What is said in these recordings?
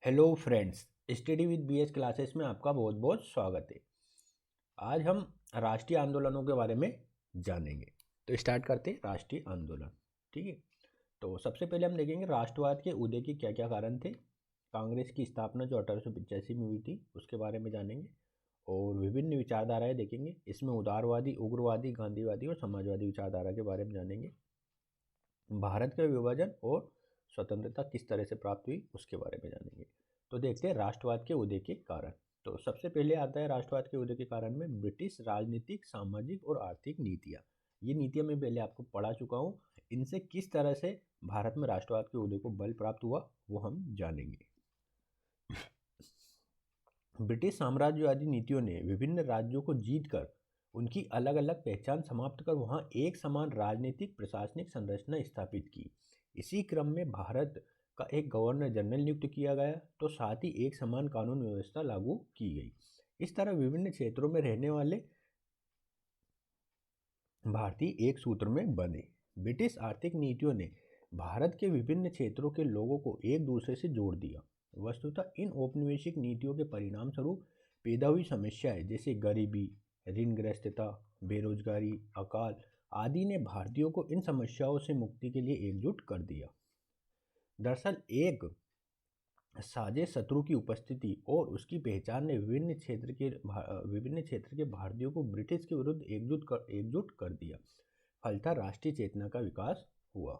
Hello friends, study with BH classes में आपका बहुत बहुत स्वागत है। आज हम राष्ट्रीय आंदोलनों के बारे में जानेंगे। तो स्टार्ट करते हैं राष्ट्रीय आंदोलन। ठीक है, तो सबसे पहले हम देखेंगे राष्ट्रवाद के उदय के क्या क्या कारण थे। कांग्रेस की स्थापना जो 1885 में हुई थी उसके बारे में जानेंगे और विभिन्न विचारधाराएं देखेंगे। इसमें उदारवादी, उग्रवादी, गांधीवादी और समाजवादी विचारधारा के बारे में जानेंगे। भारत का विभाजन और स्वतंत्रता किस तरह से प्राप्त हुई उसके बारे में जानेंगे। तो देखते हैं राष्ट्रवाद के उदय के कारण। तो सबसे पहले आता है राष्ट्रवाद के उदय के कारण में ब्रिटिश राजनीतिक, सामाजिक और आर्थिक नीतियाँ। ये नीतियाँ मैं पहले आपको पढ़ा चुका हूँ। इनसे किस तरह से भारत में राष्ट्रवाद के उदय को बल प्राप्त हुआ वो हम जानेंगे। ब्रिटिश साम्राज्यवादी नीतियों ने विभिन्न राज्यों को जीतकर उनकी अलग अलग पहचान समाप्त कर वहां एक समान राजनीतिक प्रशासनिक संरचना स्थापित की। इसी क्रम में भारत का एक गवर्नर जनरल नियुक्त किया गया, तो साथ ही एक समान कानून व्यवस्था लागू की गई। इस तरह विभिन्न क्षेत्रों में रहने वाले भारतीय एक सूत्र में बंधे। ब्रिटिश आर्थिक नीतियों ने भारत के विभिन्न क्षेत्रों के लोगों को एक दूसरे से जोड़ दिया। वस्तुतः इन औपनिवेशिक नीतियों के परिणाम स्वरूप पैदा हुई समस्याएं जैसे गरीबी, ऋणग्रस्तता, बेरोजगारी, अकाल आदि ने भारतीयों को इन समस्याओं से मुक्ति के लिए एकजुट कर दिया। दरअसल एक साझे शत्रु की उपस्थिति और उसकी पहचान ने विभिन्न क्षेत्र के भारतीयों को ब्रिटिश के विरुद्ध एकजुट कर दिया। फलतः राष्ट्रीय चेतना का विकास हुआ।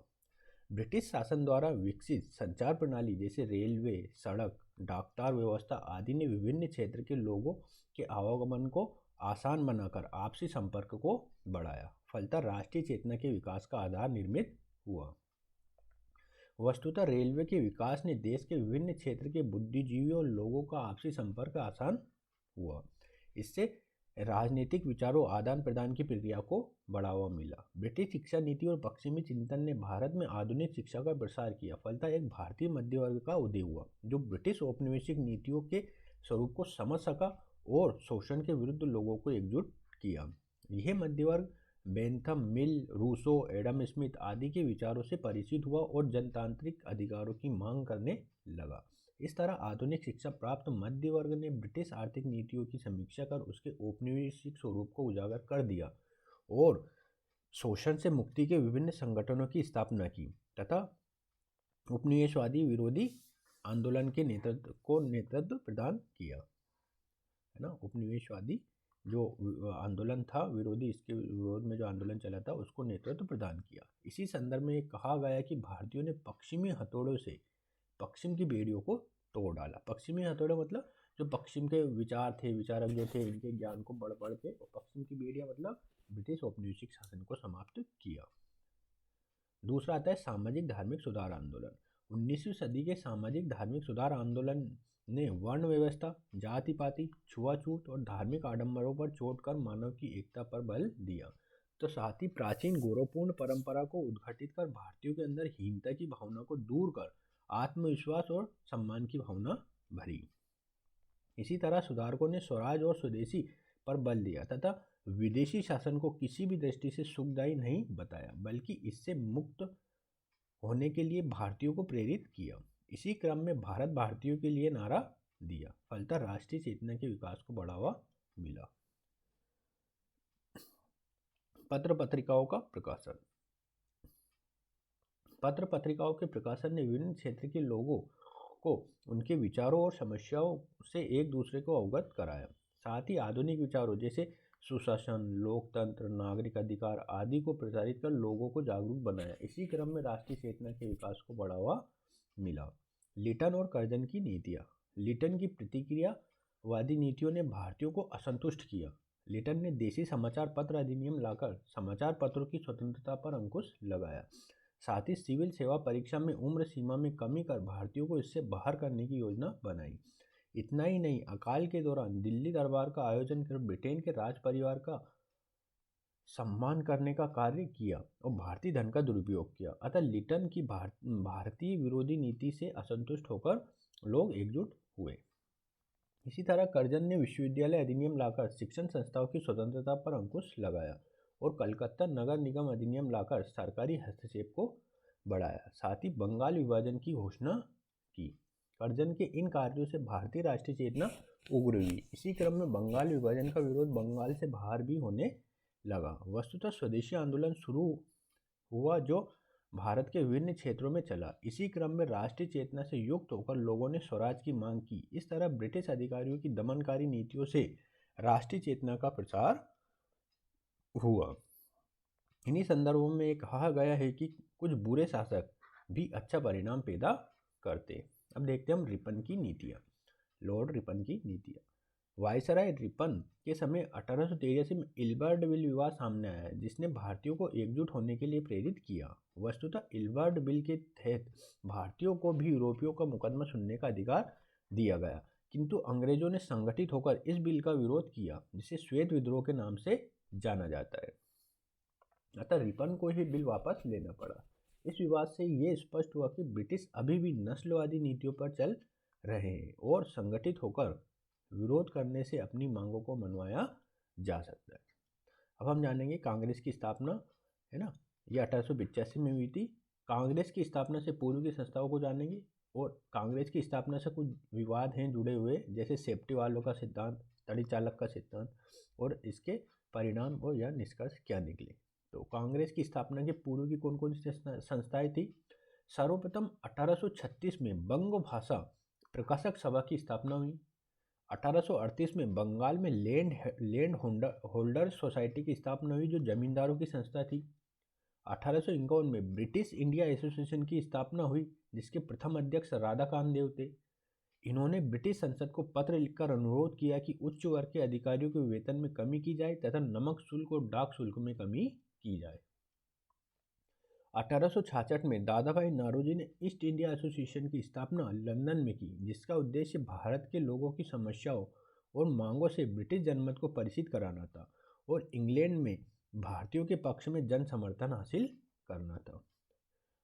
ब्रिटिश शासन द्वारा विकसित संचार प्रणाली जैसे रेलवे, सड़क, डाकतार व्यवस्था आदि ने विभिन्न क्षेत्र के लोगों के आवागमन को आसान बनाकर आपसी संपर्क को बढ़ाया। फलतः राष्ट्रीय चेतना के विकास का आधार निर्मित हुआ। वस्तुतः रेलवे के विकास ने देश के विभिन्न क्षेत्र के बुद्धिजीवियों और लोगों का आपसी संपर्क आसान हुआ। इससे राजनीतिक विचारों आदान प्रदान की प्रक्रिया को बढ़ावा मिला। ब्रिटिश शिक्षा नीति और पश्चिमी चिंतन ने भारत में आधुनिक शिक्षा का प्रसार किया। फलतः एक भारतीय मध्य वर्ग का उदय हुआ जो ब्रिटिश औपनिवेशिक नीतियों के स्वरूप को समझ सका और शोषण के विरुद्ध लोगों को एकजुट किया। यह मध्य वर्ग बेंथम, मिल, रूसो, एडम स्मिथ आदि के विचारों से परिचित हुआ और जनतांत्रिक अधिकारों की मांग करने लगा। इस तरह आधुनिक शिक्षा प्राप्त मध्य वर्ग ने ब्रिटिश आर्थिक नीतियों की समीक्षा कर उसके औपनिवेशिक स्वरूप को उजागर कर दिया और शोषण से मुक्ति के विभिन्न संगठनों की स्थापना की तथा उपनिवेशवादी विरोधी आंदोलन के नेतृत्व प्रदान किया। है ना, उपनिवेशवादी जो आंदोलन था विरोधी, इसके विरोध में जो आंदोलन चला था उसको नेतृत्व प्रदान किया। इसी संदर्भ में कहा गया कि भारतीयों ने पश्चिमी हथौड़ों से पश्चिम की बेड़ियों को तोड़ डाला। पश्चिमी हथौड़े मतलब जो पश्चिम के विचारक जो थे, इनके ज्ञान को बढ़ के और पश्चिम की बेड़ियां मतलब ब्रिटिश औपनिवेशिक शासन को समाप्त किया। दूसरा आता है सामाजिक धार्मिक सुधार आंदोलन। 19वीं सदी के सामाजिक धार्मिक सुधार आंदोलन ने वर्ण व्यवस्था, जाति पाति, छुआछूत और धार्मिक आडंबरों पर चोट कर मानव की एकता पर बल दिया। तो साथ ही प्राचीन गौरवपूर्ण परंपरा को उद्घाटित कर भारतीयों के अंदर हीनता की भावना को दूर कर आत्मविश्वास और सम्मान की भावना भरी। इसी तरह सुधारकों ने स्वराज और स्वदेशी पर बल दिया तथा विदेशी शासन को किसी भी दृष्टि से सुखदायी नहीं बताया, बल्कि इससे मुक्त होने के लिए भारतीयों को प्रेरित किया। इसी क्रम में भारत भारतीयों के लिए नारा दिया। फलतः राष्ट्रीय चेतना के विकास को बढ़ावा मिला। पत्र पत्रिकाओं का प्रकाशन। पत्र पत्रिकाओं के प्रकाशन ने विभिन्न क्षेत्र के लोगों को उनके विचारों और समस्याओं से एक दूसरे को अवगत कराया। साथ ही आधुनिक विचारों जैसे सुशासन, लोकतंत्र, नागरिक अधिकार आदि को प्रचारित कर लोगों को जागरूक बनाया। इसी क्रम में राष्ट्रीय चेतना के विकास को बढ़ावा मिला। लिटन और कर्जन की नीतियाँ। लिटन की प्रतिक्रियावादी नीतियों ने भारतीयों को असंतुष्ट किया। लिटन ने देशी समाचार पत्र अधिनियम लाकर समाचार पत्रों की स्वतंत्रता पर अंकुश लगाया। साथ ही सिविल सेवा परीक्षा में उम्र सीमा में कमी कर भारतीयों को इससे बाहर करने की योजना बनाई। इतना ही नहीं, अकाल के दौरान दिल्ली दरबार का आयोजन कर ब्रिटेन के राज परिवार का सम्मान करने का कार्य किया और भारतीय धन का दुरुपयोग किया। अतः लिटन की भारतीय विरोधी नीति से असंतुष्ट होकर लोग एकजुट हुए। इसी तरह कर्जन ने विश्वविद्यालय अधिनियम लाकर शिक्षण संस्थाओं की स्वतंत्रता पर अंकुश लगाया और कलकत्ता नगर निगम अधिनियम लाकर सरकारी हस्तक्षेप को बढ़ाया। साथ ही बंगाल विभाजन की घोषणा की। कर्जन के इन कार्यों से भारतीय राष्ट्रीय चेतना उग्र हुई। इसी क्रम में बंगाल विभाजन का विरोध बंगाल से बाहर भी होने लगा। वस्तुतः स्वदेशी आंदोलन शुरू हुआ जो भारत के विभिन्न क्षेत्रों में चला। इसी क्रम में राष्ट्रीय चेतना से युक्त होकर लोगों ने स्वराज की मांग की। इस तरह ब्रिटिश अधिकारियों की दमनकारी नीतियों से राष्ट्रीय चेतना का प्रसार हुआ। इन्हीं संदर्भों में कहा गया है कि कुछ बुरे शासक भी अच्छा परिणाम पैदा करते। अब देखते हैं हम रिपन की नीतियाँ। लॉर्ड रिपन की नीतियाँ। वायसराय रिपन के समय 1883 में इल्बर्ट बिल विवाद सामने आया जिसने भारतीयों को एकजुट होने के लिए प्रेरित किया। वस्तुतः इल्बर्ट बिल के तहत भारतीयों को भी यूरोपियों का मुकदमा सुनने का अधिकार दिया गया, किंतु अंग्रेजों ने संगठित होकर इस बिल का विरोध किया जिसे श्वेत विद्रोह के नाम से जाना जाता है। अतः रिपन को ही बिल वापस लेना पड़ा। इस विवाद से ये स्पष्ट हुआ कि ब्रिटिश अभी भी नस्लवादी नीतियों पर चल रहे हैं और संगठित होकर विरोध करने से अपनी मांगों को मनवाया जा सकता है। अब हम जानेंगे कांग्रेस की स्थापना, है ना, ये 1885 में हुई थी। कांग्रेस की स्थापना से पूर्व की संस्थाओं को जानेंगे और कांग्रेस की स्थापना से कुछ विवाद हैं जुड़े हुए, जैसे सेफ्टी वालों का सिद्धांत, तड़ी चालक का सिद्धांत और इसके परिणाम और या निष्कर्ष क्या निकले। तो कांग्रेस की स्थापना के पूर्व की कौन कौन सी संस्थाएं थी? सर्वप्रथम 1836 में बंग भाषा प्रकाशक सभा की स्थापना हुई। 1838 में बंगाल में लैंड होल्डर सोसाइटी की स्थापना हुई जो जमींदारों की संस्था थी। 1851 में ब्रिटिश इंडिया एसोसिएशन की स्थापना हुई जिसके प्रथम अध्यक्ष राधाकांत देव थे। इन्होंने ब्रिटिश संसद को पत्र लिखकर अनुरोध किया कि उच्च वर्ग के अधिकारियों के वेतन में कमी की जाए तथा नमक शुल्क और डाक शुल्क में कमी की जाए। 1866 में दादाभाई नारोजी ने ईस्ट इंडिया एसोसिएशन की स्थापना लंदन में की जिसका उद्देश्य भारत के लोगों की समस्याओं और मांगों से ब्रिटिश जनमत को परिचित कराना था और इंग्लैंड में भारतीयों के पक्ष में जन समर्थन हासिल करना था।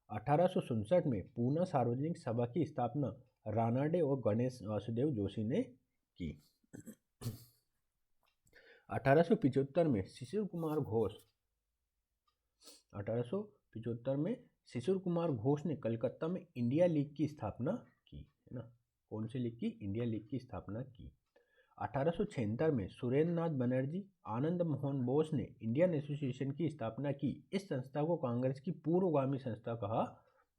1867 में पूना सार्वजनिक सभा की स्थापना रानाडे और गणेश वासुदेव जोशी ने की। 1875 में शिशिर कुमार घोष ने कलकत्ता में इंडिया लीग की स्थापना की, है ना। कौन सी लीग की? इंडिया लीग की स्थापना की। 1876 में सुरेंद्र नाथ बनर्जी, आनंद मोहन बोस ने इंडियन एसोसिएशन की स्थापना की। इस संस्था को कांग्रेस की पूर्वगामी संस्था कहा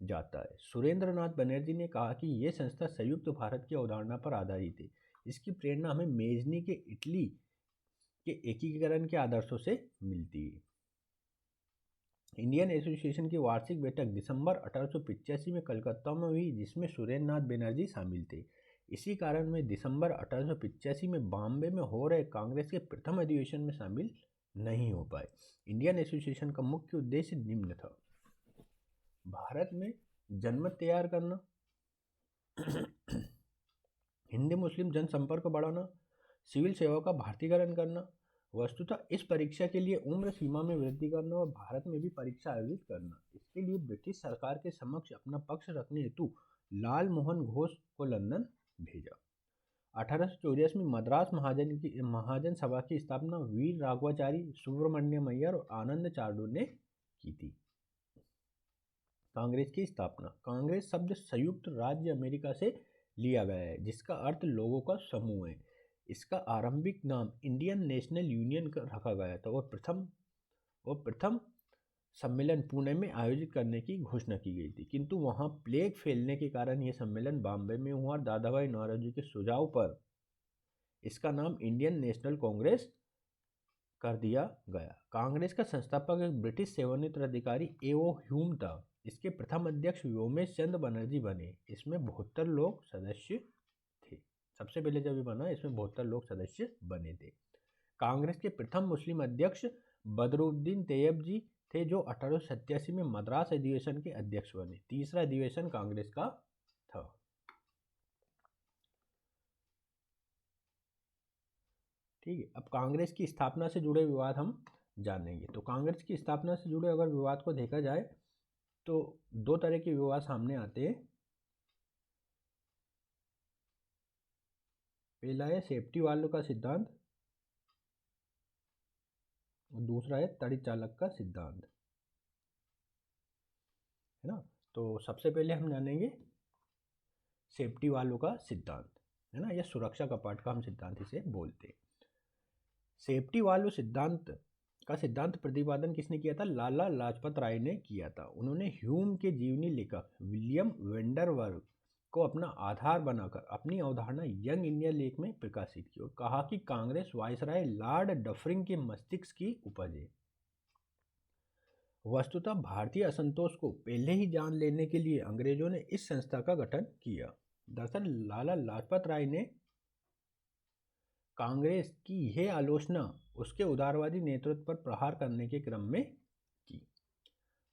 जाता है। सुरेंद्र नाथ बनर्जी ने कहा कि यह संस्था संयुक्त भारत की अवधारणा पर आधारित है। इसकी प्रेरणा हमें मेजनी के इटली के एकीकरण के आदर्शों से मिलती है। इंडियन एसोसिएशन की वार्षिक बैठक दिसंबर 1885 में कलकत्ता में हुई जिसमें सुरेंद्र नाथ बनर्जी शामिल थे। इसी कारण में दिसंबर 1885 में बॉम्बे में हो रहे कांग्रेस के प्रथम अधिवेशन में शामिल नहीं हो पाए। इंडियन एसोसिएशन का मुख्य उद्देश्य निम्न था: भारत में जनमत तैयार करना, हिंदी मुस्लिम जनसंपर्क बढ़ाना, सिविल सेवा का भारतीयकरण करना, वस्तुतः इस परीक्षा के लिए उम्र सीमा में वृद्धि करना और भारत में भी परीक्षा आयोजित करना। इसके लिए ब्रिटिश सरकार के समक्ष अपना पक्ष रखने हेतु लाल मोहन घोष को लंदन भेजा। 1884 में मद्रास महाजन सभा की स्थापना वीर राघवाचारी, सुब्रमण्यम अय्यर और आनंद चार्डू ने की थी। कांग्रेस की स्थापना। कांग्रेस शब्द संयुक्त राज्य अमेरिका से लिया गया है जिसका अर्थ लोगों का समूह है। इसका आरंभिक नाम इंडियन नेशनल यूनियन रखा गया था और प्रथम सम्मेलन पुणे में आयोजित करने की घोषणा की गई थी, किंतु वहां प्लेग फैलने के कारण यह सम्मेलन बॉम्बे में हुआ और दादाभाई नौरोजी के सुझाव पर इसका नाम इंडियन नेशनल कांग्रेस कर दिया गया। कांग्रेस का संस्थापक एक ब्रिटिश सेवानिवृत्त अधिकारी A.O. ह्यूम था। इसके प्रथम अध्यक्ष व्योमेश चंद्र बनर्जी बने। इसमें 72 लोग सदस्य थे। सबसे पहले जब ये बना इसमें 72 लोग सदस्य बने थे। कांग्रेस के प्रथम मुस्लिम अध्यक्ष बदरुद्दीन तैयब जी थे जो 1887 में मद्रास अधिवेशन के अध्यक्ष बने। तीसरा अधिवेशन कांग्रेस का था। ठीक है, अब कांग्रेस की स्थापना से जुड़े विवाद हम जानेंगे। तो कांग्रेस की स्थापना से जुड़े अगर विवाद को देखा जाए तो दो तरह के विवाद सामने आते हैं। पहला है सेफ्टी वाल्व का सिद्धांत और दूसरा है तड़ी चालक का सिद्धांत, है ना। तो सबसे पहले हम जानेंगे सेफ्टी वालों का सिद्धांत, है ना, या सुरक्षा कपाट का हम सिद्धांत इसे बोलते हैं। सेफ्टी वाल्व सिद्धांत प्रतिपादन किसने किया था? लाला लाजपत राय ने किया था। उन्होंने ह्यूम के जीवनी लेखक विलियम वेंडरवर्ग को अपना आधार बनाकर अपनी अवधारणा यंग इंडिया लेख में प्रकाशित की और कहा कि कांग्रेस वायसराय लॉर्ड डफरिन के मस्तिष्क की उपज है। वस्तुतः भारतीय असंतोष को पहले ही जान लेने के लिए अंग्रेजों ने इस संस्था का गठन किया। दरअसल लाला लाजपत राय ने कांग्रेस की यह आलोचना उसके उदारवादी नेतृत्व पर प्रहार करने के क्रम में की।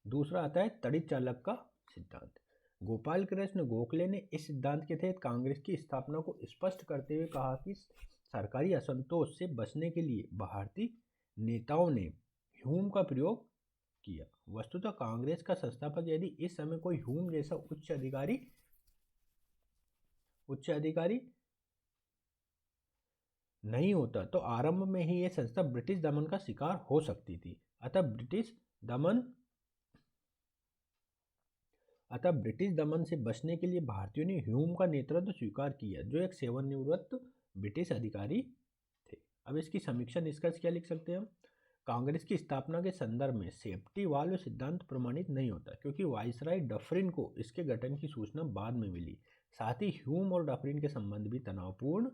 दूसरा आता है तड़ित चालक का सिद्धांत। गोपाल कृष्ण गोखले ने इस सिद्धांत के तहत कांग्रेस की स्थापना को स्पष्ट करते हुए कहा कि सरकारी असंतोष से बचने के लिए भारतीय नेताओं ने ह्यूम का प्रयोग किया। वस्तुतः कांग्रेस का संस्थापक यदि इस समय कोई ह्यूम जैसा उच्च अधिकारी नहीं होता तो आरंभ में ही यह संस्था ब्रिटिश दमन का शिकार हो सकती थी। अतः ब्रिटिश दमन से बचने के लिए भारतीयों ने ह्यूम का नेतृत्व स्वीकार किया, जो एक सेवानिवृत्त ब्रिटिश अधिकारी थे। अब इसकी समीक्षा निष्कर्ष क्या लिख सकते हैं हम? कांग्रेस की स्थापना के संदर्भ में सेफ्टी वाल्व सिद्धांत प्रमाणित नहीं होता, क्योंकि वायसराय डफरिन को इसके गठन की सूचना बाद में मिली। साथ ही ह्यूम और डफरिन के संबंध भी तनावपूर्ण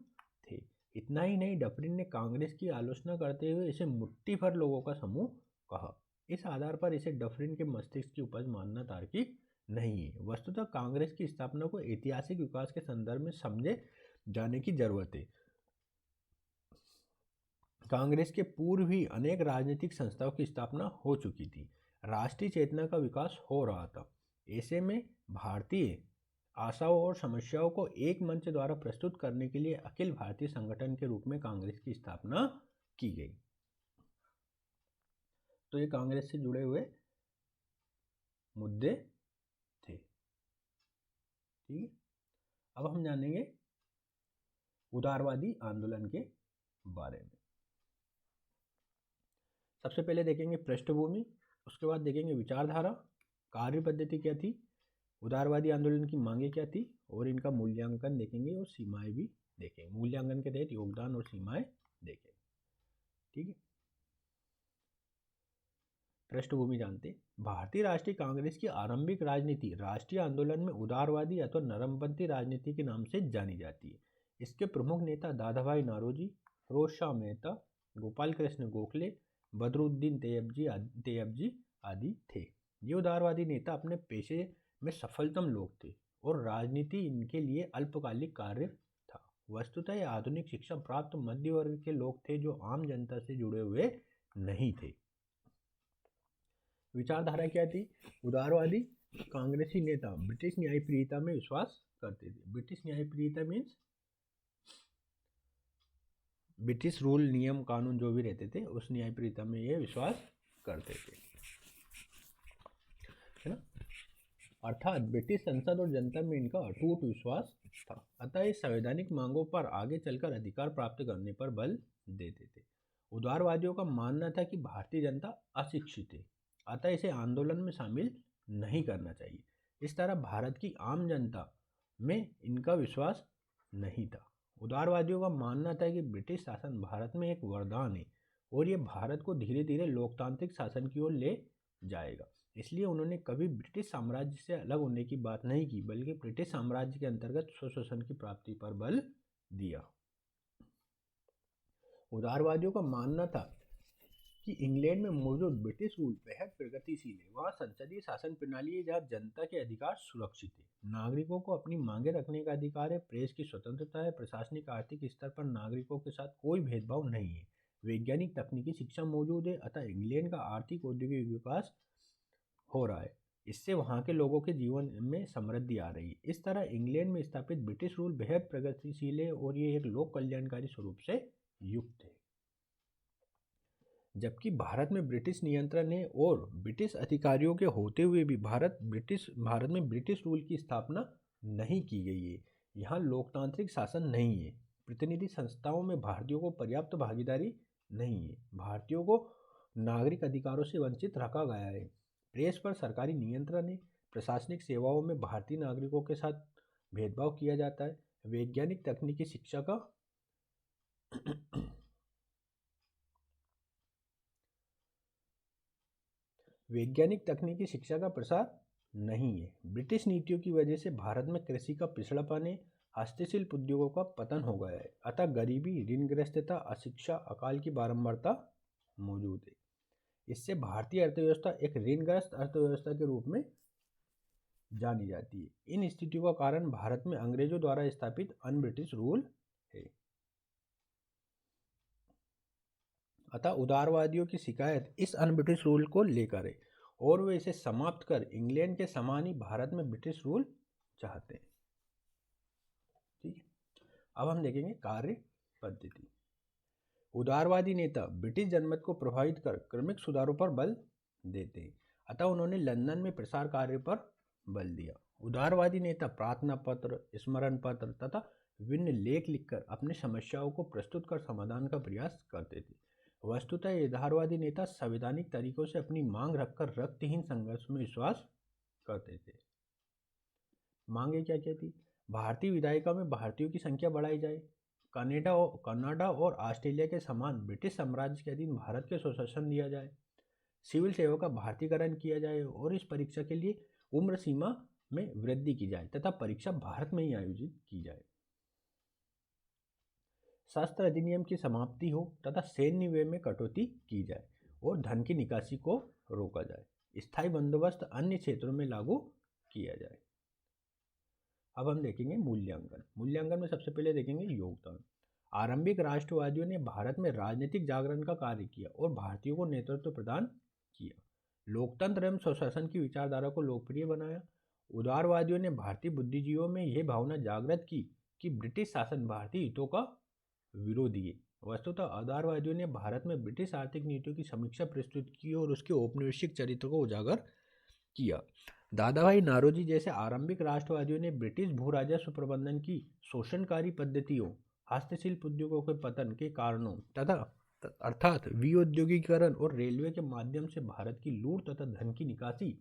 थे। इतना ही नहीं, डफरिन ने कांग्रेस की आलोचना करते हुए इसे मुट्ठी भर लोगों का समूह कहा। इस आधार पर इसे डफरिन के मस्तिष्क की उपज मानना तार्किक नहीं है। वस्तुतः कांग्रेस की स्थापना को ऐतिहासिक विकास के संदर्भ में समझे जाने की जरूरत है। कांग्रेस के पूर्व ही अनेक राजनीतिक संस्थाओं की स्थापना हो चुकी थी। राष्ट्रीय चेतना का विकास हो रहा था। ऐसे में भारतीय आशाओं और समस्याओं को एक मंच द्वारा प्रस्तुत करने के लिए अखिल भारतीय संगठन के रूप में कांग्रेस की स्थापना की गई। तो ये कांग्रेस से जुड़े हुए मुद्दे थे। ठीक है, अब हम जानेंगे उदारवादी आंदोलन के बारे में। सबसे पहले देखेंगे पृष्ठभूमि, उसके बाद देखेंगे विचारधारा, कार्य पद्धति क्या थी, उदारवादी आंदोलन की मांगे क्या थी, और इनका मूल्यांकन देखेंगे और सीमाएं भी देखेंगे। मूल्यांकन के तहत योगदान और सीमाएं देखेंगे। ठीक है, पृष्ठभूमि जानते। भारतीय राष्ट्रीय कांग्रेस की आरंभिक राजनीति राष्ट्रीय आंदोलन में उदारवादी अथवा नरमपंथी राजनीति के नाम से जानी जाती है। इसके प्रमुख नेता दादाभाई नौरोजी, फिरोज शाह मेहता, गोपाल कृष्ण गोखले, बदरुद्दीन तैयबजी आदि थे। ये उदारवादी नेता अपने पेशे में सफलतम लोग थे और राजनीति इनके लिए अल्पकालिक कार्य था। वस्तुतः ये आधुनिक शिक्षा प्राप्त मध्य वर्ग के लोग थे जो आम जनता से जुड़े हुए नहीं थे। विचारधारा क्या थी? उदारवादी कांग्रेसी नेता ब्रिटिश न्यायप्रियता में विश्वास करते थे। ब्रिटिश न्यायप्रियता मीन्स ब्रिटिश रूल, नियम कानून जो भी रहते थे उस न्यायप्रियता में ये विश्वास करते थे, है ना। अर्थात ब्रिटिश संसद और जनता में इनका अटूट विश्वास था। अतः ये संवैधानिक मांगों पर आगे चलकर अधिकार प्राप्त करने पर बल देते थे। उदारवादियों का मानना था कि भारतीय जनता अशिक्षित है, अतः इसे आंदोलन में शामिल नहीं करना चाहिए। इस तरह भारत की आम जनता में इनका विश्वास नहीं था। उदारवादियों का मानना था कि ब्रिटिश शासन भारत में एक वरदान है और ये भारत को धीरे धीरे लोकतांत्रिक शासन की ओर ले जाएगा। इसलिए उन्होंने कभी ब्रिटिश साम्राज्य से अलग होने की बात नहीं की, बल्कि ब्रिटिश साम्राज्य के अंतर्गत स्वशासन की प्राप्ति पर बल दिया। उदारवादियों का मानना था कि इंग्लैंड में मौजूद ब्रिटिश रूल बेहद प्रगतिशील है। वहाँ संसदीय शासन प्रणाली है जहाँ जनता के अधिकार सुरक्षित है, नागरिकों को अपनी मांगे रखने का अधिकार है, प्रेस की स्वतंत्रता है, प्रशासनिक आर्थिक स्तर पर नागरिकों के साथ कोई भेदभाव नहीं है, वैज्ञानिक तकनीकी शिक्षा मौजूद है। अतः इंग्लैंड का आर्थिक औद्योगिक विकास हो रहा है, इससे वहाँ के लोगों के जीवन में समृद्धि आ रही है। इस तरह इंग्लैंड में स्थापित ब्रिटिश रूल बेहद प्रगतिशील है और ये एक लोक कल्याणकारी स्वरूप से युक्त है। जबकि भारत में ब्रिटिश नियंत्रण है और ब्रिटिश अधिकारियों के होते हुए भी भारत में ब्रिटिश रूल की स्थापना नहीं की गई है। यहाँ लोकतांत्रिक शासन नहीं है, प्रतिनिधि संस्थाओं में भारतीयों को पर्याप्त भागीदारी नहीं है, भारतीयों को नागरिक अधिकारों से वंचित रखा गया है, प्रेस पर सरकारी नियंत्रण है, प्रशासनिक सेवाओं में भारतीय नागरिकों के साथ भेदभाव किया जाता है। वैज्ञानिक तकनीकी शिक्षा का वैज्ञानिक तकनीकी शिक्षा का प्रसार नहीं है। ब्रिटिश नीतियों की वजह से भारत में कृषि का पिछड़ापन है, हस्तशिल्प उद्योगों का पतन हो गया है, अतः गरीबी, ऋणग्रस्तता, अशिक्षा, अकाल की बारंबारता मौजूद है। इससे भारतीय अर्थव्यवस्था एक ऋणग्रस्त अर्थव्यवस्था के रूप में जानी जाती है। इन स्थितियों का कारण भारत में अंग्रेजों द्वारा स्थापित अन ब्रिटिश रूल है। अतः उदारवादियों की शिकायत इस अन ब्रिटिश रूल को लेकर है और वे इसे समाप्त कर इंग्लैंड के समान ही भारत में ब्रिटिश रूल चाहते हैं। ठीक है, अब हम देखेंगे कार्य पद्धति। उदारवादी नेता ब्रिटिश जनमत को प्रभावित कर क्रमिक सुधारों पर बल देते हैं, अतः उन्होंने लंदन में प्रसार कार्य पर बल दिया। उदारवादी नेता प्रार्थना पत्र, स्मरण पत्र तथा विभिन्न लेख लिखकर अपनी समस्याओं को प्रस्तुत कर समाधान का प्रयास करते थे। वस्तुतः ये उदारवादी नेता संवैधानिक तरीकों से अपनी मांग रखकर रक्तहीन संघर्ष में विश्वास करते थे। मांगे क्या क्या थी? भारतीय विधायिका में भारतीयों की संख्या बढ़ाई जाए, कनाडा और ऑस्ट्रेलिया के समान ब्रिटिश साम्राज्य के अधीन भारत के स्वशासन दिया जाए, सिविल सेवा का भारतीयकरण किया जाए और इस परीक्षा के लिए उम्र सीमा में वृद्धि की जाए तथा परीक्षा भारत में ही आयोजित की जाए। शस्त्र अधिनियम की समाप्ति हो तथा सैन्य व्यय में कटौती की जाए और धन की निकासी को रोका जाए। स्थायी बंदोबस्त अन्य क्षेत्रों में लागू किया जाए। अब हम देखेंगे मूल्यांकन। मूल्यांकन में सबसे पहले देखेंगे योगदान। आरंभिक राष्ट्रवादियों ने भारत में राजनीतिक जागरण का कार्य किया और भारतीयों को नेतृत्व प्रदान किया। लोकतंत्र एवं स्वशासन की विचारधारा को लोकप्रिय बनाया। उदारवादियों ने भारतीय बुद्धिजीवियों में यह भावना जागृत की कि ब्रिटिश शासन भारतीय हितों का विरोधी है। वस्तुतः उदारवादियों ने भारत में ब्रिटिश आर्थिक नीतियों की समीक्षा प्रस्तुत की और उसके औपनिवेशिक चरित्र को उजागर किया। दादाभाई नारोजी जैसे आरंभिक राष्ट्रवादियों ने ब्रिटिश भू राजस्व प्रबंधन की शोषणकारी पद्धतियों, हस्तशिल्प उद्योगों के पतन के कारणों तथा अर्थात विऔद्योगिकीकरण और रेलवे के माध्यम से भारत की लूट तथा धन की निकासी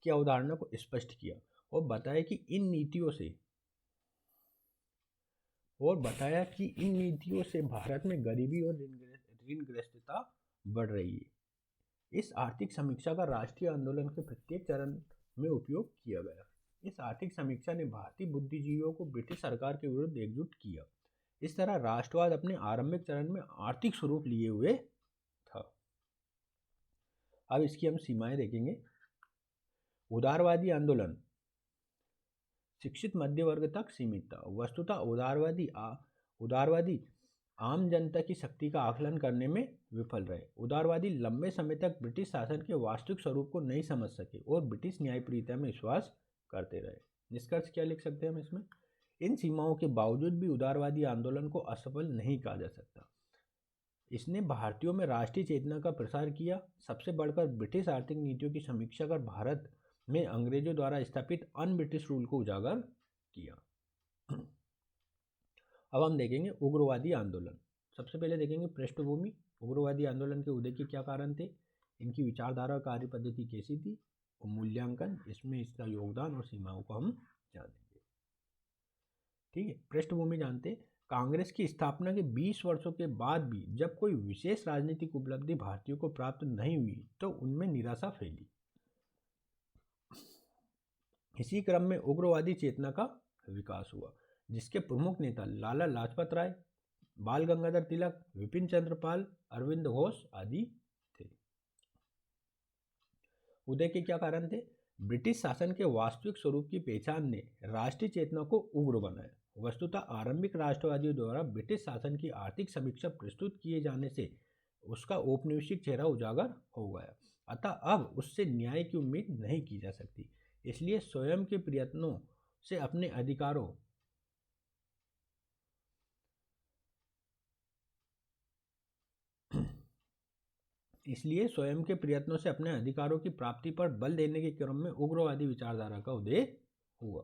की अवधारणा को स्पष्ट किया और बताया कि इन नीतियों से भारत में गरीबी और ऋणग्रस्तता बढ़ रही है। इस आर्थिक समीक्षा का राष्ट्रीय आंदोलन के प्रत्येक चरण में उपयोग किया गया। इस आर्थिक समीक्षा ने भारतीय बुद्धिजीवियों को ब्रिटिश सरकार के विरुद्ध एकजुट किया। इस तरह राष्ट्रवाद अपने आरंभिक चरण में आर्थिक स्वरूप लिए हुए था। अब इसकी हम सीमाएं देखेंगे। उदारवादी आंदोलन शिक्षित मध्य वर्ग तक सीमित था। वस्तुतः उदारवादी आम जनता की शक्ति का आकलन करने में विफल रहे। उदारवादी लंबे समय तक ब्रिटिश शासन के वास्तविक स्वरूप को नहीं समझ सके और ब्रिटिश न्यायप्रियता में विश्वास करते रहे। निष्कर्ष क्या लिख सकते हैं हम इसमें? इन सीमाओं के बावजूद भी उदारवादी आंदोलन को असफल नहीं कहा जा सकता। इसने भारतीयों में राष्ट्रीय चेतना का प्रसार किया। सबसे बढ़कर ब्रिटिश आर्थिक नीतियों की समीक्षा कर भारत में अंग्रेजों द्वारा स्थापित अन ब्रिटिश रूल को उजागर किया। अब हम देखेंगे उग्रवादी आंदोलन। सबसे पहले देखेंगे पृष्ठभूमि। उग्रवादी आंदोलन के उदय के क्या कारण थे, इनकी विचारधारा और कार्य पद्धति कैसी थी, और मूल्यांकन, इसमें इसका योगदान और सीमाओं को हम जानेंगे। ठीक है, पृष्ठभूमि जानते। कांग्रेस की स्थापना के 20 वर्षों के बाद भी जब कोई विशेष राजनीतिक उपलब्धि भारतीयों को प्राप्त नहीं हुई तो उनमें निराशा फैली। इसी क्रम में उग्रवादी चेतना का विकास हुआ, जिसके प्रमुख नेता लाला लाजपत राय, बाल गंगाधर तिलक, विपिन चंद्र पाल, अरविंद घोष आदि थे। उदय के क्या कारण थे? ब्रिटिश शासन के वास्तविक स्वरूप की पहचान ने राष्ट्रीय चेतना को उग्र बनाया। वस्तुतः आरंभिक राष्ट्रवादियों द्वारा ब्रिटिश शासन की आर्थिक समीक्षा प्रस्तुत किए जाने से उसका औपनिवेशिक चेहरा उजागर हो गया, अतः अब उससे न्याय की उम्मीद नहीं की जा सकती। इसलिए स्वयं के प्रयत्नों से अपने अधिकारों की प्राप्ति पर बल देने के क्रम में उग्रवादी विचारधारा का उदय हुआ।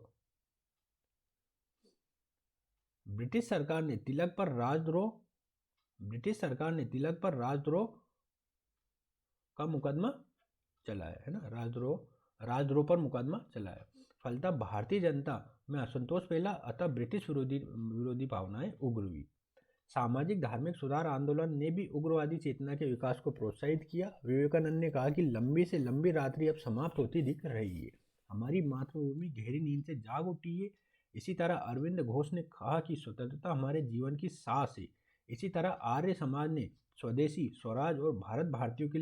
ब्रिटिश सरकार ने तिलक पर राजद्रोह का मुकदमा चलाया है ना, राजद्रोह पर मुकदमा चलाया। फलतः भारतीय जनता में असंतोष फैला, अतः ब्रिटिश विरोधी विरोधी भावनाएं उग्र हुई। सामाजिक धार्मिक सुधार आंदोलन ने भी उग्रवादी चेतना के विकास को प्रोत्साहित किया। विवेकानंद ने कहा कि लंबी से लंबी रात्रि अब समाप्त होती दिख रही है, हमारी मातृभूमि गहरी नींद से जाग उठी है। इसी तरह अरविंद घोष ने कहा कि स्वतंत्रता हमारे जीवन की सांस है। इसी तरह आर्य समाज ने स्वदेशी, स्वराज और भारत भारतीयों के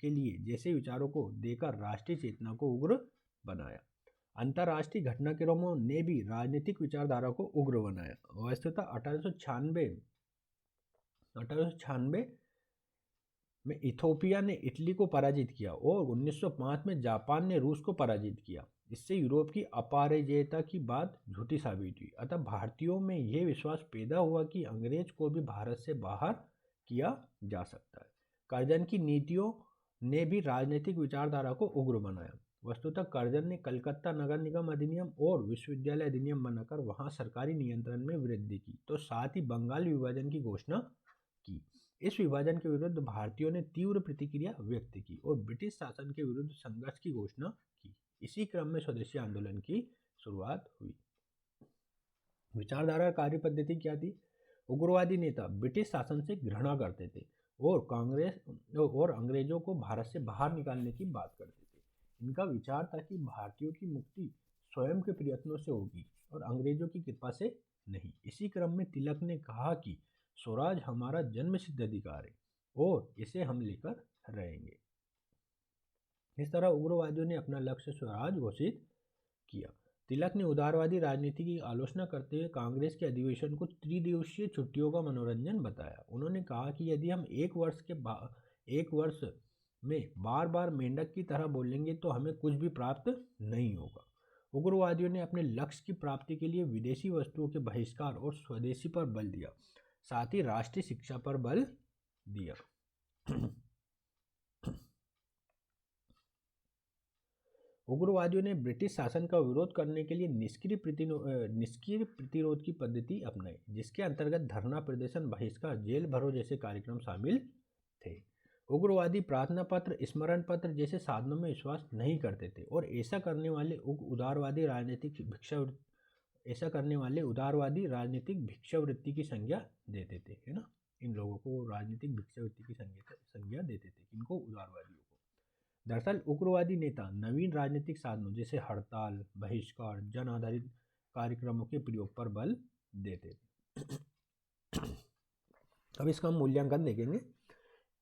लिए जैसे विचारों को देकर राष्ट्रीय चेतना को उग्र बनाया। अंतर्राष्ट्रीय घटनाक्रमों ने भी राजनीतिक विचारधारा को उग्र बनाया। वस्तुतः 1896 में इथोपिया ने इटली को पराजित किया और 1905 में जापान ने रूस को पराजित किया। इससे यूरोप की अपराजयता की बात झूठी साबित हुई। अतः भारतीयों में यह विश्वास पैदा हुआ कि अंग्रेज को भी भारत से बाहर किया जा सकता है। कर्जन की नीतियों ने भी राजनीतिक विचारधारा को उग्र बनाया। वस्तुतः कर्जन ने कलकत्ता नगर निगम अधिनियम और विश्वविद्यालय अधिनियम बनाकर वहां सरकारी नियंत्रण में वृद्धि की, तो साथ ही बंगाल विभाजन की घोषणा की। इस विभाजन के विरुद्ध भारतीयों ने तीव्र प्रतिक्रिया व्यक्त की और ब्रिटिश शासन के विरुद्ध संघर्ष की घोषणा की। इसी क्रम में स्वदेशी आंदोलन की शुरुआत हुई। विचारधारा कार्य पद्धति क्या थी? उग्रवादी नेता ब्रिटिश शासन से घृणा करते थे और कांग्रेस और अंग्रेजों को भारत से बाहर निकालने की बात करते थे। इनका विचार था कि भारतीयों की मुक्ति स्वयं के प्रयत्नों से होगी और अंग्रेजों की कृपा से नहीं। इसी क्रम में तिलक ने कहा कि स्वराज हमारा जन्मसिद्ध अधिकार है और इसे हम लेकर रहेंगे। इस तरह उग्रवादियों ने अपना लक्ष्य स्वराज घोषित किया। तिलक ने उदारवादी राजनीति की आलोचना करते हुए कांग्रेस के अधिवेशन को त्रिदिवसीय छुट्टियों का मनोरंजन बताया। उन्होंने कहा कि यदि हम एक वर्ष में बार बार मेंढक की तरह बोलेंगे तो हमें कुछ भी प्राप्त नहीं होगा। उग्रवादियों ने अपने लक्ष्य की प्राप्ति के लिए विदेशी वस्तुओं के बहिष्कार और स्वदेशी पर बल दिया, साथ ही राष्ट्रीय शिक्षा पर बल दिया। उग्रवादियों ने ब्रिटिश शासन का विरोध करने के लिए निष्क्रिय प्रतिरोध की पद्धति अपनाई, जिसके अंतर्गत धरना प्रदर्शन, बहिष्कार, जेल भरो जैसे कार्यक्रम शामिल थे। उग्रवादी प्रार्थना पत्र, स्मरण पत्र जैसे साधनों में विश्वास नहीं करते थे और ऐसा करने वाले उदारवादी राजनीतिक भिक्षावृत्ति की संज्ञा देते थे, है ना। इन लोगों को राजनीतिक भिक्षावृत्ति की संज्ञा देते थे, इनको उदारवादियों को। दरअसल उग्रवादी नेता नवीन राजनीतिक साधनों जैसे हड़ताल, बहिष्कार, जन आधारित कार्यक्रमों के प्रयोग पर बल देते थे। अब इसका हम मूल्यांकन देखेंगे।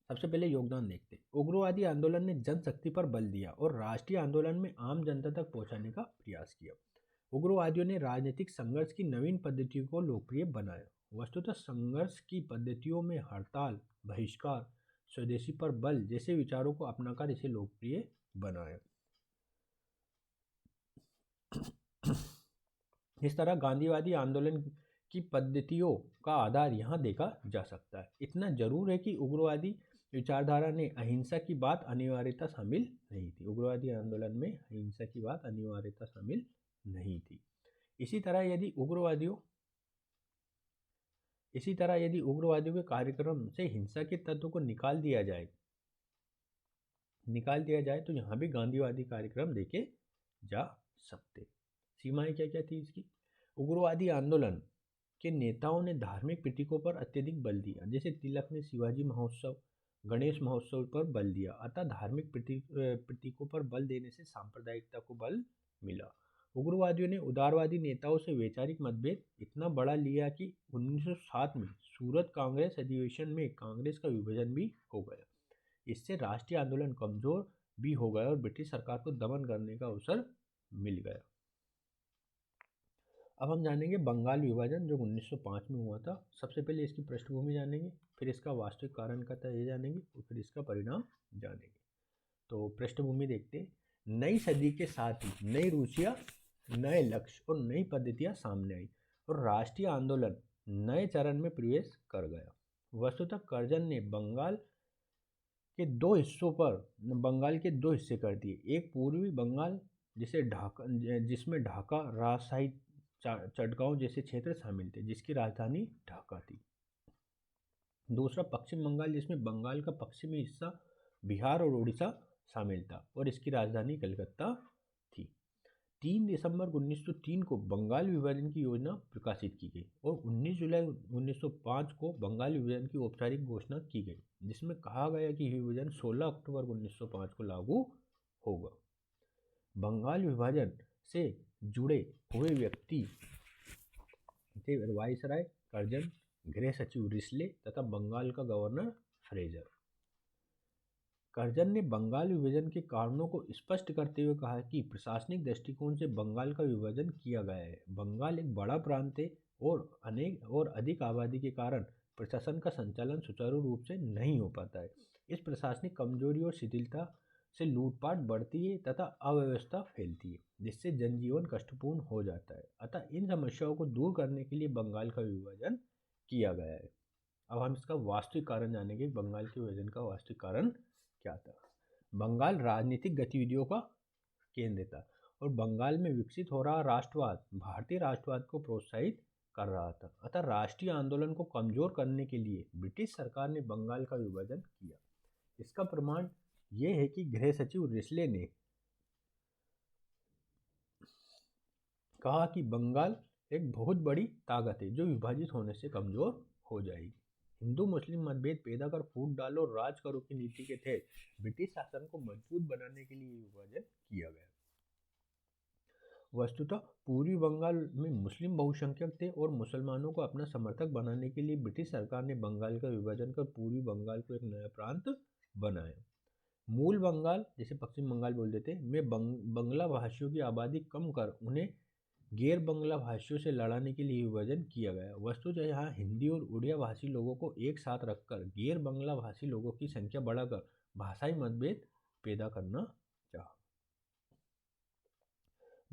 सबसे पहले योगदान देखते हैं। उग्रवादी आंदोलन ने जनशक्ति पर बल दिया और राष्ट्रीय आंदोलन में आम जनता तक पहुंचाने का प्रयास किया। उग्रवादियों ने राजनीतिक संघर्ष की नवीन पद्धतियों को लोकप्रिय बनाया। वस्तुतः संघर्ष की पद्धतियों में हड़ताल, बहिष्कार, स्वदेशी पर बल जैसे विचारों को अपनाकर इसे लोकप्रिय बनाया। इस तरह गांधीवादी आंदोलन की पद्धतियों का आधार यहाँ देखा जा सकता है। इतना जरूर है कि उग्रवादी विचारधारा ने अहिंसा की बात अनिवार्यता शामिल नहीं थी। उग्रवादी आंदोलन में अहिंसा की बात अनिवार्यता शामिल नहीं थी। इसी तरह यदि उग्रवादियों के कार्यक्रम से हिंसा के तत्व को निकाल दिया जाए तो यहाँ भी गांधीवादी कार्यक्रम देखे जा सकते। सीमाएं क्या क्या थी इसकी? उग्रवादी आंदोलन के नेताओं ने धार्मिक प्रतीकों पर अत्यधिक बल दिया। जैसे तिलक ने शिवाजी महोत्सव, गणेश महोत्सव पर बल दिया। अतः धार्मिक प्रतीकों पर बल देने से सांप्रदायिकता को बल मिला। उग्रवादियों ने उदारवादी नेताओं से वैचारिक मतभेद इतना बढ़ा लिया कि 1907 में सूरत कांग्रेस अधिवेशन में कांग्रेस का विभाजन भी हो गया। इससे राष्ट्रीय आंदोलन कमजोर भी हो गया और ब्रिटिश सरकार को दमन करने का अवसर मिल गया। अब हम जानेंगे बंगाल विभाजन जो 1905 में हुआ था। सबसे पहले इसकी पृष्ठभूमि जानेंगे, फिर इसका वास्तविक कारण का ये जानेंगे और फिर इसका परिणाम जानेंगे। तो पृष्ठभूमि देखते हैं। नई सदी के साथ ही नई रुचियाँ, नए लक्ष्य और नई पद्धतियाँ सामने आई और राष्ट्रीय आंदोलन नए चरण में प्रवेश कर गया। वस्तुतः कर्जन ने बंगाल के दो हिस्से कर दिए। एक पूर्वी बंगाल जिसमें ढाका, राजशाही, चटगांव जैसे क्षेत्र शामिल थे, जिसकी राजधानी ढाका थी। दूसरा पश्चिम बंगाल, जिसमें बंगाल का पश्चिमी हिस्सा, बिहार और उड़ीसा शामिल था और इसकी राजधानी कलकत्ता थी। 3 दिसंबर 1903 को बंगाल विभाजन की योजना प्रकाशित की गई और 19 जुलाई 1905 को बंगाल विभाजन की औपचारिक घोषणा की गई, जिसमें कहा गया कि विभाजन 16 अक्टूबर 1905 को लागू होगा। बंगाल विभाजन से जुड़े हुए व्यक्ति थे वायसराय कर्जन, गृह सचिव रिस्ले तथा बंगाल का गवर्नर फ्रेजर। कर्जन ने बंगाल विभाजन के कारणों को स्पष्ट करते हुए कहा कि प्रशासनिक दृष्टिकोण से बंगाल का विभाजन किया गया है। बंगाल एक बड़ा प्रांत है और अधिक आबादी के कारण प्रशासन का संचालन सुचारू रूप से नहीं हो पाता है। इस प्रशासनिक कमजोरी और शिथिलता से लूटपाट बढ़ती है तथा अव्यवस्था फैलती है, जिससे जनजीवन कष्टपूर्ण हो जाता है। अतः इन समस्याओं को दूर करने के लिए बंगाल का विभाजन किया गया है। अब हम इसका वास्तविक कारण जानेंगे। बंगाल के विभाजन का वास्तविक कारण क्या था? बंगाल राजनीतिक गतिविधियों का केंद्र था और बंगाल में विकसित हो रहा राष्ट्रवाद भारतीय राष्ट्रवाद को प्रोत्साहित कर रहा था। अतः राष्ट्रीय आंदोलन को कमजोर करने के लिए ब्रिटिश सरकार ने बंगाल का विभाजन किया। इसका प्रमाण यह है कि गृह सचिव रिस्ले ने कहा कि बंगाल एक बहुत बड़ी ताकत है जो विभाजित होने से कमजोर हो जाएगी। हिंदू मुस्लिम मतभेद पैदा कर फूट डालो और राज करो की नीति के तहत ब्रिटिश शासन को मजबूत बनाने के लिए विभाजन किया गया। वस्तुतः पूर्वी बंगाल में मुस्लिम बहुसंख्यक थे और मुसलमानों को अपना समर्थक बनाने के लिए ब्रिटिश सरकार ने बंगाल का विभाजन कर पूर्वी बंगाल को एक नया प्रांत बनाया। मूल बंगाल, जिसे पश्चिम बंगाल बोल देते, में बंगला भाषियों की आबादी कम कर उन्हें गैर बंगला भाषियों से लड़ाने के लिए विभाजन किया गया। वस्तुतः यहाँ हिंदी और उड़िया भाषी लोगों को एक साथ रखकर गैर बंगला भाषी लोगों की संख्या बढ़ाकर भाषाई मतभेद पैदा करना चाहा।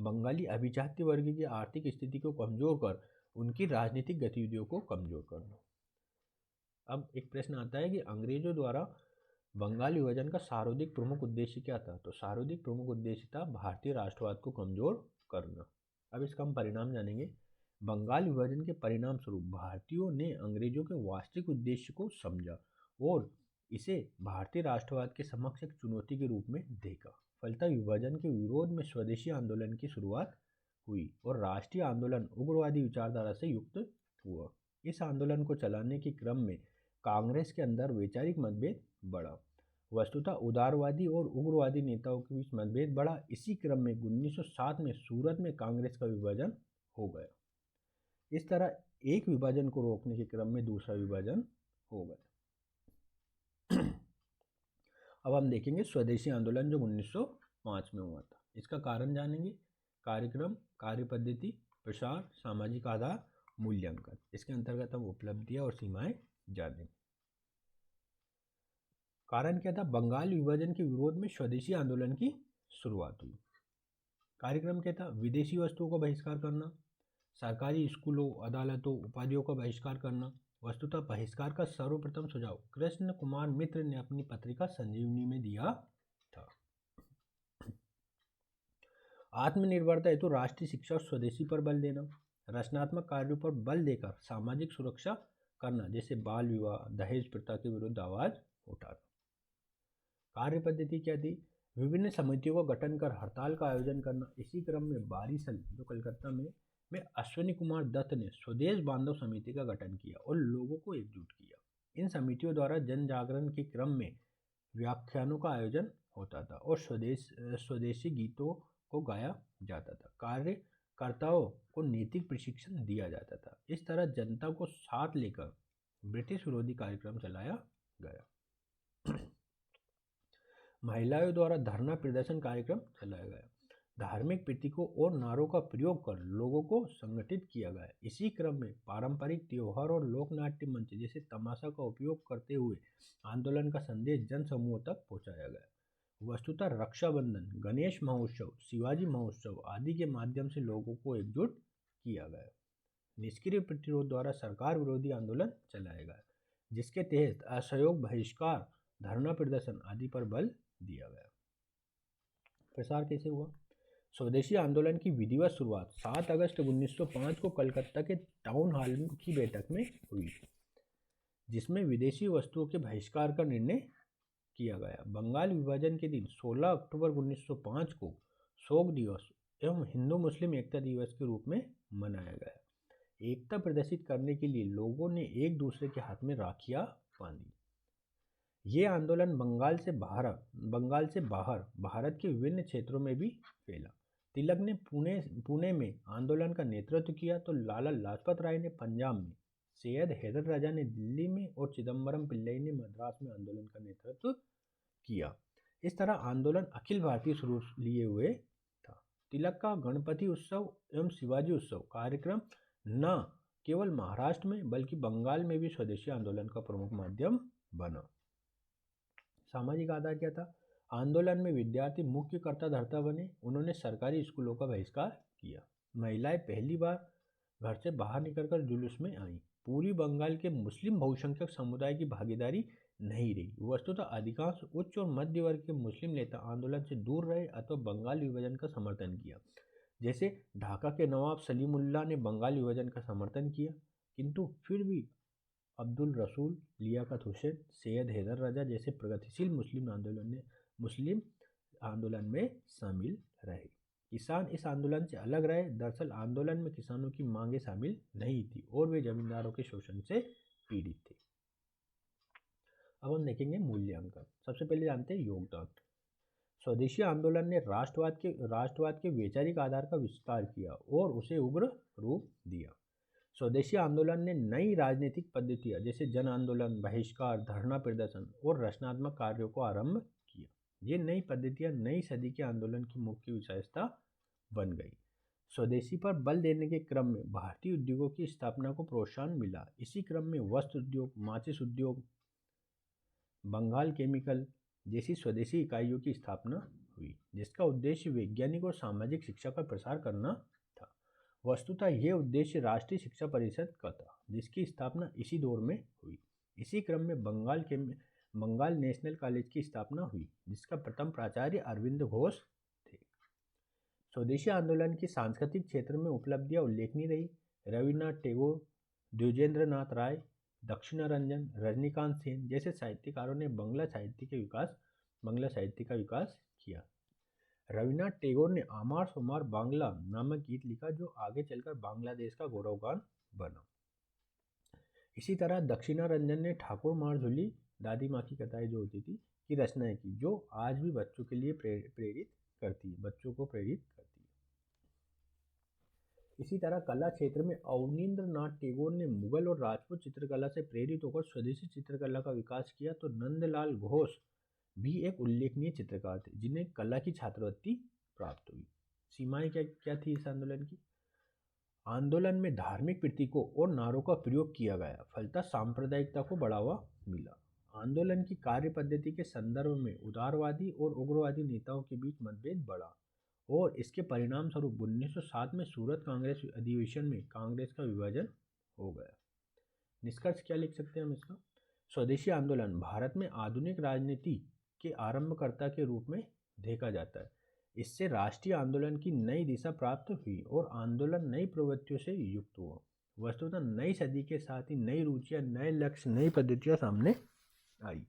बंगाली अभिजात्य वर्ग की आर्थिक स्थिति को कमजोर कर उनकी राजनीतिक गतिविधियों को कमजोर करना। अब एक प्रश्न आता है कि अंग्रेजों द्वारा बंगाल विभाजन का सर्वाधिक प्रमुख उद्देश्य क्या था? तो सर्वाधिक प्रमुख उद्देश्य था भारतीय राष्ट्रवाद को कमजोर करना। अब इसका हम परिणाम जानेंगे। बंगाल विभाजन के परिणाम स्वरूप भारतीयों ने अंग्रेजों के वास्तविक उद्देश्य को समझा और इसे भारतीय राष्ट्रवाद के समक्ष एक चुनौती के रूप में देखा। फलतः विभाजन के विरोध में स्वदेशी आंदोलन की शुरुआत हुई और राष्ट्रीय आंदोलन उग्रवादी विचारधारा से युक्त हुआ। इस आंदोलन को चलाने के क्रम में कांग्रेस के अंदर वैचारिक मतभेद बढ़ा। वस्तुतः उदारवादी और उग्रवादी नेताओं के बीच मतभेद बढ़ा। इसी क्रम में 1907 में सूरत में कांग्रेस का विभाजन हो गया। इस तरह एक विभाजन को रोकने के क्रम में दूसरा विभाजन हो गया। अब हम देखेंगे स्वदेशी आंदोलन जो 1905 में हुआ था। इसका कारण जानेंगे। कार्यक्रम, कार्यपद्धति, प्रसार, सामाजिक आधार, मूल्यांकन। इसके अंतर्गत हम उपलब्धियां और सीमाएं जानेंगे। कारण क्या था? बंगाल विभाजन के विरोध में स्वदेशी आंदोलन की शुरुआत हुई। कार्यक्रम क्या था? विदेशी वस्तुओं का बहिष्कार करना, सरकारी स्कूलों, अदालतों, उपाधियों का बहिष्कार करना। वस्तुतः बहिष्कार का सर्वप्रथम सुझाव कृष्ण कुमार मित्र ने अपनी पत्रिका संजीवनी में दिया था। आत्मनिर्भरता हेतु राष्ट्रीय शिक्षा और स्वदेशी पर बल देना, रचनात्मक कार्यों पर बल देकर सामाजिक सुरक्षा करना, जैसे बाल विवाह, दहेज प्रथा के विरुद्ध आवाज उठाना। कार्य पद्धति क्या थी? विभिन्न समितियों का गठन कर हड़ताल का आयोजन करना। इसी क्रम में बारिसल जो कलकत्ता में अश्विनी कुमार दत्त ने स्वदेश बांधव समिति का गठन किया और लोगों को एकजुट किया। इन समितियों द्वारा जन जागरण के क्रम में व्याख्यानों का आयोजन होता था और स्वदेशी गीतों को गाया जाता था। कार्यकर्ताओं को नैतिक प्रशिक्षण दिया जाता था। इस तरह जनता को साथ लेकर ब्रिटिश विरोधी कार्यक्रम चलाया गया। महिलाओं द्वारा धरना प्रदर्शन कार्यक्रम चलाया गया। धार्मिक प्रतीकों और नारों का प्रयोग कर लोगों को संगठित किया गया। इसी क्रम में पारंपरिक त्योहार और लोक नाट्य मंच जैसे तमाशा का उपयोग करते हुए आंदोलन का संदेश जन समूह तक पहुंचाया गया। वस्तुतः रक्षाबंधन, गणेश महोत्सव, शिवाजी महोत्सव आदि के माध्यम से लोगों को एकजुट किया गया। निष्क्रिय प्रतिरोध द्वारा सरकार विरोधी आंदोलन चलाया गया, जिसके तहत असहयोग, बहिष्कार, धरना प्रदर्शन आदि पर बल दिया गया। प्रसार कैसे हुआ? स्वदेशी आंदोलन की विधिवत शुरुआत 7 अगस्त 1905 को कलकत्ता के टाउन हॉल की बैठक में हुई, जिसमें विदेशी वस्तुओं के बहिष्कार का निर्णय किया गया। बंगाल विभाजन के दिन 16 अक्टूबर 1905 को शोक दिवस एवं हिंदू मुस्लिम एकता दिवस के रूप में मनाया गया। एकता प्रदर्शित करने के लिए लोगों ने एक दूसरे के हाथ में राखियां बांधी। ये आंदोलन बंगाल से बाहर भारत के विभिन्न क्षेत्रों में भी फैला। तिलक ने पुणे में आंदोलन का नेतृत्व किया तो लाला लाजपत राय ने पंजाब में, सैयद हैदर राजा ने दिल्ली में और चिदम्बरम पिल्लई ने मद्रास में आंदोलन का नेतृत्व किया। इस तरह आंदोलन अखिल भारतीय स्वरूप लिए हुए था। तिलक का गणपति उत्सव एवं शिवाजी उत्सव कार्यक्रम न केवल महाराष्ट्र में बल्कि बंगाल में भी स्वदेशी आंदोलन का प्रमुख माध्यम बना। सामाजिक आधार क्या था? आंदोलन में विद्यार्थी मुख्य कर्ता धर्ता बने। उन्होंने सरकारी स्कूलों का बहिष्कार किया। महिलाएं पहली बार घर से बाहर निकलकर जुलूस में आईं। पूरी बंगाल के मुस्लिम बहुसंख्यक समुदाय की भागीदारी नहीं रही। वस्तुतः अधिकांश उच्च और मध्य वर्ग के मुस्लिम नेता आंदोलन से दूर रहे अथवा बंगाल विभाजन का समर्थन किया। जैसे ढाका के नवाब सलीमुल्लाह ने बंगाल विभाजन का समर्थन किया, किंतु फिर भी अब्दुल रसूल, लियाकत हुसैन, सैयद हैदर राजा जैसे प्रगतिशील मुस्लिम आंदोलन में शामिल रहे। किसान इस आंदोलन से अलग रहे। दरअसल आंदोलन में किसानों की मांगें शामिल नहीं थी और वे जमींदारों के शोषण से पीड़ित थे। अब हम देखेंगे मूल्यांकन। सबसे पहले जानते हैं योगदान। स्वदेशी आंदोलन ने राष्ट्रवाद के वैचारिक आधार का विस्तार किया और उसे उग्र रूप दिया। स्वदेशी आंदोलन ने नई राजनीतिक पद्धतियां जैसे जन आंदोलन, बहिष्कार, धरना प्रदर्शन और रचनात्मक कार्यों को आरंभ किया। ये नई पद्धतियां नई सदी के आंदोलन की मुख्य विशेषता बन गई। स्वदेशी पर बल देने के क्रम में भारतीय उद्योगों की स्थापना को प्रोत्साहन मिला। इसी क्रम में वस्त्र उद्योग, माचिस उद्योग, बंगाल केमिकल जैसी स्वदेशी इकाइयों की स्थापना हुई, जिसका उद्देश्य वैज्ञानिक और सामाजिक शिक्षा का प्रसार करना था। वस्तुतः यह उद्देश्य राष्ट्रीय शिक्षा परिषद का था, जिसकी स्थापना इसी दौर में हुई। इसी क्रम में बंगाल नेशनल कॉलेज की स्थापना हुई, जिसका प्रथम प्राचार्य अरविंद घोष थे। स्वदेशी आंदोलन की सांस्कृतिक क्षेत्र में उपलब्धियां उल्लेखनीय रही। रविन्द्रनाथ टैगोर, द्विजेंद्र नाथ राय, दक्षिणारंजन, रजनीकांत सेन जैसे साहित्यकारों ने बांग्ला साहित्य का विकास किया। रविन्द्रनाथ टैगोर ने आमार सोमार बांग्ला नामक गीत लिखा, जो आगे चलकर बांग्लादेश का गौरवगान बना। इसी तरह दक्षिणारंजन ने ठाकुर मार झूली, दादी माँ की कथाएं जो होती थी, की रचनाएं की, जो आज भी बच्चों के लिए बच्चों को प्रेरित करती है। इसी तरह कला क्षेत्र में अवनींद्रनाथ टैगोर ने मुगल और राजपूत चित्रकला से प्रेरित होकर स्वदेशी चित्रकला का विकास किया, तो नंदलाल घोष भी एक उल्लेखनीय चित्रकार थे, जिन्हें कला की छात्रवृत्ति प्राप्त हुई। सीमाएं क्या थी इस आंदोलन की? आंदोलन में धार्मिक प्रतीकों और नारों का प्रयोग किया गया, फलतः सांप्रदायिकता को बढ़ावा मिला। आंदोलन की कार्य पद्धति के संदर्भ में उदारवादी और उग्रवादी नेताओं के बीच मतभेद बढ़ा और इसके परिणाम स्वरूप 1907 में सूरत कांग्रेस अधिवेशन में कांग्रेस का विभाजन हो गया। निष्कर्ष क्या लिख सकते हैं हम इसका? स्वदेशी आंदोलन भारत में आधुनिक राजनीति के आरंभकर्ता के रूप में देखा जाता है। इससे राष्ट्रीय आंदोलन की नई दिशा प्राप्त हुई और आंदोलन नई प्रवृत्तियों से युक्त हुआ। वस्तुतः नई सदी के साथ ही नई रुचियां, नए लक्ष्य, नई पद्धतियां सामने आई।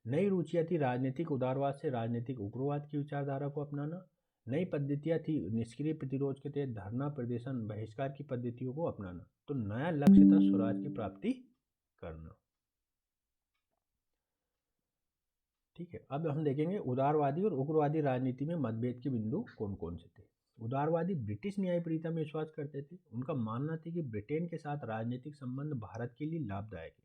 नई रुचियां थी राजनीतिक उदारवाद से राजनीतिक उग्रवाद की विचारधारा को अपनाना। नई पद्धतियां थी निष्क्रिय प्रतिरोध के तहत धरना प्रदर्शन, बहिष्कार की पद्धतियों को अपनाना। तो नया लक्ष्य था स्वराज की प्राप्ति करना। ठीक है, अब हम देखेंगे उदारवादी और उग्रवादी राजनीति में मतभेद के बिंदु कौन कौन से थे। उदारवादी ब्रिटिश न्यायप्रियता में विश्वास करते थे। उनका मानना था कि ब्रिटेन के साथ राजनीतिक संबंध भारत के लिए लाभदायक है,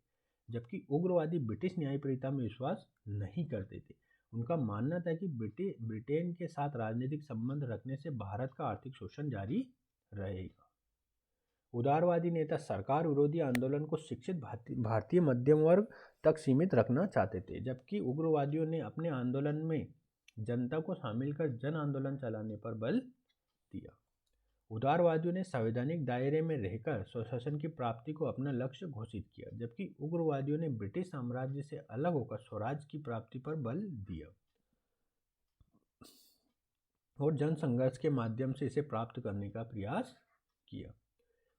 जबकि उग्रवादी ब्रिटिश न्यायप्रियता में विश्वास नहीं करते थे। उनका मानना था कि ब्रिटेन के साथ राजनीतिक संबंध रखने से भारत का आर्थिक शोषण जारी रहेगा। उदारवादी नेता सरकार विरोधी आंदोलन को शिक्षित भारतीय मध्यम वर्ग तक सीमित रखना चाहते थे, जबकि उग्रवादियों ने अपने आंदोलन में जनता को शामिल कर जन आंदोलन चलाने पर बल दिया। उदारवादियों ने संवैधानिक दायरे में रहकर स्वशासन की प्राप्ति को अपना लक्ष्य घोषित किया, जबकि उग्रवादियों ने ब्रिटिश साम्राज्य से अलग होकर स्वराज की प्राप्ति पर बल दिया और जन संघर्ष के माध्यम से इसे प्राप्त करने का प्रयास किया।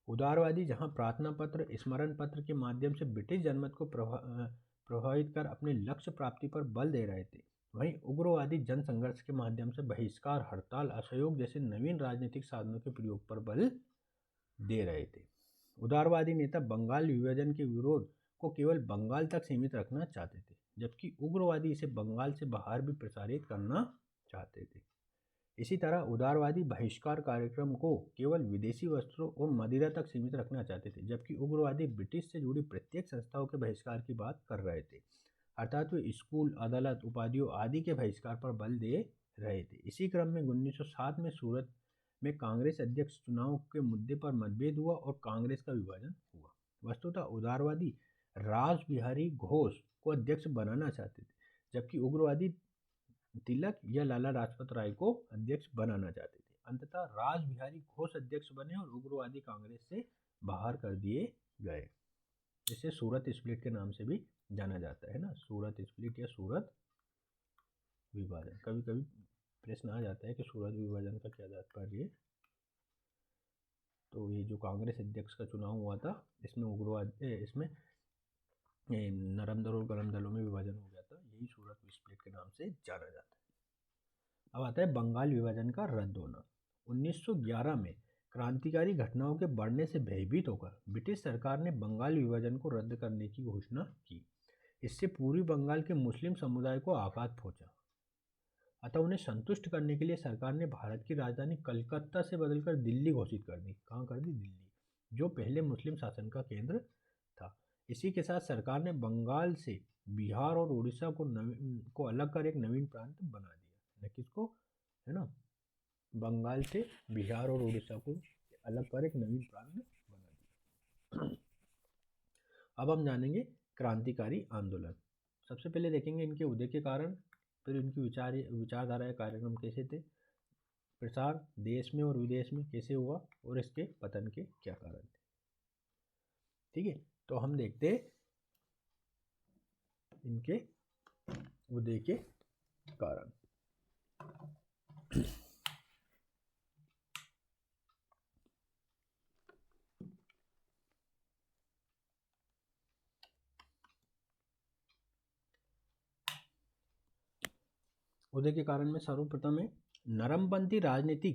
उदारवादी जहां प्रार्थना पत्र, स्मरण पत्र के माध्यम से ब्रिटिश जनमत को प्रभावित कर अपने लक्ष्य प्राप्ति पर बल दे रहे थे, वहीं उग्रवादी जन संघर्ष के माध्यम से बहिष्कार, हड़ताल, असहयोग जैसे नवीन राजनीतिक साधनों के प्रयोग पर बल दे रहे थे। उदारवादी नेता बंगाल विभाजन के विरोध को केवल बंगाल तक सीमित रखना चाहते थे, जबकि उग्रवादी इसे बंगाल से बाहर भी प्रसारित करना चाहते थे। इसी तरह उदारवादी बहिष्कार कार्यक्रम को केवल विदेशी वस्त्रों और मदिरा तक सीमित रखना चाहते थे, जबकि उग्रवादी ब्रिटिश से जुड़ी प्रत्येक संस्थाओं के बहिष्कार की बात कर रहे थे, अर्थात वे स्कूल, अदालत, उपाधियों आदि के बहिष्कार पर बल दे रहे थे। इसी क्रम में 1907 में सूरत में कांग्रेस अध्यक्ष चुनाव के मुद्दे पर मतभेद हुआ और कांग्रेस का विभाजन हुआ। वस्तुतः उदारवादी रास बिहारी घोष को अध्यक्ष बनाना चाहते थे, जबकि उग्रवादी तिलक या लाला लाजपत राय को अध्यक्ष बनाना चाहते थे। अंततः रास बिहारी घोष अध्यक्ष बने और उग्रवादी कांग्रेस से बाहर कर दिए गए, जिसे सूरत स्प्लिट के नाम से भी जाना जाता है ना, सूरत स्प्लिट या सूरत विभाजन। कभी कभी प्रश्न आ जाता है कि सूरत विभाजन का क्या तात्पर्य है। तो ये जो कांग्रेस अध्यक्ष का चुनाव हुआ था, इसमें नरम दल और गरम दलों में विभाजन हो गया था, यही सूरत स्प्लिट के नाम से जाना जाता है। अब आता है बंगाल विभाजन का रद्द होना। 1911 में क्रांतिकारी घटनाओं के बढ़ने से भयभीत होकर ब्रिटिश सरकार ने बंगाल विभाजन को रद्द करने की घोषणा की। इससे पूर्वी बंगाल के मुस्लिम समुदाय को आघात पहुंचा, अतः उन्हें संतुष्ट करने के लिए सरकार ने भारत की राजधानी कलकत्ता से बदलकर दिल्ली घोषित कर दी। कहाँ कर दी? दिल्ली, जो पहले मुस्लिम शासन का केंद्र था। इसी के साथ सरकार ने बंगाल से बिहार और उड़ीसा को अलग कर एक नवीन प्रांत बना दिया। न किसको, है ना, बंगाल से बिहार और उड़ीसा को अलग कर एक नवीन प्रांत बना दिया। अब हम जानेंगे क्रांतिकारी आंदोलन। सबसे पहले देखेंगे इनके उदय के कारण, फिर इनकी विचारधारा या कार्यक्रम कैसे थे, प्रसार देश में और विदेश में कैसे हुआ और इसके पतन के क्या कारण थे। ठीक है, तो हम देखते हैं इनके उदय के कारण। उदय के कारण में सर्वप्रथम है नरमपंथी राजनीति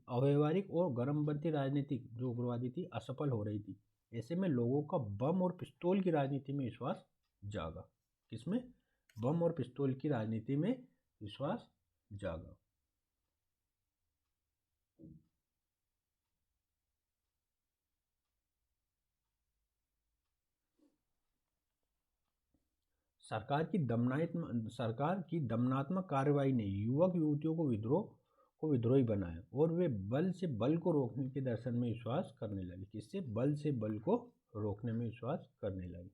अव्यवहारिक और गर्मपंथी राजनीति जो उग्रवादी थी असफल हो रही थी। ऐसे में लोगों का बम और पिस्तौल की राजनीति में विश्वास जागा। किसमें? बम और पिस्तौल की राजनीति में विश्वास जागा। सरकार की दमनात्मक कार्रवाई ने युवक युवतियों को विद्रोही बनाया और वे बल से बल को रोकने के दर्शन में विश्वास करने लगे। किससे? बल से बल को रोकने में विश्वास करने लगे।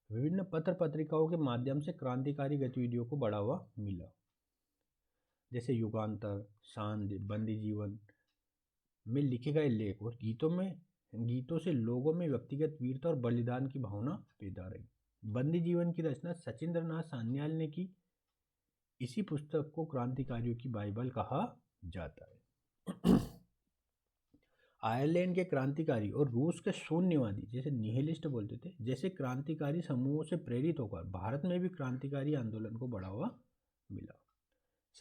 विभिन्न पत्र पत्रिकाओं के माध्यम से क्रांतिकारी गतिविधियों को बढ़ावा मिला, जैसे युगांतर, शांत, बंदी जीवन में लिखे गए लेख और गीतों से लोगों में व्यक्तिगत वीरता और बलिदान की भावना पैदा रही। बंदी जीवन की रचना सचिंद्र नाथ सान्याल ने की। इसी पुस्तक को क्रांतिकारियों की बाइबल कहा जाता है। आयरलैंड के क्रांतिकारी और रूस के शून्यवादी, जैसे निहिलिस्ट बोलते थे, जैसे क्रांतिकारी समूहों से प्रेरित होकर भारत में भी क्रांतिकारी आंदोलन को बढ़ावा मिला।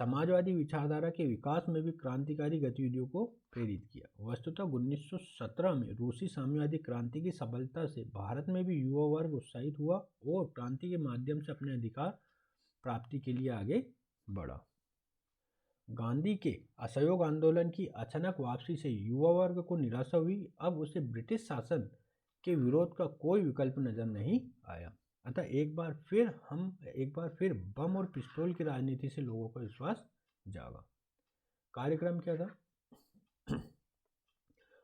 समाजवादी विचारधारा के विकास में भी क्रांतिकारी गतिविधियों को प्रेरित किया। वस्तुतः 1917 में रूसी साम्यवादी क्रांति की सफलता से भारत में भी युवा वर्ग उत्साहित हुआ और क्रांति के माध्यम से अपने अधिकार प्राप्ति के लिए आगे बढ़ा। गांधी के असहयोग आंदोलन की अचानक वापसी से युवा वर्ग को निराशा हुई। अब उसे ब्रिटिश शासन के विरोध का कोई विकल्प नजर नहीं आया, अतः एक बार फिर बम और पिस्तौल की राजनीति से लोगों का विश्वास जागा। कार्यक्रम क्या था?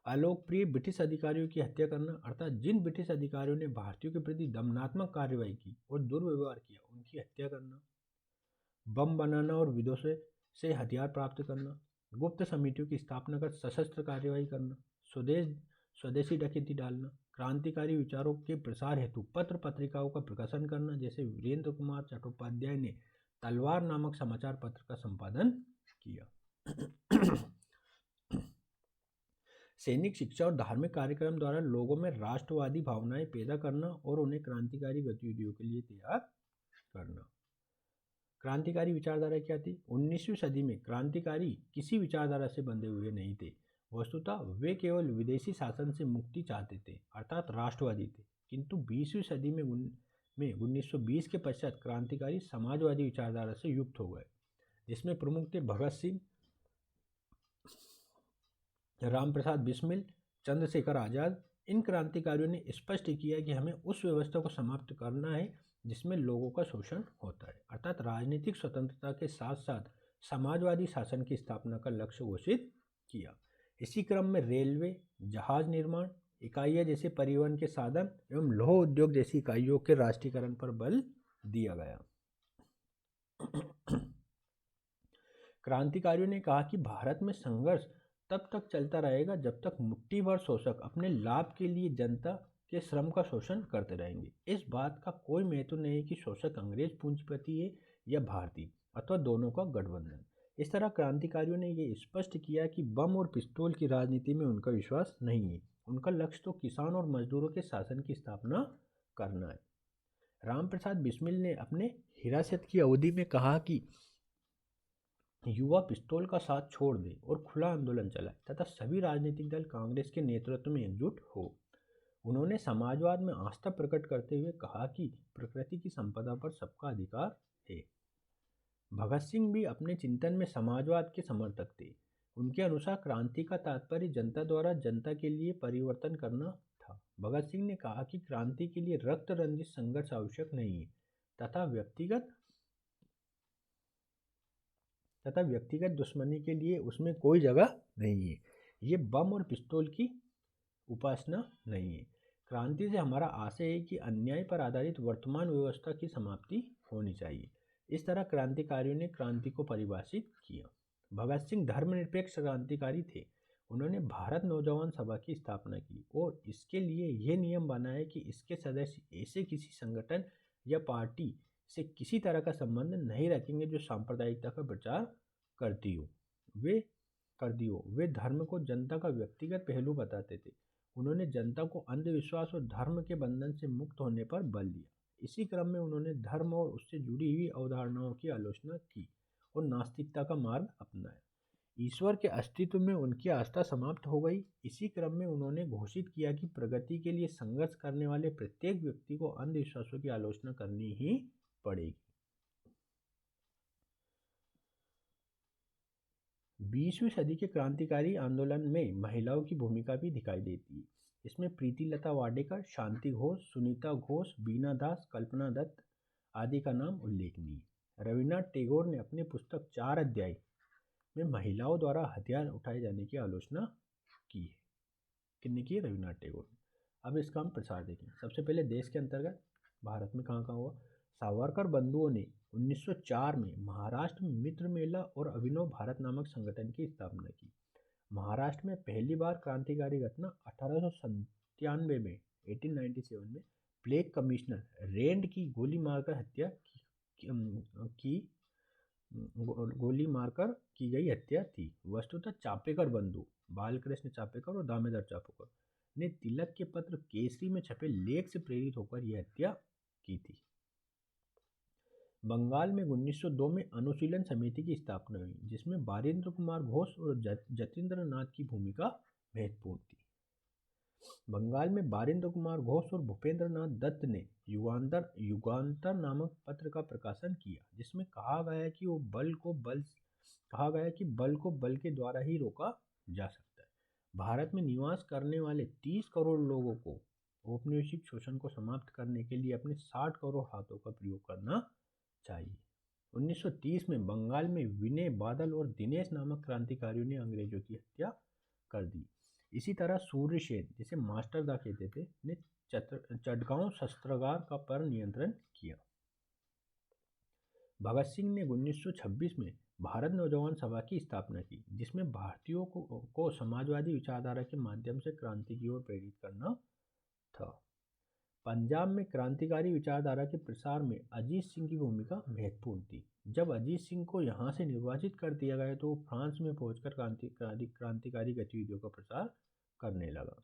अलोकप्रिय ब्रिटिश अधिकारियों की हत्या करना, अर्थात जिन ब्रिटिश अधिकारियों ने भारतीयों के प्रति दमनात्मक कार्रवाई की और दुर्व्यवहार किया उनकी हत्या करना। बम बनाना और विदेशों से हथियार प्राप्त करना। गुप्त समितियों की स्थापना कर सशस्त्र कार्रवाई करना। स्वदेशी डकैती डालना। क्रांतिकारी विचारों के प्रसार हेतु पत्र पत्रिकाओं का प्रकाशन करना, जैसे वीरेंद्र कुमार चट्टोपाध्याय ने तलवार नामक समाचार पत्र का संपादन किया। सैनिक शिक्षा और धार्मिक कार्यक्रम द्वारा लोगों में राष्ट्रवादी भावनाएं पैदा करना और उन्हें क्रांतिकारी गतिविधियों के लिए तैयार करना। क्रांतिकारी विचारधारा क्या थी? 19वीं सदी में क्रांतिकारी किसी विचारधारा से बंधे हुए नहीं थे। वस्तुतः वे केवल विदेशी शासन से मुक्ति चाहते थे, अर्थात राष्ट्रवादी थे। किंतु 20वीं सदी में 1920 के पश्चात क्रांतिकारी समाजवादी विचारधारा से युक्त हो गए, जिसमें प्रमुख थे भगत सिंह, रामप्रसाद बिस्मिल, चंद्रशेखर आज़ाद। इन क्रांतिकारियों ने स्पष्ट किया कि हमें उस व्यवस्था को समाप्त करना है जिसमें लोगों का शोषण होता है, अर्थात राजनीतिक स्वतंत्रता के साथ साथ समाजवादी शासन की स्थापना का लक्ष्य घोषित किया। इसी क्रम में रेलवे, जहाज निर्माण इकाइयाँ जैसे परिवहन के साधन एवं लौह उद्योग जैसी इकाइयों के राष्ट्रीयकरण पर बल दिया गया। क्रांतिकारियों ने कहा कि भारत में संघर्ष तब तक चलता रहेगा जब तक मुट्ठी भर शोषक अपने लाभ के लिए जनता के श्रम का शोषण करते रहेंगे। इस बात का कोई महत्व नहीं है कि शोषक अंग्रेज पूंजीपति है या भारतीय अथवा दोनों का गठबंधन। इस तरह क्रांतिकारियों ने ये स्पष्ट किया कि बम और पिस्तौल की राजनीति में उनका विश्वास नहीं है। उनका लक्ष्य तो किसान और मजदूरों के शासन की स्थापना करना है। रामप्रसाद बिस्मिल ने अपने हिरासत की अवधि में कहा कि युवा पिस्तौल का साथ छोड़ दे और खुला आंदोलन चलाए तथा सभी राजनीतिक दल कांग्रेस के नेतृत्व में एकजुट हो। उन्होंने समाजवाद में आस्था प्रकट करते हुए कहा कि प्रकृति की संपदा पर सबका अधिकार है। भगत सिंह भी अपने चिंतन में समाजवाद के समर्थक थे। उनके अनुसार क्रांति का तात्पर्य जनता द्वारा जनता के लिए परिवर्तन करना था। भगत सिंह ने कहा कि क्रांति के लिए रक्त रंजित संघर्ष आवश्यक नहीं है तथा व्यक्तिगत दुश्मनी के लिए उसमें कोई जगह नहीं है। ये बम और पिस्तौल की उपासना नहीं है। क्रांति से हमारा आशय है कि अन्याय पर आधारित वर्तमान व्यवस्था की समाप्ति होनी चाहिए। इस तरह क्रांतिकारियों ने क्रांति को परिभाषित किया। भगत सिंह धर्मनिरपेक्ष क्रांतिकारी थे। उन्होंने भारत नौजवान सभा की स्थापना की और इसके लिए यह नियम बनाया कि इसके सदस्य ऐसे किसी संगठन या पार्टी से किसी तरह का संबंध नहीं रखेंगे जो सांप्रदायिकता का प्रचार करती हो। वे धर्म को जनता का व्यक्तिगत पहलू बताते थे। उन्होंने जनता को अंधविश्वास और धर्म के बंधन से मुक्त होने पर बल दिया। इसी क्रम में उन्होंने धर्म और उससे जुड़ी हुई अवधारणाओं की आलोचना की और नास्तिकता का मार्ग अपनाया। ईश्वर के अस्तित्व में उनकी आस्था समाप्त हो गई। इसी क्रम में उन्होंने घोषित किया कि प्रगति के लिए संघर्ष करने वाले प्रत्येक व्यक्ति को अंधविश्वासों की आलोचना करनी ही पड़ेगी। 20वीं सदी के क्रांतिकारी आंदोलन में महिलाओं की भूमिका भी दिखाई देती है। इसमें प्रीतिलता वाडेकर, शांति घोष, सुनीता घोष, बीना दास, कल्पना दत्त आदि का नाम उल्लेखनीय है। रविन्द्रनाथ टैगोर ने अपनी पुस्तक 4 अध्याय में महिलाओं द्वारा हथियार उठाए जाने की आलोचना की है। किसने की? रविन्द्रनाथ टैगोर ने। अब इसका हम प्रसार देखें। सबसे पहले देश के अंतर्गत भारत में कहाँ कहाँ हुआ? सावरकर बंधुओं ने 1904 में महाराष्ट्र में मित्र मेला और अभिनव भारत नामक संगठन की स्थापना की। महाराष्ट्र में पहली बार क्रांतिकारी घटना 1897 में 1897 में प्लेग कमिश्नर रेंड की गोली मारकर की गई हत्या थी। वस्तुतः चापेकर बंधु बालकृष्ण चापेकर और दामोदर चापेकर ने तिलक के पत्र केसरी में छपे लेख से प्रेरित होकर यह हत्या की थी। बंगाल में 1902 में अनुशीलन समिति की स्थापना हुई, जिसमें बारिंद्र कुमार घोष और जतीन्द्र नाथ की भूमिका महत्वपूर्ण थी। बंगाल में बारिंद्र कुमार घोष और भूपेंद्र नाथ दत्त ने युगांतर नामक पत्र का प्रकाशन किया, जिसमें कहा गया कि बल को बल के द्वारा ही रोका जा सकता है। भारत में निवास करने वाले 30 करोड़ लोगों को औपनिवेशिक शोषण को समाप्त करने के लिए अपने 60 करोड़ हाथों का प्रयोग करना चाहिए। 1930 में बंगाल में विनय बादल और दिनेश नामक क्रांतिकारियों ने अंग्रेजों की हत्या कर दी। इसी तरह सूर्य सेन, जिसे मास्टर दा कहते थे, ने चटगांव शस्त्रागार का पर नियंत्रण किया। भगत सिंह ने 1926 में भारत नौजवान सभा की स्थापना की, जिसमें भारतीयों को समाजवादी विचारधारा के माध्यम से क्रांति की ओर प्रेरित करना था। पंजाब में क्रांतिकारी विचारधारा के प्रसार में अजीत सिंह की भूमिका महत्वपूर्ण थी। जब अजीत सिंह को यहाँ से निर्वाचित कर दिया गया तो वो फ्रांस में पहुंचकर क्रांतिकारी गतिविधियों का प्रसार करने लगा।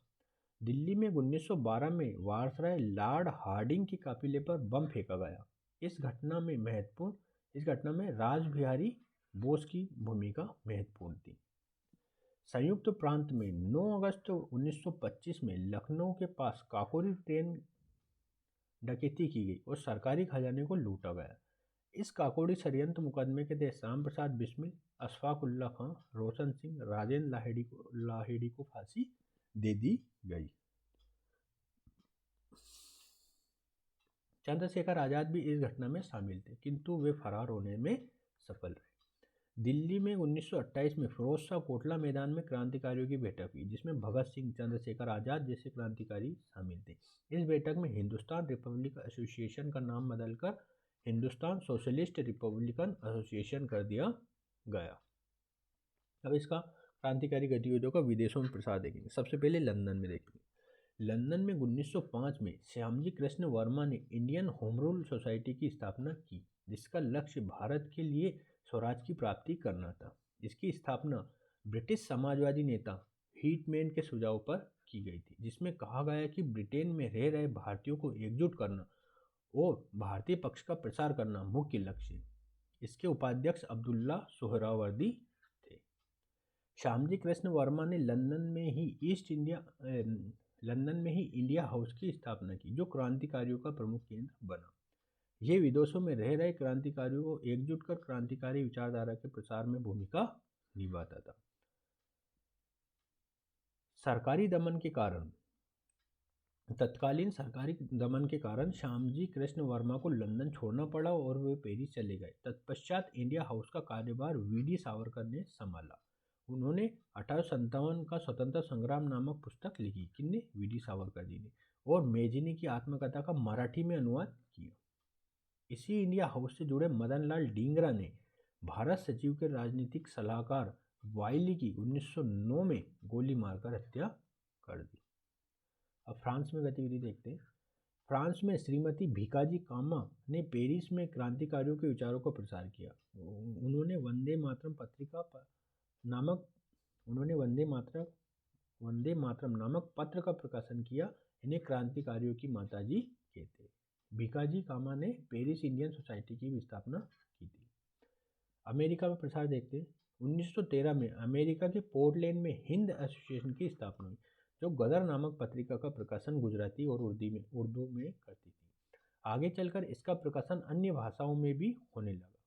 दिल्ली में 1912 में वायसराय लॉर्ड हार्डिंग के काफिले पर बम फेंका गया। इस घटना में रासबिहारी बोस की भूमिका महत्वपूर्ण थी। संयुक्त प्रांत में 9 अगस्त 1925 में लखनऊ के पास काकोरी ट्रेन डकैती की गई और सरकारी खजाने को लूटा गया। इस काकोरी षड्यंत्र मुकदमे के तहत श्याम प्रसाद बिस्मिल, अशफाक उल्ला खां, रोशन सिंह, राजेंद्र लाहिड़ी को फांसी दे दी गई। चंद्रशेखर आजाद भी इस घटना में शामिल थे, किंतु वे फरार होने में सफल रहे। दिल्ली में 1928 में फिरोज शाह कोटला मैदान में क्रांतिकारियों की बैठक हुई, जिसमें भगत सिंह, चंद्रशेखर आजाद जैसे क्रांतिकारी शामिल थे। इस बैठक में हिंदुस्तान रिपब्लिक एसोसिएशन का नाम बदलकर हिंदुस्तान सोशलिस्ट रिपब्लिकन एसोसिएशन कर दिया गया। अब इसका क्रांतिकारी गतिविधियों का विदेशों में प्रसार देखेंगे। सबसे पहले लंदन में देखेंगे। लंदन में 1905 में श्यामजी कृष्ण वर्मा ने इंडियन होम रूल सोसाइटी की स्थापना की, जिसका लक्ष्य भारत के लिए स्वराज की प्राप्ति करना था। इसकी स्थापना ब्रिटिश समाजवादी नेता हीटमैन के सुझाव पर की गई थी, जिसमें कहा गया कि ब्रिटेन में रह रहे भारतीयों को एकजुट करना और भारतीय पक्ष का प्रसार करना मुख्य लक्ष्य है। इसके उपाध्यक्ष अब्दुल्ला सोहरावर्दी थे। श्यामजी कृष्ण वर्मा ने लंदन में ही इंडिया हाउस की स्थापना की, जो क्रांतिकारियों का प्रमुख केंद्र बना। यह विदेशों में रह रहे क्रांतिकारियों को एकजुट कर क्रांतिकारी विचारधारा के प्रसार में भूमिका निभाता था। तत्कालीन सरकारी दमन के कारण श्यामजी कृष्ण वर्मा को लंदन छोड़ना पड़ा और वे पेरिस चले गए। तत्पश्चात इंडिया हाउस का कार्यभार वी.डी. सावरकर ने संभाला। उन्होंने 1857 का स्वतंत्रता संग्राम नामक पुस्तक लिखी, किसने? वी.डी. सावरकर जी ने, और मेजिनी की आत्मकथा का मराठी में अनुवाद किया। इसी इंडिया हाउस से जुड़े मदन लाल डींगरा ने भारत सचिव के राजनीतिक सलाहकार वाइली की 1909 में गोली मारकर हत्या कर दी। अब फ्रांस में गतिविधि देखते हैं। फ्रांस में श्रीमती भीकाजी कामा ने पेरिस में क्रांतिकारियों के विचारों का प्रसार किया। उन्होंने वंदे मातरम नामक पत्र का प्रकाशन किया। इन्हें क्रांतिकारियों की माताजी कहते हैं। भीकाजी कामा ने पेरिस इंडियन सोसाइटी की भी स्थापना की थी। अमेरिका में प्रसार देखते हैं। 1913 में अमेरिका के पोर्टलैंड में हिंद एसोसिएशन की स्थापना हुई, जो गदर नामक पत्रिका का प्रकाशन गुजराती और उर्दू में करती थी। आगे चलकर इसका प्रकाशन अन्य भाषाओं में भी होने लगा।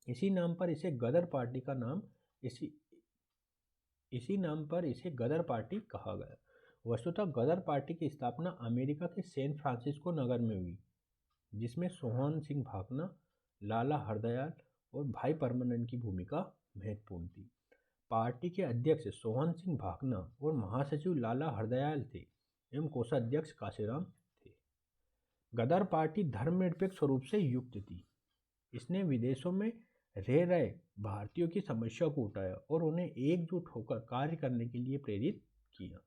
इसी नाम पर इसे गदर पार्टी कहा गया। वस्तुतः गदर पार्टी की स्थापना अमेरिका के सैन फ्रांसिस्को नगर में हुई, जिसमें सोहन सिंह भाकना, लाला हरदयाल और भाई परमानंद की भूमिका महत्वपूर्ण थी। पार्टी के अध्यक्ष सोहन सिंह भाकना और महासचिव लाला हरदयाल थे एवं कोषाध्यक्ष काशीराम थे। गदर पार्टी धर्मनिरपेक्ष स्वरूप से युक्त थी। इसने विदेशों में रह रहे भारतीयों की समस्या को उठाया और उन्हें एकजुट होकर कार्य करने के लिए प्रेरित किया।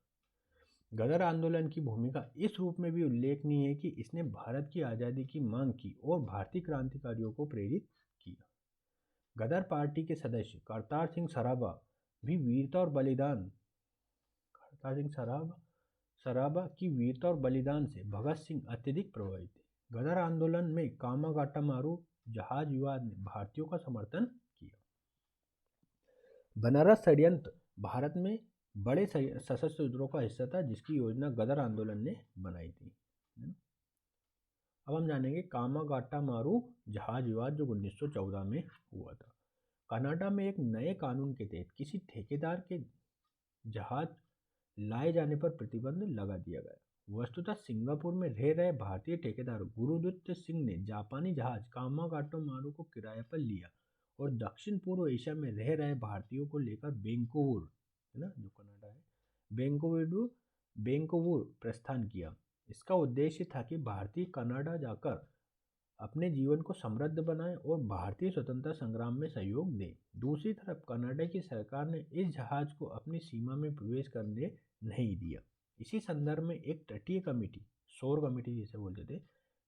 गदर आंदोलन की भूमिका इस रूप में भी उल्लेखनीय है कि इसने भारत की आज़ादी की मांग की और भारतीय क्रांतिकारियों को प्रेरित किया। गदर पार्टी के सदस्य करतार सिंह सराभा भी वीरता की वीरता और बलिदान से भगत सिंह अत्यधिक प्रभावित थे। गदर आंदोलन में कामागाटा मारू जहाज विवाद ने भारतीयों का समर्थन किया। बनारस षड्यंत्र भारत में बड़े सशस्त्र विद्रोह का हिस्सा था, जिसकी योजना गदर आंदोलन ने बनाई थी। अब हम जानेंगे कामागाटा मारू जहाज विवाद, जो 1914 में हुआ था। कनाडा में एक नए कानून के तहत किसी ठेकेदार के जहाज लाए जाने पर प्रतिबंध लगा दिया गया। वस्तुतः सिंगापुर में रह रहे भारतीय ठेकेदार गुरुदत्त सिंह ने जापानी जहाज कामागाटा मारू को किराए पर लिया और दक्षिण पूर्व एशिया में रह रहे भारतीयों को लेकर वैंकूवर, है ना, जो कनाडा है, वैंकूवर प्रस्थान किया। इसका उद्देश्य था कि भारतीय कनाडा जाकर अपने जीवन को समृद्ध बनाएं और भारतीय स्वतंत्रता संग्राम में सहयोग दें। दूसरी तरफ कनाडा की सरकार ने इस जहाज को अपनी सीमा में प्रवेश करने नहीं दिया। इसी संदर्भ में एक तटीय कमेटी, शोर कमेटी जिसे बोलते थे,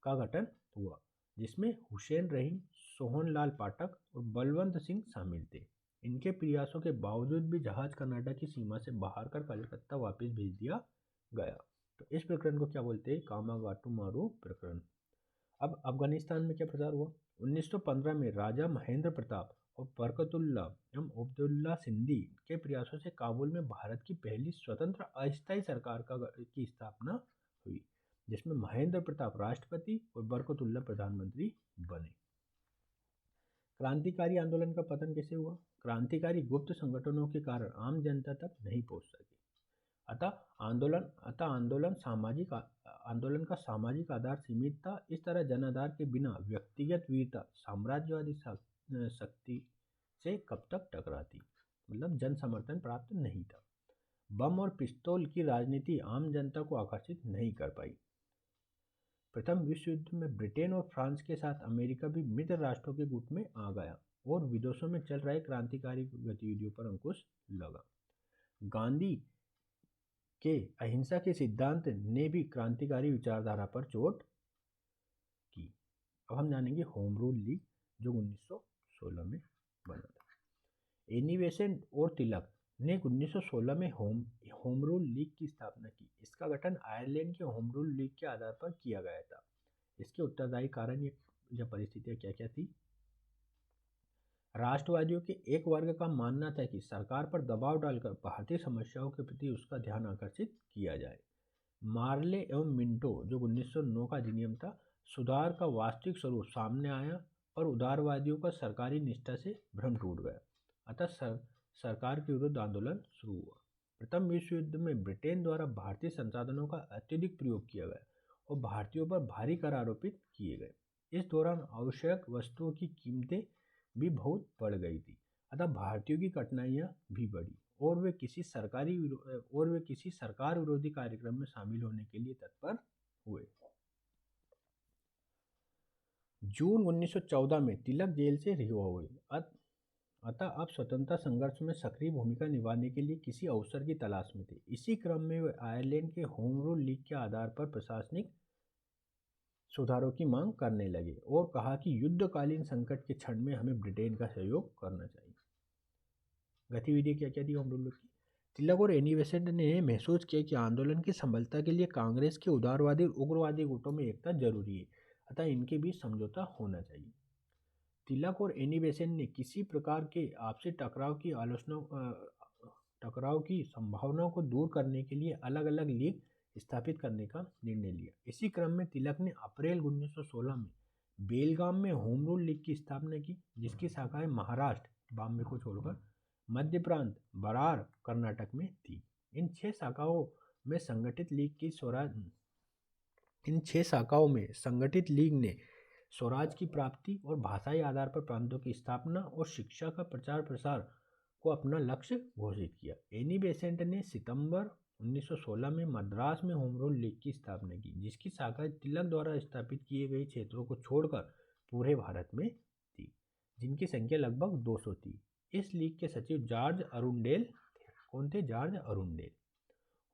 का गठन हुआ, जिसमें हुसैन रहीम, सोहन लाल पाठक और बलवंत सिंह शामिल थे। इनके प्रयासों के बावजूद भी जहाज कर्नाटक की सीमा से बाहर कर कलकत्ता वापस भेज दिया गया। तो इस प्रकरण को क्या बोलते हैं? कामागाटू मारू प्रकरण। अब अफगानिस्तान में क्या प्रचार हुआ? 1915 में राजा महेंद्र प्रताप और बरकतुल्ला एवं अब्दुल्ला सिंधी के प्रयासों से काबुल में भारत की पहली स्वतंत्र अस्थायी सरकार की स्थापना हुई, जिसमें महेंद्र प्रताप राष्ट्रपति और बरकतुल्ला प्रधानमंत्री बने। क्रांतिकारी आंदोलन का पतन कैसे हुआ? क्रांतिकारी गुप्त संगठनों के कारण आम जनता तक नहीं पहुंच सके। अतः आंदोलन का सामाजिक आधार सीमित था। इस तरह जन आधार के बिना व्यक्तिगत वीरता साम्राज्यवादी शक्ति से कब तक टकराती, मतलब जन समर्थन प्राप्त नहीं था। बम और पिस्तौल की राजनीति आम जनता को आकर्षित नहीं कर पाई। प्रथम विश्व युद्ध में ब्रिटेन और फ्रांस के साथ अमेरिका भी मित्र राष्ट्रों के गुट में आ गया और विदेशों में चल रहे क्रांतिकारी गतिविधियों पर अंकुश लगा। गांधी के अहिंसा के सिद्धांत ने भी क्रांतिकारी विचारधारा पर चोट की। अब हम जानेंगे होम रूल लीग, जो 1916 में बना था। एनी बेसेंट और तिलक ने 1916 में होम रूल लीग की स्थापना की। इसका गठन आयरलैंड के होम रूल लीग के आधार पर किया गया था। इसके उत्तरदायी कारण या परिस्थितियां क्या क्या थी? राष्ट्रवादियों के एक वर्ग का मानना था कि सरकार पर दबाव डालकर भारतीय समस्याओं के प्रति उसका ध्यान आकर्षित किया जाए। मार्ले एवं मिंटो, जो 1909 का अधिनियम था, सुधार का वास्तविक स्वरूप सामने आया, पर उदारवादियों का सरकारी निष्ठा से भ्रम टूट गया। अतः सरकार के विरुद्ध आंदोलन शुरू हुआ। प्रथम विश्व युद्ध में ब्रिटेन द्वारा भारतीय संसाधनों का अत्यधिक प्रयोग किया गया और भारतीयों पर भारी कर आरोपित किए गए। इस दौरान आवश्यक वस्तुओं की कीमतें भी बहुत बढ़ गई थी। अतः भारतीयों की कठिनाइयां भी बढ़ी और वे किसी सरकार विरोधी कार्यक्रम में शामिल होने के लिए तत्पर हुए। जून 1914 में तिलक जेल से रिहा हुए। अतः अब स्वतंत्रता संघर्ष में सक्रिय भूमिका निभाने के लिए किसी अवसर की तलाश में थे। इसी क्रम में वे आयरलैंड के होम रूल लीग के आधार पर प्रशासनिक सुधारों की मांग करने लगे और कहा कि युद्धकालीन संकट के क्षण में हमें ब्रिटेन का सहयोग करना चाहिए। गतिविधि क्या क्या थी होम रूल लीग की? तिलक और एनी बेसेंट ने महसूस किया कि आंदोलन की सफलता के लिए कांग्रेस के उदारवादी और उग्रवादी गुटों में एकता जरूरी है, अतः इनके बीच समझौता होना चाहिए। तिलक और एनी बेसेंट ने किसी प्रकार के आपसी टकराव की संभावनाओं को दूर करने के लिए अलग अलग लीग स्थापित करने का निर्णय लिया। इसी क्रम में तिलक ने अप्रैल 1916 में बेलगाम में होम रूल लीग की स्थापना की, जिसकी शाखाएं महाराष्ट्र, बॉम्बे को छोड़कर, मध्य प्रांत, बरार, कर्नाटक में थी। इन छह शाखाओं में संगठित लीग ने स्वराज की प्राप्ति और भाषाई आधार पर प्रांतों की स्थापना और शिक्षा का प्रचार प्रसार को अपना लक्ष्य घोषित किया। एनी बेसेंट ने सितंबर 1916 में मद्रास में होम रूल लीग की स्थापना की, जिसकी शाखाएं तिलक द्वारा स्थापित किए गए क्षेत्रों को छोड़कर पूरे भारत में थी, जिनकी संख्या लगभग 200 थी। इस लीग के सचिव जॉर्ज अरुंडेल थे। कौन थे? George Arundale.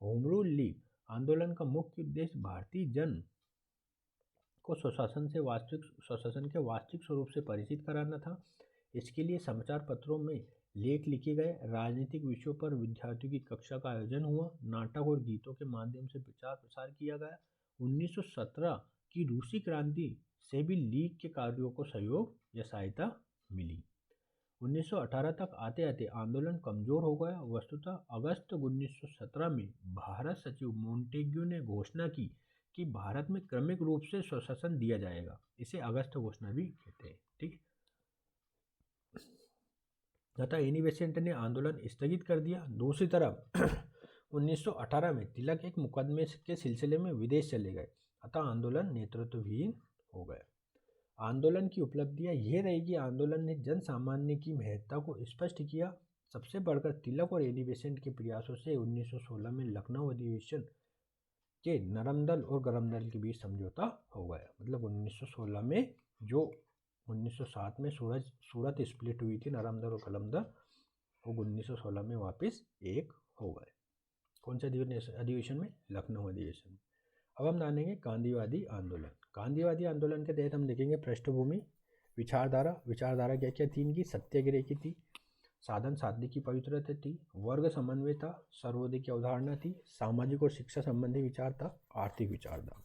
Home rule league आंदोलन का मुख्य उद्देश्य भारतीय जन को स्वशासन के वास्तविक स्वरूप से परिचित कराना था। इसके लिए समाचार पत्रों में लेख लिखे गए, राजनीतिक विषयों पर विद्यार्थियों की कक्षा का आयोजन हुआ, नाटक और गीतों के माध्यम से प्रचार प्रसार किया गया। 1917 की रूसी क्रांति से भी लीग के कार्यों को सहयोग या सहायता मिली। 1918 तक आते आते आंदोलन कमजोर हो गया। वस्तुतः अगस्त 1917 में भारत सचिव मोंटेग्यू ने घोषणा की कि भारत में क्रमिक रूप से स्वशासन दिया जाएगा। इसे अगस्त घोषणा भी कहते हैं। ठीक, तथा एनी बेसेंट ने आंदोलन स्थगित कर दिया। दूसरी तरफ 1918 में तिलक एक मुकदमे के सिलसिले में विदेश चले गए, अतः आंदोलन नेतृत्वहीन हो गया। आंदोलन की उपलब्धियां यह रही कि आंदोलन ने जन सामान्य की महत्ता को स्पष्ट किया। सबसे बढ़कर तिलक और एनी बेसेंट के प्रयासों से 1916 में लखनऊ अधिवेशन के नरम दल और गरम दल के बीच समझौता हो गया। मतलब 1916 में जो 1907 में सूरत स्प्लिट हुई थी, नरम दल और गरम दल, वो 1916 में वापस एक हो गए। कौन से अधिवेशन में? लखनऊ अधिवेशन में। अब हम जानेंगे गांधीवादी आंदोलन। गांधीवादी आंदोलन के तहत हम देखेंगे पृष्ठभूमि, विचारधारा क्या क्या थी इनकी? सत्याग्रह की थी, साधन साध्य की पवित्रता थी, वर्ग समन्वय था, सर्वोदय की अवधारणा थी, सामाजिक और शिक्षा संबंधी विचार था, आर्थिक विचार था।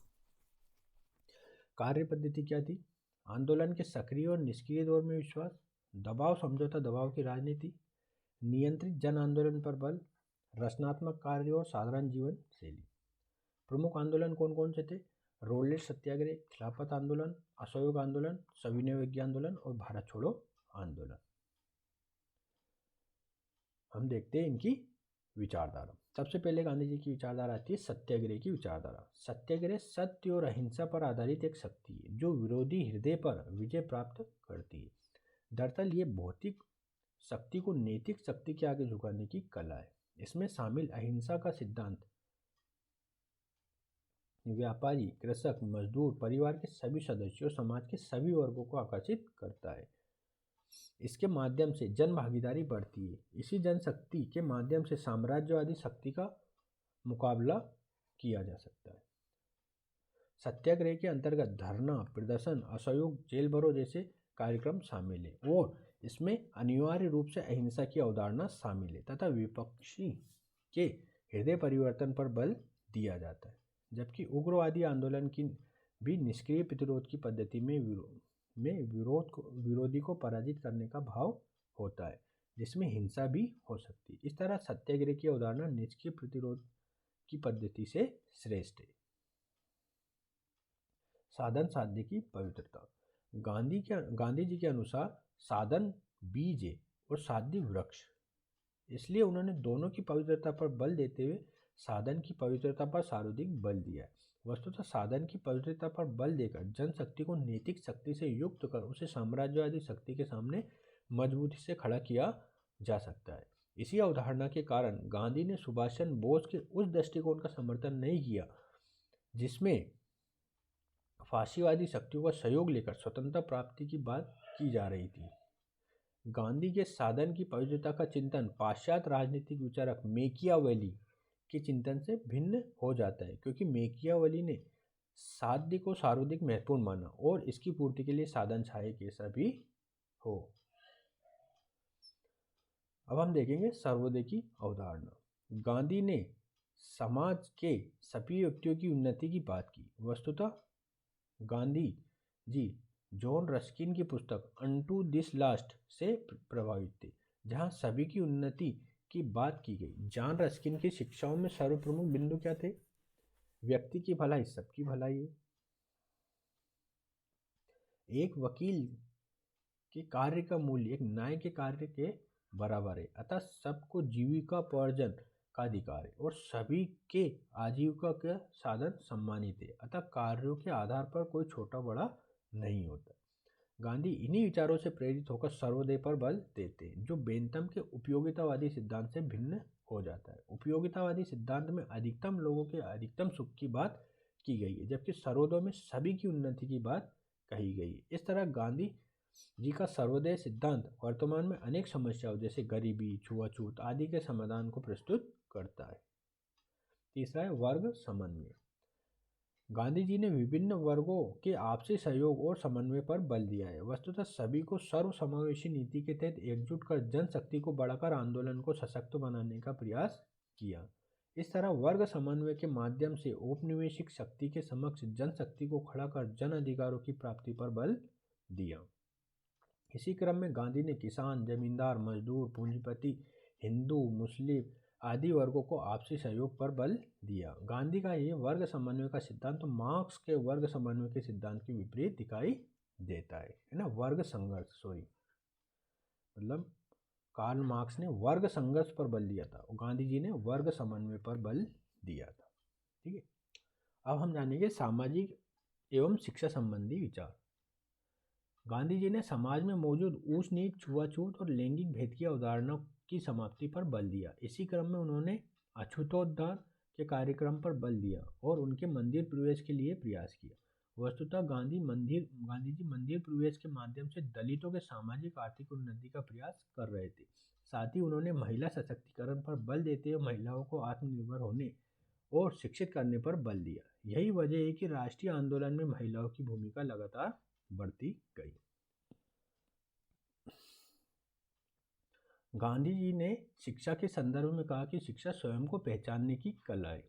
कार्य पद्धति क्या थी? आंदोलन के सक्रिय और निष्क्रिय दौर में विश्वास, दबाव समझौता दबाव की राजनीति, नियंत्रित जन आंदोलन पर बल, रचनात्मक कार्य और साधारण जीवन शैली। प्रमुख आंदोलन कौन कौन से थे? रोलेट सत्याग्रह, खिलाफत आंदोलन, असहयोग आंदोलन, सविनय अवज्ञा आंदोलन और भारत छोड़ो आंदोलन। हम देखते हैं इनकी विचारधारा। सबसे पहले गांधी जी की विचारधारा आती है सत्याग्रह की विचारधारा। सत्याग्रह सत्य और अहिंसा पर आधारित एक शक्ति है जो विरोधी हृदय पर विजय प्राप्त करती है। दरअसल ये भौतिक शक्ति को नैतिक शक्ति के आगे झुकाने की कला है। इसमें शामिल अहिंसा का सिद्धांत व्यापारी, कृषक, मजदूर, परिवार के सभी सदस्यों, समाज के सभी वर्गों को आकर्षित करता है। इसके माध्यम से जन भागीदारी बढ़ती है। इसी जनशक्ति के माध्यम से साम्राज्यवादी शक्ति का मुकाबला किया जा सकता है। सत्याग्रह के अंतर्गत धरना, प्रदर्शन, असहयोग, जेल भरो जैसे कार्यक्रम शामिल है और इसमें अनिवार्य रूप से अहिंसा की अवधारणा शामिल है तथा विपक्षी के हृदय परिवर्तन पर बल दिया जाता है। जबकि उग्रवादी आंदोलन की भी निष्क्रिय प्रतिरोध की पद्धति में विरोधी को पराजित करने का भाव होता है, जिसमें हिंसा भी हो सकती है। इस तरह सत्याग्रह की अवधारणा निष्क्रिय प्रतिरोध की पद्धति से श्रेष्ठ है। साधन साध्य की पवित्रता। गांधी जी के अनुसार साधन बीज है और साध्य वृक्ष, इसलिए उन्होंने दोनों की पवित्रता पर बल देते हुए साधन की पवित्रता पर सर्वाधिक बल दिया है। वस्तुतः साधन की पवित्रता पर बल देकर जनशक्ति को नैतिक शक्ति से युक्त कर उसे साम्राज्यवादी शक्ति के सामने मजबूती से खड़ा किया जा सकता है। इसी अवधारणा के कारण गांधी ने सुभाष चंद्र बोस के उस दृष्टिकोण का समर्थन नहीं किया जिसमें फांसीवादी शक्तियों का सहयोग लेकर स्वतंत्रता प्राप्ति की बात की जा रही थी। गांधी के साधन की पवित्रता का चिंतन पाश्चात्य राजनीतिक विचारक मैकियावेली के चिंतन से भिन्न हो जाता है, क्योंकि मैकियावेली ने साध्य को सर्वाधिक महत्वपूर्ण माना और इसकी पूर्ति के लिए साधन चाहे कैसा भी हो। अब हम देखेंगे सर्वोदय की अवधारणा। गांधी ने समाज के सभी व्यक्तियों की उन्नति की बात की। वस्तुतः गांधी जी जॉन रस्किन की पुस्तक अनटू दिस लास्ट से प्रभावित थे, जहां सभी की उन्नति की बात की गई। जॉन रस्किन की शिक्षाओं में सर्वप्रमुख बिंदु क्या थे? व्यक्ति की भलाई सबकी भलाई है। एक वकील के कार्य का मूल्य एक न्याय के कार्य के बराबर है, अतः सबको जीविका उपार्जन का अधिकार है और सभी के आजीविका के साधन सम्मानित है, अतः कार्यों के आधार पर कोई छोटा बड़ा नहीं होता। गांधी इन्हीं विचारों से प्रेरित होकर सर्वोदय पर बल देते हैं, जो बेंथम के उपयोगितावादी सिद्धांत से भिन्न हो जाता है। उपयोगितावादी सिद्धांत में अधिकतम लोगों के अधिकतम सुख की बात की गई है, जबकि सर्वोदय में सभी की उन्नति की बात कही गई है। इस तरह गांधी जी का सर्वोदय सिद्धांत वर्तमान में अनेक समस्याओं जैसे गरीबी, छुआछूत आदि के समाधान को प्रस्तुत करता है। तीसरा है वर्ग समन्वय। गांधी जी ने विभिन्न वर्गों के आपसी सहयोग और समन्वय पर बल दिया है। वस्तुतः सभी को सर्वसमावेशी नीति के तहत एकजुट कर जनशक्ति को बढ़ाकर आंदोलन को सशक्त बनाने का प्रयास किया। इस तरह वर्ग समन्वय के माध्यम से औपनिवेशिक शक्ति के समक्ष जनशक्ति को खड़ा कर जन अधिकारों की प्राप्ति पर बल दिया। इसी क्रम में गांधी ने किसान, जमींदार, मजदूर, पूंजीपति, हिंदू, मुस्लिम आदि वर्गों को आपसी सहयोग पर बल दिया। गांधी का ये वर्ग समन्वय का सिद्धांत तो मार्क्स के वर्ग समन्वय के सिद्धांत के विपरीत दिखाई देता है ना। वर्ग संघर्ष मतलब कार्ल मार्क्स ने वर्ग संघर्ष पर बल दिया था और गांधी जी ने वर्ग समन्वय पर बल दिया था। ठीक है, अब हम जानेंगे सामाजिक एवं शिक्षा संबंधी विचार। गांधी जी ने समाज में मौजूद ऊंच नीच, छुआछूत और लैंगिक भेद की अवधारणा की समाप्ति पर बल दिया। इसी क्रम में उन्होंने अछूतोद्धार के कार्यक्रम पर बल दिया और उनके मंदिर प्रवेश के लिए प्रयास किया। वस्तुतः गांधी जी मंदिर प्रवेश के माध्यम से दलितों के सामाजिक आर्थिक उन्नति का प्रयास कर रहे थे। साथ ही उन्होंने महिला सशक्तिकरण पर बल देते हुए महिलाओं को आत्मनिर्भर होने और शिक्षित करने पर बल दिया। यही वजह है कि राष्ट्रीय आंदोलन में महिलाओं की भूमिका लगातार बढ़ती गई। गांधी जी ने शिक्षा के संदर्भ में कहा कि शिक्षा स्वयं को पहचानने की कला है।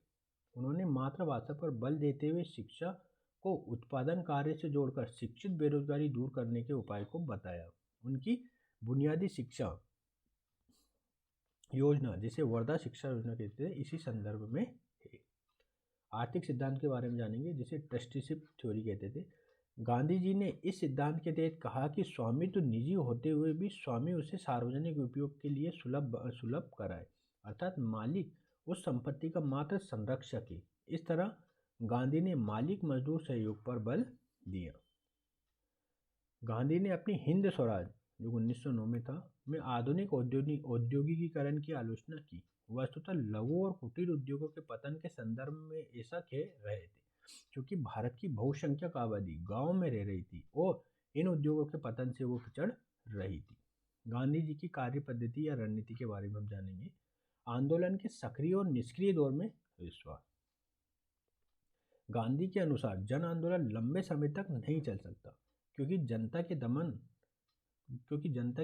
उन्होंने मातृभाषा पर बल देते हुए शिक्षा को उत्पादन कार्य से जोड़कर शिक्षित बेरोजगारी दूर करने के उपाय को बताया। उनकी बुनियादी शिक्षा योजना, जिसे वर्धा शिक्षा योजना कहते हैं, इसी संदर्भ में है। आर्थिक सिद्धांत के बारे में जानेंगे, जिसे ट्रस्टीशिप थ्योरी कहते थे। गांधी जी ने इस सिद्धांत के तहत कहा कि स्वामित्व निजी होते हुए भी स्वामी उसे सार्वजनिक उपयोग के लिए सुलभ कराए, अर्थात मालिक उस संपत्ति का मात्र संरक्षक है। इस तरह गांधी ने मालिक मजदूर सहयोग पर बल दिया। गांधी ने अपनी हिंद स्वराज, जो 1909 में था, में आधुनिक औद्योगिकीकरण की आलोचना की। वस्तुतः लघु और कुटीर उद्योगों के पतन के संदर्भ में ऐसा कह रहे थे, क्योंकि भारत की बहुसंख्यक आबादी गांव में रह रही थी और इन उद्योगों के पतन से वो पिछड़ रही थी। गांधी जी की कार्य पद्धति या रणनीति के बारे में हम जानेंगे। आंदोलन के सक्रिय और निष्क्रिय दौर में विश्वास। गांधी के अनुसार जन आंदोलन लंबे समय तक नहीं चल सकता, क्योंकि जनता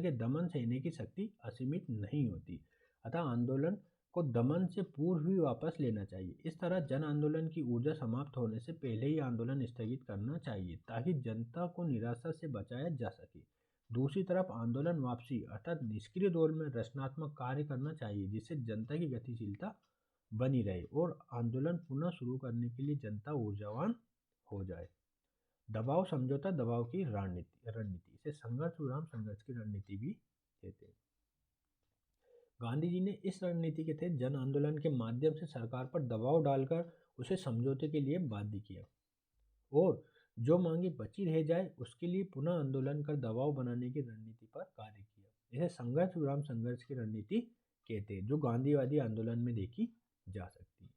के दमन सहने की शक्ति असीमित नहीं होती, अतः आंदोलन को दमन से पूर्व ही वापस लेना चाहिए। इस तरह जन आंदोलन की ऊर्जा समाप्त होने से पहले ही आंदोलन स्थगित करना चाहिए, ताकि जनता को निराशा से बचाया जा सके। दूसरी तरफ आंदोलन वापसी अर्थात निष्क्रिय दौर में रचनात्मक कार्य करना चाहिए, जिससे जनता की गतिशीलता बनी रहे और आंदोलन पुनः शुरू करने के लिए जनता ऊर्जावान हो जाए। दबाव समझौता दबाव की रणनीति, इसे संघर्ष विराम संघर्ष की रणनीति भी कहते हैं। गांधी जी ने इस रणनीति के तहत जन आंदोलन के माध्यम से सरकार पर दबाव डालकर उसे समझौते के लिए बाध्य किया और जो मांगे बची रह जाए उसके लिए पुनः आंदोलन कर दबाव बनाने की रणनीति पर कार्य किया। इसे संघर्ष विराम संघर्ष की रणनीति कहते हैं, जो गांधीवादी आंदोलन में देखी जा सकती है।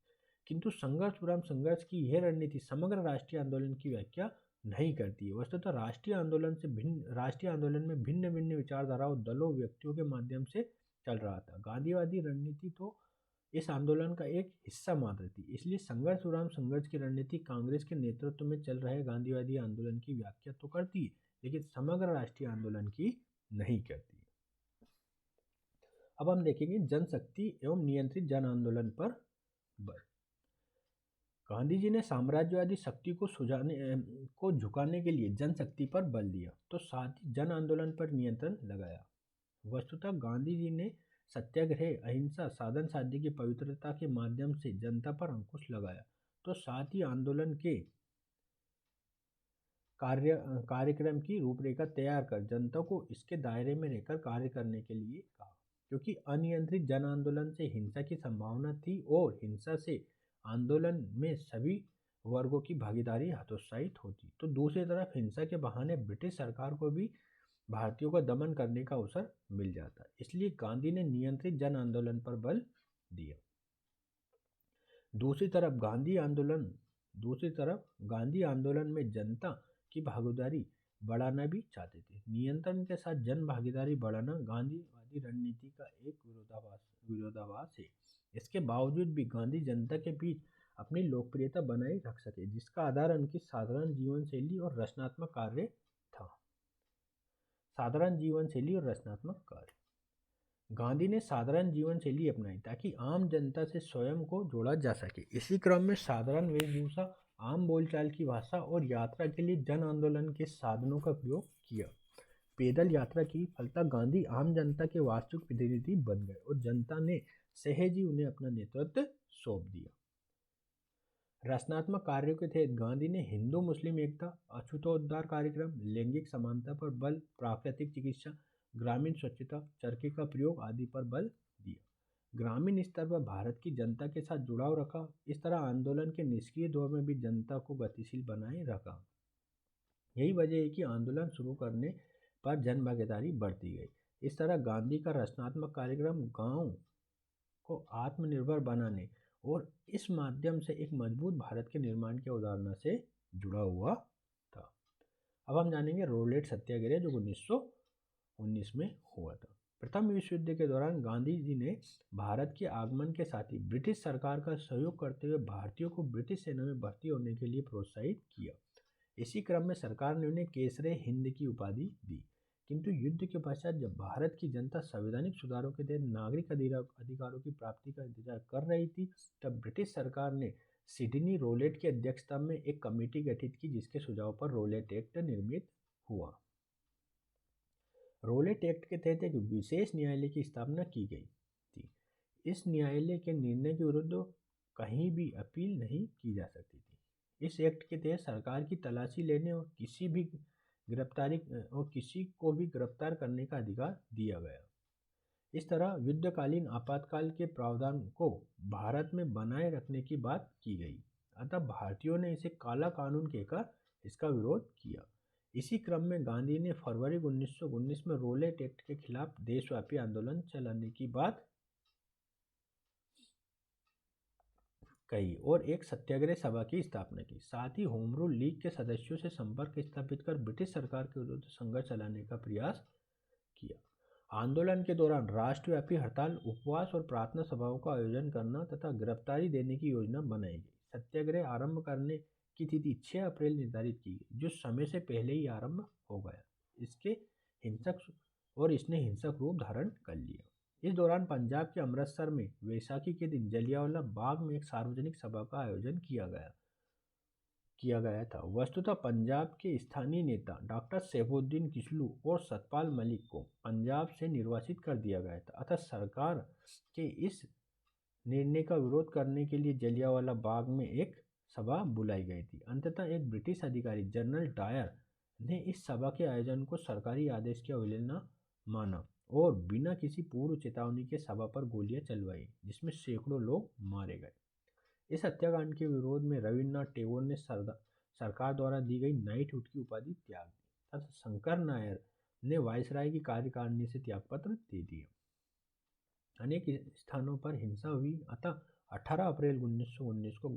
किंतु संघर्ष विराम संघर्ष की यह रणनीति समग्र राष्ट्रीय आंदोलन की व्याख्या नहीं करती है। वस्तुतः राष्ट्रीय आंदोलन में भिन्न भिन्न विचारधाराओं, दलों, व्यक्तियों के माध्यम से चल रहा था। गांधीवादी रणनीति तो इस आंदोलन का एक हिस्सा मात्र थी। इसलिए संघर्ष विराम संघर्ष की रणनीति कांग्रेस के नेतृत्व में चल रहे गांधीवादी आंदोलन की व्याख्या तो करती है, लेकिन समग्र राष्ट्रीय आंदोलन की नहीं करती। अब हम देखेंगे जनशक्ति एवं नियंत्रित जन आंदोलन पर बल। गांधी जी ने साम्राज्यवादी शक्ति को झुकाने के लिए जनशक्ति पर बल दिया, तो साथ ही जन आंदोलन पर नियंत्रण लगाया। वस्तुतः गांधी जी ने सत्याग्रह, अहिंसा, साधन साध्य की पवित्रता के माध्यम से जनता पर अंकुश लगाया, तो साथ ही आंदोलन के कार्यक्रम की रूपरेखा तैयार कर जनता को इसके दायरे में रहकर कार्य करने के लिए कहा, क्योंकि अनियंत्रित जन आंदोलन से हिंसा की संभावना थी और हिंसा से आंदोलन में सभी वर्गों की भागीदारी हतोत्साहित होती। तो दूसरी तरफ हिंसा के बहाने ब्रिटिश सरकार को भी भारतीयों का दमन करने का अवसर मिल जाता। इसलिए गांधी ने नियंत्रित जन आंदोलन पर बल दिया। दूसरी तरफ गांधी आंदोलन में जनता की भागीदारी बढ़ाना भी चाहते थे। नियंत्रण के साथ जन भागीदारी बढ़ाना गांधीवादी रणनीति का एक विरोधाभास है। इसके बावजूद भी गांधी जनता के बीच अपनी लोकप्रियता बनाए रख सके, जिसका आधार उनकी साधारण जीवन शैली और रचनात्मक कार्य था। गांधी ने साधारण जीवन शैली अपनाई ताकि आम जनता से स्वयं को जोड़ा जा सके। इसी क्रम में साधारण वेशभूषा, आम बोलचाल की भाषा और यात्रा के लिए जन आंदोलन के साधनों का प्रयोग किया। पैदल यात्रा की फलतः गांधी आम जनता के वास्तविक प्रतिनिधि बन गए और जनता ने सहज ही उन्हें अपना नेतृत्व सौंप दिया। रचनात्मक कार्यों के तहत गांधी ने हिंदू मुस्लिम एकता, अछूतोद्धार कार्यक्रम, लैंगिक समानता पर बल, प्राकृतिक चिकित्सा, ग्रामीण स्वच्छता, चरखे का प्रयोग आदि पर बल दिया। ग्रामीण स्तर पर भारत की जनता के साथ जुड़ाव रखा। इस तरह आंदोलन के निष्क्रिय दौर में भी जनता को गतिशील बनाए रखा। यही वजह है कि आंदोलन शुरू करने पर जन भागीदारी बढ़ती गई। इस तरह गांधी का रचनात्मक कार्यक्रम गांव को आत्मनिर्भर बनाने और इस माध्यम से एक मजबूत भारत के निर्माण की अवधारणा से जुड़ा हुआ था। अब हम जानेंगे रोलेट सत्याग्रह, जो 1919 में हुआ था। प्रथम विश्व युद्ध के दौरान गांधी जी ने भारत के आगमन के साथ ही ब्रिटिश सरकार का सहयोग करते हुए भारतीयों को ब्रिटिश सेना में भर्ती होने के लिए प्रोत्साहित किया। इसी क्रम में सरकार ने उन्हें केसरे हिंद की उपाधि दी। किंतु युद्ध के पश्चात जब भारत की जनता संवैधानिक सुधारों के तहत नागरिक अधिकारों की प्राप्ति का इंतजार कर रही थी, तब ब्रिटिश सरकार ने सिडनी रोलेट की अध्यक्षता में एक कमेटी गठित की, जिसके सुझाव पर रोलेट एक्ट निर्मित हुआ। रोलेट एक्ट के तहत एक विशेष न्यायालय की स्थापना की गई थी। इस न्यायालय के निर्णय के विरुद्ध कहीं भी अपील नहीं की जा सकती थी। इस एक्ट के तहत सरकार की तलाशी लेने और किसी को भी गिरफ्तार करने का अधिकार दिया गया। इस तरह युद्धकालीन आपातकाल के प्रावधान को भारत में बनाए रखने की बात की गई। अतः भारतीयों ने इसे काला कानून कहकर इसका विरोध किया। इसी क्रम में गांधी ने फरवरी 1919 में रोलेट एक्ट के खिलाफ देशव्यापी आंदोलन चलाने की बात कही और एक सत्याग्रह सभा की स्थापना की। साथ ही होम रूल लीग के सदस्यों से संपर्क स्थापित कर ब्रिटिश सरकार के विरुद्ध संघर्ष चलाने का प्रयास किया। आंदोलन के दौरान राष्ट्रव्यापी हड़ताल, उपवास और प्रार्थना सभाओं का आयोजन करना तथा गिरफ्तारी देने की योजना बनाई गई। सत्याग्रह आरंभ करने की तिथि 6 अप्रैल निर्धारित की गई, जो समय से पहले ही आरंभ हो गया। इसने हिंसक रूप धारण कर लिया। इस दौरान पंजाब के अमृतसर में वैसाखी के दिन जलियांवाला बाग में एक सार्वजनिक सभा का आयोजन किया गया था। वस्तुतः पंजाब के स्थानीय नेता डॉक्टर सैफुद्दीन किस्लू और सतपाल मलिक को पंजाब से निर्वासित कर दिया गया था। अतः सरकार के इस निर्णय का विरोध करने के लिए जलियांवाला बाग में एक सभा बुलाई गई थी। अंततः एक ब्रिटिश अधिकारी जनरल डायर ने इस सभा के आयोजन को सरकारी आदेश की अवहेलना माना और बिना किसी पूर्व चेतावनी के सभा पर गोलियां चलवाई, जिसमें सैकड़ों लोग मारे गए। इस हत्याकांड के विरोध में रविन्द्रनाथ टैगोर ने सरकार द्वारा दी गई नाइटहुड की उपाधि त्याग दी तथा शंकर नायर ने वायसराय की कार्यकारिणी से त्यागपत्र दे दिया। अनेक स्थानों पर हिंसा हुई। अतः 18 अप्रैल 1919 को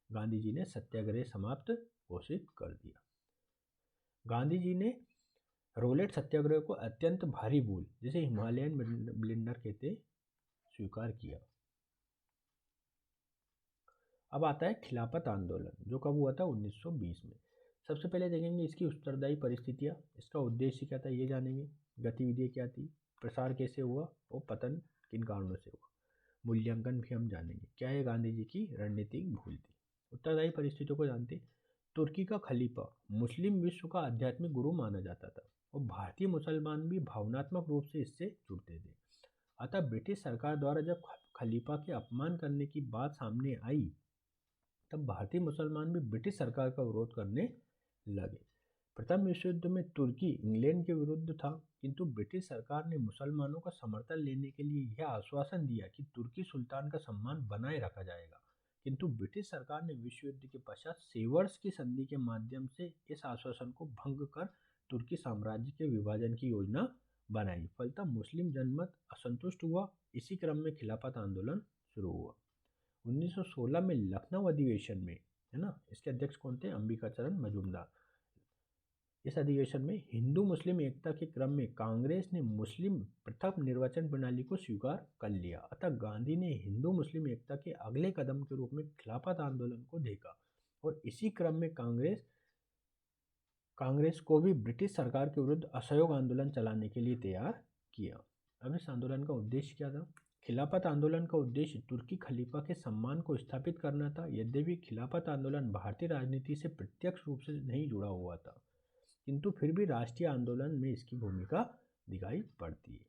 गांधी जी ने सत्याग्रह समाप्त घोषित कर दिया। गांधी जी ने रोलेट सत्याग्रह को अत्यंत भारी भूल, जिसे हिमालयन ब्लेंडर कहते, स्वीकार किया। अब आता है खिलाफत आंदोलन, जो कब हुआ था? 1920 में। सबसे पहले देखेंगे इसकी उत्तरदायी परिस्थितियाँ, इसका उद्देश्य क्या था ये जानेंगे, गतिविधियाँ क्या थी, प्रसार कैसे हुआ और पतन किन कारणों से हुआ, मूल्यांकन भी हम जानेंगे। क्या ये गांधी जी की रणनीतिक भूल थी? उत्तरदायी परिस्थितियों को जानते। तुर्की का खलीफा मुस्लिम विश्व का आध्यात्मिक गुरु माना जाता था और भारतीय मुसलमान भी भावनात्मक रूप से इससे जुड़ते थे। अतः ब्रिटिश सरकार द्वारा जब खलीफा के अपमान करने की बात सामने आई, तब भारतीय मुसलमान भी ब्रिटिश सरकार का विरोध करने लगे। प्रथम विश्व युद्ध में तुर्की इंग्लैंड के विरुद्ध था, किंतु ब्रिटिश सरकार ने मुसलमानों का समर्थन लेने के लिए यह आश्वासन दिया कि तुर्की सुल्तान का सम्मान बनाए रखा जाएगा। किंतु ब्रिटिश सरकार ने विश्व युद्ध के पश्चात सेवर्स की संधि के माध्यम से इस आश्वासन को भंग कर तुर्की साम्राज्य के विभाजन की योजना बनाई। फलतः मुस्लिम जनमत असंतुष्ट हुआ। इसी क्रम में खिलाफत आंदोलन शुरू हुआ। 1916 में लखनऊ अधिवेशन में, है ना, इसके अध्यक्ष कौन थे? अंबिकाचरण मजूमदार। इस अधिवेशन में हिंदू मुस्लिम एकता के क्रम में कांग्रेस ने मुस्लिम पृथक निर्वाचन प्रणाली को स्वीकार कर लिया। अतः गांधी ने हिंदू मुस्लिम एकता के अगले कदम के रूप में खिलाफत आंदोलन को देखा और इसी क्रम में कांग्रेस को भी ब्रिटिश सरकार के विरुद्ध असहयोग आंदोलन चलाने के लिए तैयार किया। अब इस आंदोलन का उद्देश्य क्या था? खिलाफत आंदोलन का उद्देश्य तुर्की खलीफा के सम्मान को स्थापित करना था। यद्यपि खिलाफत आंदोलन भारतीय राजनीति से प्रत्यक्ष रूप से नहीं जुड़ा हुआ था, किंतु फिर भी राष्ट्रीय आंदोलन में इसकी भूमिका दिखाई पड़ती है।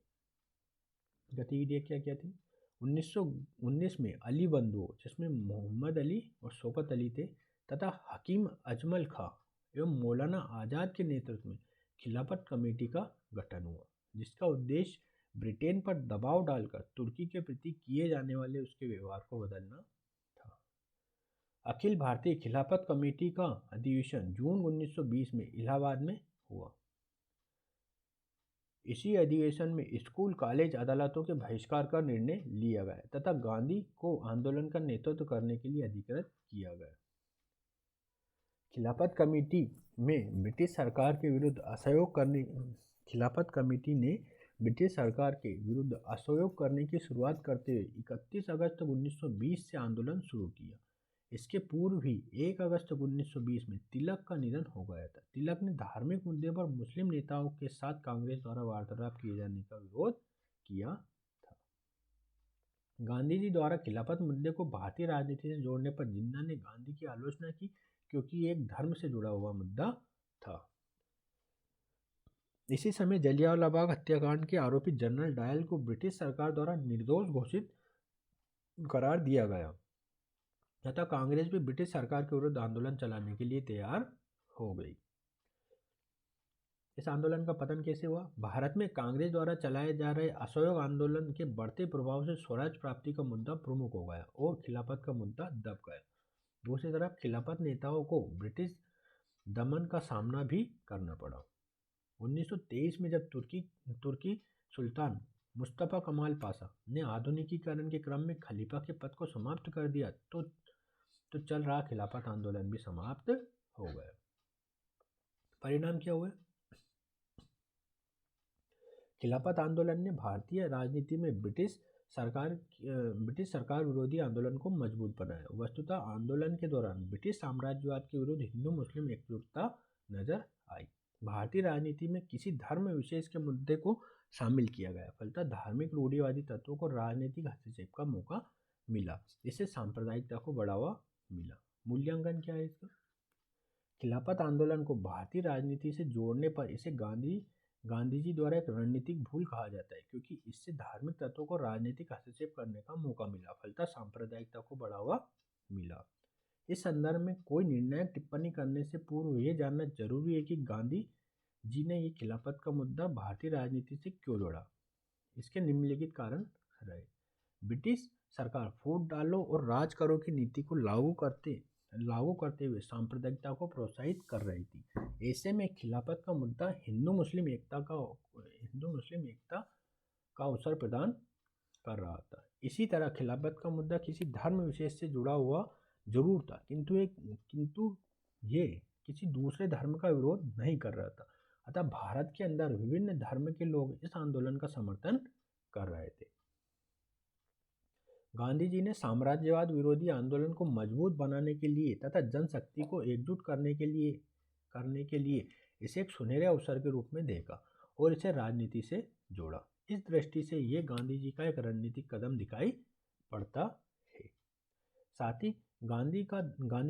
गतिविधियाँ क्या क्या थी? 1919 में अली बंधुओं, जिसमें मोहम्मद अली और शौकत अली थे, तथा हकीम अजमल खां एवं मौलाना आज़ाद के नेतृत्व में खिलाफत कमेटी का गठन हुआ, जिसका उद्देश्य ब्रिटेन पर दबाव डालकर तुर्की के प्रति किए जाने वाले उसके व्यवहार को बदलना था। अखिल भारतीय खिलाफत कमेटी का अधिवेशन जून 1920 में इलाहाबाद में हुआ। इसी अधिवेशन में स्कूल, कॉलेज, अदालतों के बहिष्कार का निर्णय लिया गया तथा गांधी को आंदोलन का नेतृत्व करने के लिए अधिकृत किया गया। खिलाफत कमेटी ने ब्रिटिश सरकार के विरुद्ध असहयोग करने की शुरुआत करते हुए 31 अगस्त 1920 से आंदोलन शुरू किया। इसके पूर्व भी 1 अगस्त 1920 में तिलक का निधन हो गया था। तिलक ने धार्मिक मुद्दे पर मुस्लिम नेताओं के साथ कांग्रेस द्वारा वार्तालाप किए जाने का विरोध किया था। गांधी जी द्वारा खिलाफत मुद्दे को भारतीय राजनीति से जोड़ने पर जिन्ना ने गांधी की आलोचना की, क्योंकि ये एक धर्म से जुड़ा हुआ मुद्दा था। इसी समय जलियांवाला बाग हत्याकांड के आरोपी जनरल डायल को ब्रिटिश सरकार द्वारा निर्दोष घोषित करार दिया गया तथा कांग्रेस भी ब्रिटिश सरकार के विरुद्ध आंदोलन चलाने के लिए तैयार हो गई। इस आंदोलन का पतन कैसे हुआ? भारत में कांग्रेस द्वारा चलाए जा रहे असहयोग आंदोलन के बढ़ते प्रभाव से स्वराज प्राप्ति का मुद्दा प्रमुख हो गया और खिलाफत का मुद्दा दब गया। दूसरी तरफ खिलाफत नेताओं को ब्रिटिश दमन का सामना भी करना पड़ा। 1923 में जब तुर्की सुल्तान मुस्तफा कमाल पाशा ने आधुनिकीकरण के क्रम में खलीफा के पद को समाप्त कर दिया तो चल रहा खिलाफत आंदोलन भी समाप्त हो गया। परिणाम क्या हुए? खिलाफत आंदोलन ने भारतीय राजनीति में ब्रिटिश सरकार विरोधी आंदोलन को मजबूत बनाया। वस्तुतः आंदोलन के दौरान ब्रिटिश साम्राज्यवाद के विरुद्ध हिंदू मुस्लिम एकजुटता नजर आई। भारतीय राजनीति में किसी धर्म विशेष के मुद्दे को शामिल किया गया, फलतः धार्मिक रूढ़िवादी तत्वों को राजनीतिक हस्तक्षेप का मौका मिला। इससे सांप्रदायिकता को बढ़ावा मिला। मूल्यांकन क्या है इसका? खिलाफत आंदोलन को भारतीय राजनीति से जोड़ने पर इसे गांधी जी द्वारा एक रणनीतिक भूल कहा जाता है, क्योंकि इससे धार्मिक तत्वों को राजनीतिक हस्तक्षेप करने का मौका मिला, फलतः सांप्रदायिकता को बढ़ावा मिला। इस संदर्भ में कोई निर्णायक टिप्पणी करने से पूर्व यह जानना जरूरी है कि गांधी जी ने ये खिलाफत का मुद्दा भारतीय राजनीति से क्यों जोड़ा। इसके निम्नलिखित कारण रहे। ब्रिटिश सरकार फूट डालो और राज करो की नीति को लागू करते हुए सांप्रदायिकता को प्रोत्साहित कर रही थी। ऐसे में खिलाफत का मुद्दा हिंदू मुस्लिम एकता का अवसर प्रदान कर रहा था। इसी तरह खिलाफत का मुद्दा किसी धर्म विशेष से जुड़ा हुआ जरूर था, किंतु ये किसी दूसरे धर्म का विरोध नहीं कर रहा था। अतः भारत के अंदर विभिन्न धर्म के लोग इस आंदोलन का समर्थन कर रहे थे। गांधी जी ने साम्राज्यवाद विरोधी आंदोलन को मजबूत बनाने के लिए तथा जनशक्ति को एकजुट करने के लिए इसे एक सुनहरे अवसर के रूप में देखा और इसे राजनीति से जोड़ा। इस दृष्टि से ये गांधी जी का एक रणनीतिक कदम दिखाई पड़ता है। साथ ही गांधी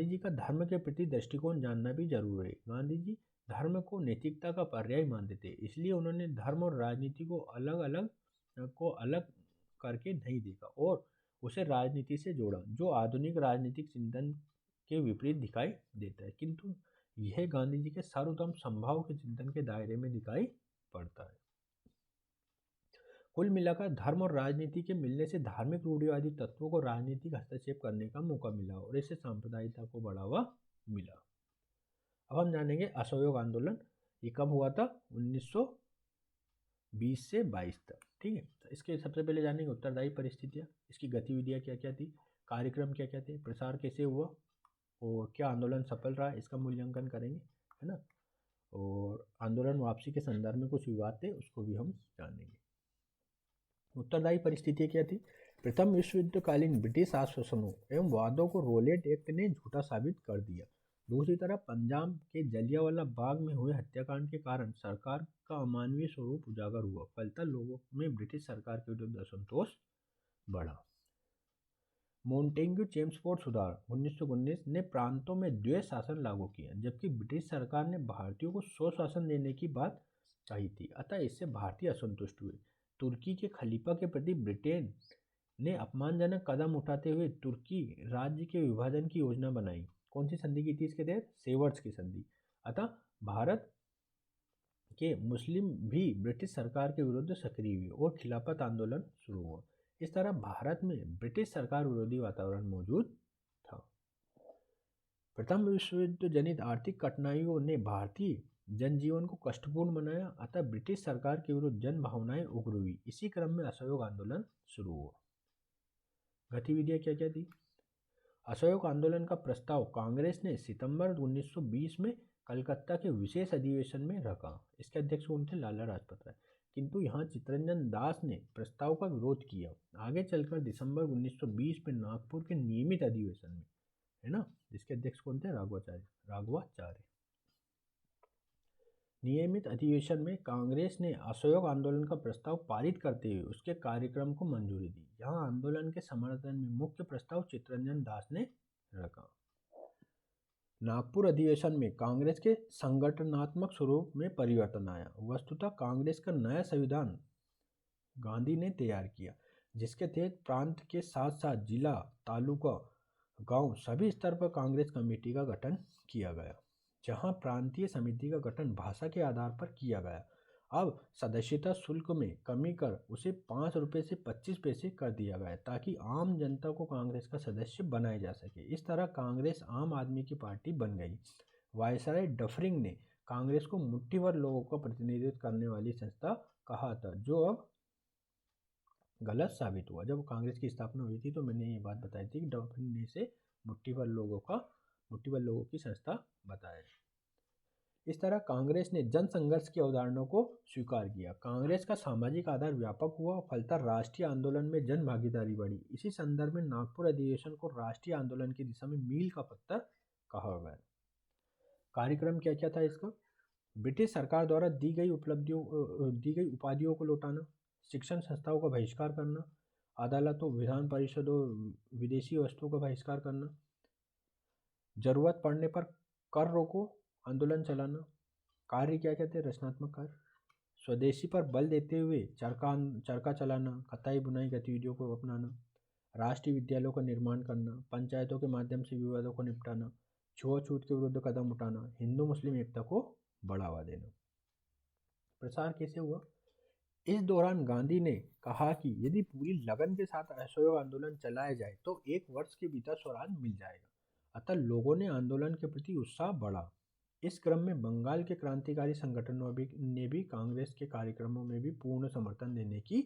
जी का धर्म के प्रति दृष्टिकोण जानना भी जरूरी है। गांधी जी धर्म को नैतिकता का पर्याय मानते थे, इसलिए उन्होंने धर्म और राजनीति को अलग करके नहीं देखा और उसे राजनीति से जोड़ा, जो आधुनिक राजनीतिक चिंतन के विपरीत दिखाई देता है, किंतु यह गांधी जी के सर्वोत्तम संभाव के चिंतन के दायरे में दिखाई पड़ता है। कुल मिलाकर धर्म और राजनीति के मिलने से धार्मिक रूढ़िवादी तत्वों को राजनीतिक हस्तक्षेप करने का मौका मिला और इससे सांप्रदायिकता को बढ़ावा मिला। अब हम जानेंगे असहयोग आंदोलन ये कब हुआ था? 1920 से 22 तक। ठीक है, तो इसके सबसे पहले जानेंगे उत्तरदायी परिस्थितियाँ, इसकी गतिविधियाँ क्या क्या थी, कार्यक्रम क्या क्या थे, प्रसार कैसे हुआ और क्या आंदोलन सफल रहा, इसका मूल्यांकन करेंगे, है ना। और आंदोलन वापसी के संदर्भ में कुछ विवाद थे, उसको भी हम जानेंगे। उत्तरदायी परिस्थितियाँ क्या थी? प्रथम विश्व युद्धकालीन ब्रिटिश आश्वासनों एवं वादों को रोलेट एक्ट ने झूठा साबित कर दिया। दूसरी तरफ पंजाब के जलियांवाला बाग में हुए हत्याकांड के कारण सरकार का अमानवीय स्वरूप उजागर हुआ, फलतः लोगों में ब्रिटिश सरकार के विरुद्ध असंतोष बढ़ा। मोंटेग्यू चेम्सफोर्ड सुधार 1919 ने प्रांतों में द्वैध शासन लागू किया, जबकि ब्रिटिश सरकार ने भारतीयों को स्वशासन देने की बात कही थी, अतः इससे भारतीय असंतुष्ट हुए। तुर्की के खलीफा के प्रति ब्रिटेन ने अपमानजनक कदम उठाते हुए तुर्की राज्य के विभाजन की योजना बनाई। कौन सी संधि की थी इसके तहत? सेवर्ट्स की संधि। अतः भारत के मुस्लिम भी ब्रिटिश सरकार के विरुद्ध सक्रिय हुए और खिलाफत आंदोलन शुरू हुआ। इस तरह भारत में ब्रिटिश सरकार विरोधी वातावरण मौजूद था। प्रथम विश्व युद्ध जनित आर्थिक कठिनाइयों ने भारतीय जनजीवन को कष्टपूर्ण बनाया, अतः ब्रिटिश सरकार के विरुद्ध जन भावनाएं उग्र हुई। इसी क्रम में असहयोग आंदोलन शुरू हुआ। गतिविधियां क्या क्या थी? असहयोग आंदोलन का प्रस्ताव कांग्रेस ने सितंबर 1920 में कलकत्ता के विशेष अधिवेशन में रखा। इसके अध्यक्ष कौन थे? लाला लाजपत राय। किंतु यहाँ चित्तरंजन दास ने प्रस्ताव का विरोध किया। आगे चलकर दिसंबर 1920 में नागपुर के नियमित अधिवेशन में है ना, जिसके अध्यक्ष कौन थे? राघवाचार्य। नियमित अधिवेशन में कांग्रेस ने असहयोग आंदोलन का प्रस्ताव पारित करते हुए उसके कार्यक्रम को मंजूरी दी। यहाँ आंदोलन के समर्थन में मुख्य प्रस्ताव चित्तरंजन दास ने रखा। नागपुर अधिवेशन में कांग्रेस के संगठनात्मक स्वरूप में परिवर्तन आया। वस्तुतः कांग्रेस का नया संविधान गांधी ने तैयार किया, जिसके तहत प्रांत के साथ साथ जिला, तालुका, गांव सभी स्तर पर कांग्रेस कमेटी का गठन किया गया, जहां प्रांतीय समिति का गठन भाषा के आधार पर किया गया। अब सदस्यता शुल्क में कमी कर उसे 5 रुपये से 25 पैसे कर दिया गया, ताकि आम जनता को कांग्रेस का सदस्य बनाया जा सके। इस तरह कांग्रेस आम आदमी की पार्टी बन गई। वायसराय डफरिंग ने कांग्रेस को मुट्ठी भर लोगों का प्रतिनिधित्व करने वाली संस्था कहा था, जो अब गलत साबित हुआ। जब कांग्रेस की स्थापना हुई थी तो मैंने ये बात बताई थी कि डफरिंग ने इसे मुट्ठी भर लोगों की संस्था बताया। इस तरह कांग्रेस ने जन संघर्ष की अवधारणा को स्वीकार किया। कांग्रेस का सामाजिक आधार व्यापक हुआ, फलतः राष्ट्रीय आंदोलन में जन भागीदारी बढ़ी। इसी संदर्भ में नागपुर अधिवेशन को राष्ट्रीय आंदोलन की दिशा में मील का पत्थर कहा गया। कार्यक्रम क्या क्या था इसका? ब्रिटिश सरकार द्वारा दी गई उपाधियों को लौटाना, शिक्षण संस्थाओं का बहिष्कार करना, अदालतों, विधान परिषदों, विदेशी वस्तुओं का बहिष्कार करना, जरूरत पड़ने पर कर रोको आंदोलन चलाना। कार्य क्या क्या थे? रचनात्मक कार्य, स्वदेशी पर बल देते हुए चरखा चलाना, कताई बुनाई गतिविधियों को अपनाना, राष्ट्रीय विद्यालयों का निर्माण करना, पंचायतों के माध्यम से विवादों को निपटाना, छुआछूत के विरुद्ध कदम उठाना, हिंदू मुस्लिम एकता को बढ़ावा देना। प्रसार कैसे हुआ? इस दौरान गांधी ने कहा कि यदि पूरी लगन के साथ असहयोग आंदोलन चलाया जाए तो 1 वर्ष के भीतर स्वराज मिल जाएगा। अतः लोगों ने आंदोलन के प्रति उत्साह बढ़ा। इस क्रम में बंगाल के क्रांतिकारी संगठनों ने भी कांग्रेस के कार्यक्रमों में भी पूर्ण समर्थन देने की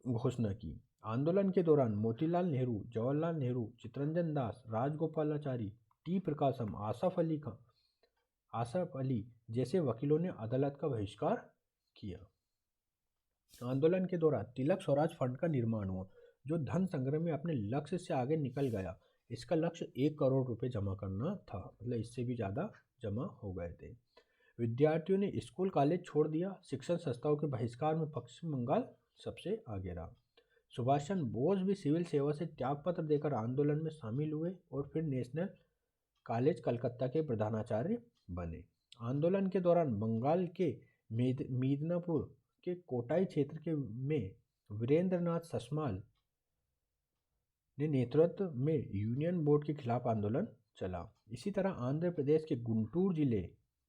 घोषणा की। आंदोलन के दौरान मोतीलाल नेहरू, जवाहरलाल नेहरू, चित्तरंजन दास, राजगोपालाचारी, टी प्रकाशम, आसफ अली जैसे वकीलों ने अदालत का बहिष्कार किया। आंदोलन के दौरान तिलक स्वराज फंड का निर्माण हुआ, जो धन संग्रह में अपने लक्ष्य से आगे निकल गया। इसका लक्ष्य 1 करोड़ रुपए जमा करना था, मतलब इससे भी ज़्यादा जमा हो गए थे। विद्यार्थियों ने स्कूल कॉलेज छोड़ दिया। शिक्षण संस्थाओं के बहिष्कार में पश्चिम बंगाल सबसे आगे रहा। सुभाष चंद्र बोस भी सिविल सेवा से त्यागपत्र देकर आंदोलन में शामिल हुए और फिर नेशनल कॉलेज कलकत्ता के प्रधानाचार्य बने। आंदोलन के दौरान बंगाल के मिदनापुर के कोटाई क्षेत्र में वीरेंद्रनाथ ससमाल ने नेतृत्व में यूनियन बोर्ड के खिलाफ आंदोलन चला। इसी तरह आंध्र प्रदेश के गुंटूर जिले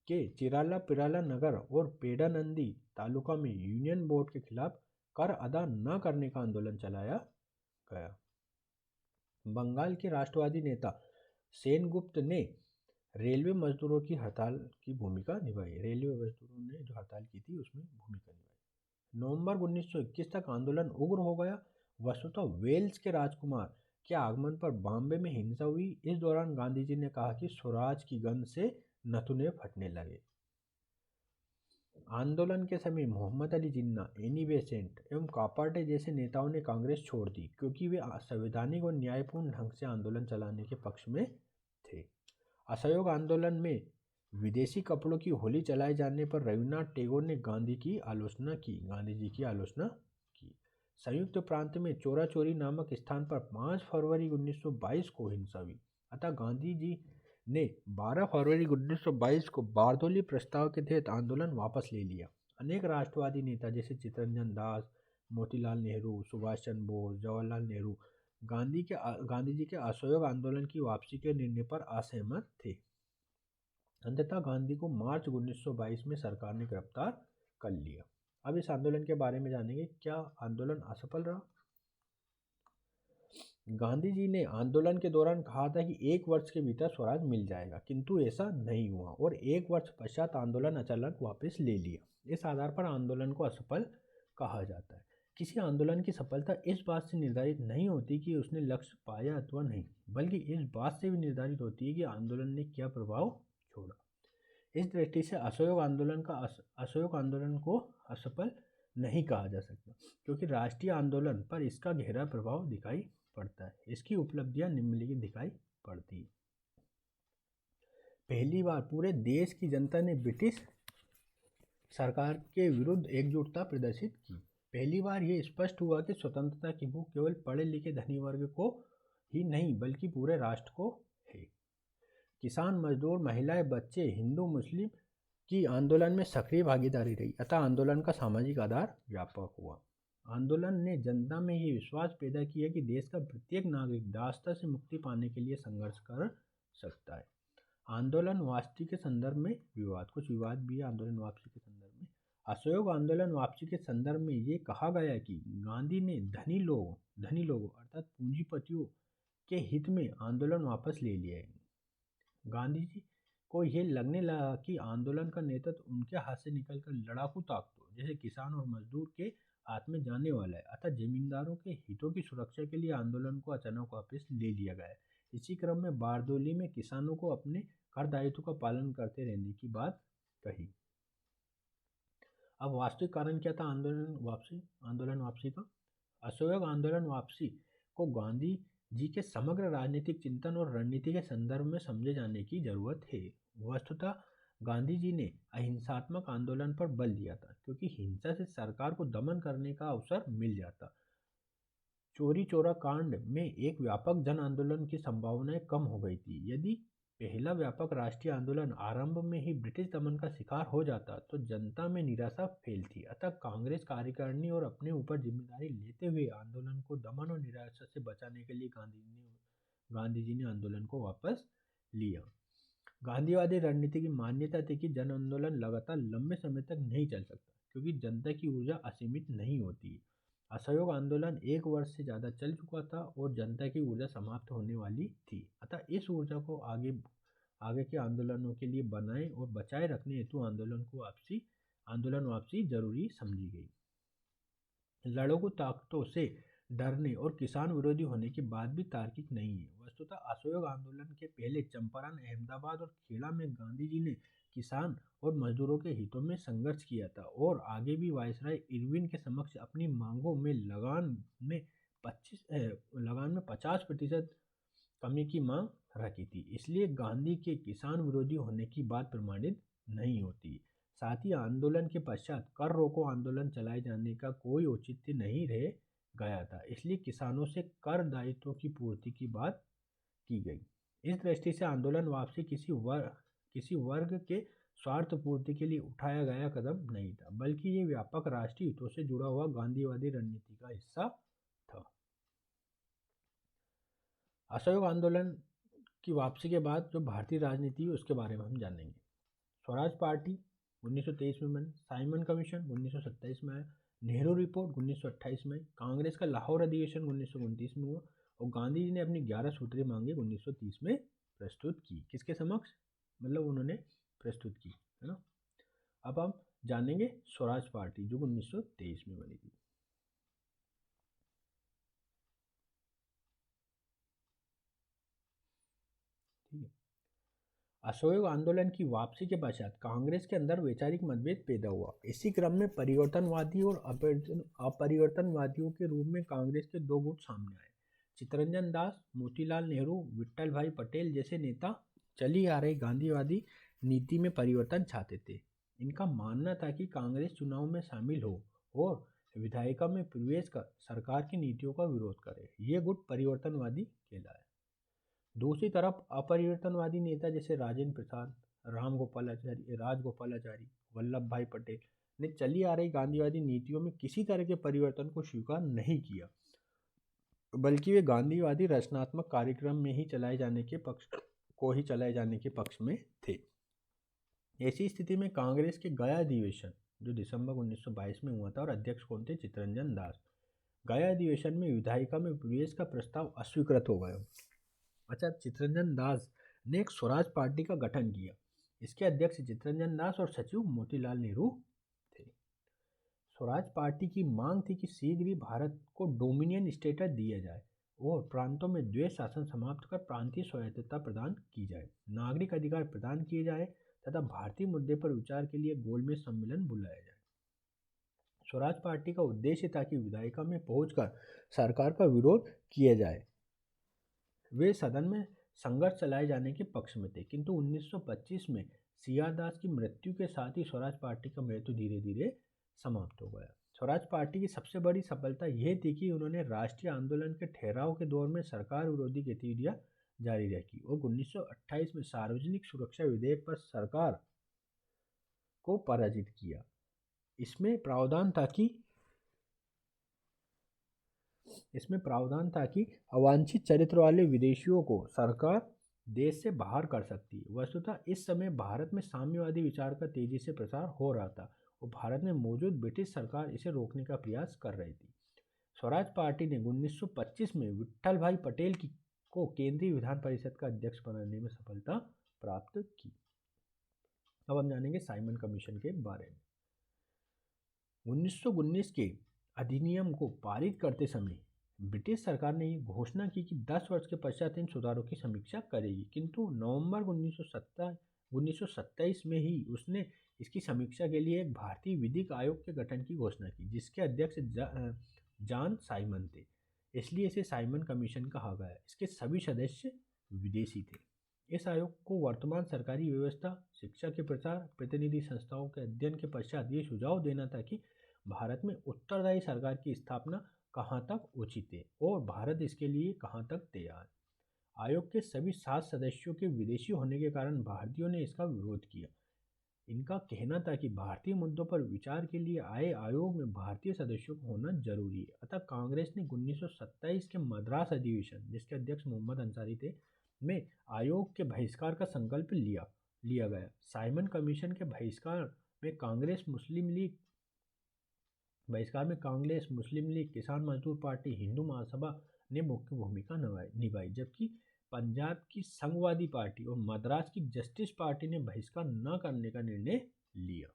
के चिराला पिराला नगर और पेडानंदी तालुका में यूनियन बोर्ड के खिलाफ कर अदा न करने का आंदोलन चलाया गया। बंगाल के राष्ट्रवादी नेता सेनगुप्त ने रेलवे मजदूरों की हड़ताल की भूमिका निभाई। रेलवे मजदूरों ने जो हड़ताल की थी उसमें भूमिका निभाई। नवंबर 1921 तक आंदोलन उग्र हो गया। वस्तुतः वेल्स के राजकुमार के आगमन पर बॉम्बे में हिंसा हुई। इस दौरान गांधी जी ने कहा कि स्वराज की गंध से नथुने फटने लगे। आंदोलन के समय मोहम्मद अली जिन्ना, एनी बेसेंट एवं कापाटे जैसे नेताओं ने कांग्रेस छोड़ दी, क्योंकि वे संवैधानिक और न्यायपूर्ण ढंग से आंदोलन चलाने के पक्ष में थे। असहयोग आंदोलन में विदेशी कपड़ों की होली चलाए जाने पर रविन्द्रनाथ टैगोर ने गांधी जी की आलोचना की। संयुक्त प्रांत में चोरा चोरी नामक स्थान पर 5 फरवरी 1922 को हिंसा हुई। अतः गांधी जी ने 12 फरवरी 1922 को बारदोली प्रस्ताव के तहत आंदोलन वापस ले लिया। अनेक राष्ट्रवादी नेता जैसे चित्तरंजन दास, मोतीलाल नेहरू, सुभाष चंद्र बोस, जवाहरलाल नेहरू गांधी जी के असहयोग आंदोलन की वापसी के निर्णय पर असहमत थे। अंततः गांधी को मार्च 1922 में सरकार ने गिरफ्तार कर लिया। अब इस आंदोलन के बारे में जानेंगे। क्या आंदोलन असफल रहा? गांधी जी ने आंदोलन के दौरान कहा था कि 1 वर्ष के भीतर स्वराज मिल जाएगा, किंतु ऐसा नहीं हुआ और 1 वर्ष पश्चात आंदोलन अचानक वापस ले लिया। इस आधार पर आंदोलन को असफल कहा जाता है। किसी आंदोलन की सफलता इस बात से निर्धारित नहीं होती कि उसने लक्ष्य पाया अथवा नहीं, बल्कि इस बात से भी निर्धारित होती है कि आंदोलन ने क्या प्रभाव छोड़ा। इस दृष्टि से असहयोग आंदोलन को असफल नहीं कहा जा सकता, क्योंकि राष्ट्रीय आंदोलन पर इसका गहरा प्रभाव दिखाई पड़ता है। इसकी उपलब्धियां निम्नलिखित दिखाई पड़ती। पहली बार पूरे देश की जनता ने ब्रिटिश सरकार के विरुद्ध एकजुटता प्रदर्शित की। पहली बार ये स्पष्ट हुआ कि स्वतंत्रता की भूख केवल पढ़े लिखे धनी वर्ग को ही नहीं बल्कि पूरे राष्ट्र को है। किसान, मजदूर, महिलाएं, बच्चे, हिंदू, मुस्लिम की आंदोलन में सक्रिय भागीदारी रही, अतः आंदोलन का सामाजिक आधार व्यापक हुआ। आंदोलन ने जनता में ये विश्वास पैदा किया कि देश का प्रत्येक नागरिक दासता से मुक्ति पाने के लिए संघर्ष कर सकता है। आंदोलन वापसी के संदर्भ में विवाद, कुछ विवाद भी है आंदोलन वापसी के संदर्भ में। असहयोग आंदोलन वापसी के संदर्भ में ये कहा गया कि गांधी ने धनी लोगों अर्थात पूंजीपतियों के हित में आंदोलन वापस ले लिया है। गांधी जी को यह लगने लगा कि आंदोलन का नेतृत्व उनके हाथ से निकलकर लड़ाकू ताकतों जैसे किसान और मजदूर के हाथ में जाने वाला है, अतः जमींदारों के हितों की सुरक्षा के लिए आंदोलन को अचानक वापस ले लिया गया। इसी क्रम में बारदोली में किसानों को अपने कर दायित्व का पालन करते रहने की बात कही। अब वास्तविक कारण क्या था आंदोलन वापसी का? असहयोग आंदोलन वापसी को गांधी जी के समग्र राजनीतिक चिंतन और रणनीति के संदर्भ में समझे जाने की जरूरत है। वस्तुतः गांधी जी ने अहिंसात्मक आंदोलन पर बल दिया था क्योंकि हिंसा से सरकार को दमन करने का अवसर मिल जाता। चोरी चौरा कांड में एक व्यापक जन आंदोलन की संभावनाएं कम हो गई थी। यदि पहला व्यापक राष्ट्रीय आंदोलन आरंभ में ही ब्रिटिश दमन का शिकार हो जाता तो जनता में निराशा फैलती, अतः कांग्रेस कार्यकारिणी और अपने ऊपर जिम्मेदारी लेते हुए आंदोलन को दमन और निराशा से बचाने के लिए गांधी जी ने आंदोलन को वापस लिया। गांधीवादी रणनीति की मान्यता थी कि जन आंदोलन लगातार लंबे समय तक नहीं चल सकता क्योंकि जनता की ऊर्जा असीमित नहीं होती। असहयोग आंदोलन 1 वर्ष से ज़्यादा चल चुका था और जनता की ऊर्जा समाप्त होने वाली थी, अतः इस ऊर्जा को आगे के आंदोलनों के लिए बनाए और बचाए रखने हेतु आंदोलन वापसी जरूरी समझी गई। लड़ाकू ताकतों से डरने और किसान विरोधी होने की बात भी तार्किक नहीं है। वस्तुतः असहयोग आंदोलन के पहले चंपारण, अहमदाबाद और खेड़ा में गांधी जी ने किसान और मजदूरों के हितों में संघर्ष किया था और आगे भी वायसराय इरविन के समक्ष अपनी मांगों में लगान में 50% कमी की मांग रखी थी। इसलिए गांधी के किसान विरोधी होने की बात प्रमाणित नहीं होती। साथ ही आंदोलन के पश्चात कर रोको आंदोलन चलाए जाने का कोई औचित्य नहीं रह गया था, इसलिए किसानों से कर दायित्वों की पूर्ति की बात की गई। इस दृष्टि से आंदोलन वापसी किसी वर्ग के स्वार्थ पूर्ति के लिए उठाया गया कदम नहीं था, बल्कि ये व्यापक राष्ट्रीय हितों से जुड़ा हुआ गांधीवादी रणनीति का हिस्सा था। असहयोग आंदोलन की वापसी के बाद जो भारतीय राजनीति है उसके बारे में हम जानेंगे। स्वराज पार्टी 1923 में बनी, साइमन कमीशन 1927 में आया, नेहरू रिपोर्ट 1928 में, कांग्रेस का लाहौर अधिवेशन 1929 में हुआ और गांधी जी ने अपनी 11 सूत्रीय मांगे 1930 में प्रस्तुत की। किसके समक्ष? मतलब उन्होंने प्रस्तुत की, है ना। अब हम जानेंगे स्वराज पार्टी जो 1923 में बनी थी। ठीक है। असहयोग आंदोलन की वापसी के पश्चात कांग्रेस के अंदर वैचारिक मतभेद पैदा हुआ। इसी क्रम में परिवर्तनवादी और अपरिवर्तनवादियों के रूप में कांग्रेस के 2 गुट सामने आए। चित्तरंजन दास, मोतीलाल नेहरू, विट्ठल भाई पटेल जैसे नेता चली आ रही गांधीवादी नीति में परिवर्तन चाहते थे। इनका मानना था कि कांग्रेस चुनाव में शामिल हो और विधायिका में प्रवेश कर सरकार की नीतियों का विरोध करे। ये गुट परिवर्तनवादी कहलाए। दूसरी तरफ अपरिवर्तनवादी नेता जैसे राजेंद्र प्रसाद, राजगोपालाचारी, वल्लभ भाई पटेल ने चली आ रही गांधीवादी नीतियों में किसी तरह के परिवर्तन को स्वीकार नहीं किया, बल्कि वे गांधीवादी रचनात्मक कार्यक्रम में ही चलाए जाने के पक्ष में थे। ऐसी स्थिति में कांग्रेस के गया अधिवेशन जो दिसंबर 1922 में हुआ था और अध्यक्ष कौन थे? चित्तरंजन दास। गया अधिवेशन में विधायिका में प्रवेश का प्रस्ताव अस्वीकृत हो गया। अच्छा, चित्तरंजन दास ने एक स्वराज पार्टी का गठन किया। इसके अध्यक्ष चित्तरंजन दास और सचिव मोतीलाल नेहरू थे। स्वराज पार्टी की मांग थी कि शीघ्र ही भारत को डोमिनियन स्टेटस दिया जाए और प्रांतों में द्वैध शासन समाप्त कर प्रांतीय स्वायत्तता प्रदान की जाए, नागरिक अधिकार प्रदान किए जाए तथा भारतीय मुद्दे पर विचार के लिए गोलमेज सम्मेलन बुलाया जाए। स्वराज पार्टी का उद्देश्य था कि विधायिका में पहुंचकर सरकार का विरोध किया जाए वे सदन में संघर्ष चलाए जाने के पक्ष में थे, किंतु 1925 में सियादास की मृत्यु के साथ ही स्वराज पार्टी का महत्व धीरे धीरे समाप्त हो गया। स्वराज पार्टी की सबसे बड़ी सफलता यह थी कि उन्होंने राष्ट्रीय आंदोलन के ठहराव के दौर में सरकार विरोधी गतिविधियां जारी रखी और 1928 में सार्वजनिक सुरक्षा विधेयक पर सरकार को पराजित किया। इसमें प्रावधान था कि अवांछित चरित्र वाले विदेशियों को सरकार देश से बाहर कर सकती है। वस्तुतः इस समय भारत में साम्यवादी विचार का तेजी से प्रसार हो रहा था और भारत में मौजूद ब्रिटिश सरकार इसे रोकने का प्रयास कर रही थी। स्वराज पार्टी ने 1925 में विट्ठल भाई पटेल को केंद्रीय विधान परिषद का अध्यक्ष बनाने में सफलता प्राप्त की। अब हम जानेंगे साइमन कमीशन के बारे में। 1919 के अधिनियम को पारित करते समय ब्रिटिश सरकार ने ये घोषणा की कि 10 वर्ष के पश्चात इन सुधारों की समीक्षा करेगी, किंतु नवंबर 1927 में ही उसने इसकी समीक्षा के लिए एक भारतीय विधिक आयोग के गठन की घोषणा की, जिसके अध्यक्ष जॉन साइमन थे। इसलिए इसे साइमन कमीशन कहा गया। इसके सभी सदस्य विदेशी थे। इस आयोग को वर्तमान सरकारी व्यवस्था, शिक्षा के प्रचार, प्रतिनिधि संस्थाओं के अध्ययन के पश्चात ये सुझाव देना था कि भारत में उत्तरदायी सरकार की स्थापना कहाँ तक उचित है और भारत इसके लिए कहाँ तक तैयार। आयोग के सभी 7 सदस्यों के विदेशी होने के कारण भारतीयों ने इसका विरोध किया। इनका कहना था कि भारतीय मुद्दों पर विचार के लिए आए आयोग में भारतीय सदस्यों को होना जरूरी है। अतः कांग्रेस ने 1927 के मद्रास अधिवेशन, जिसके अध्यक्ष मोहम्मद अंसारी थे, में आयोग के बहिष्कार का संकल्प लिया गया। साइमन कमीशन के बहिष्कार में कांग्रेस, मुस्लिम लीग, किसान मजदूर पार्टी, हिंदू महासभा ने मुख्य भूमिका निभाई, जबकि पंजाब की संघवादी पार्टी और मद्रास की जस्टिस पार्टी ने बहिष्कार न करने का निर्णय लिया।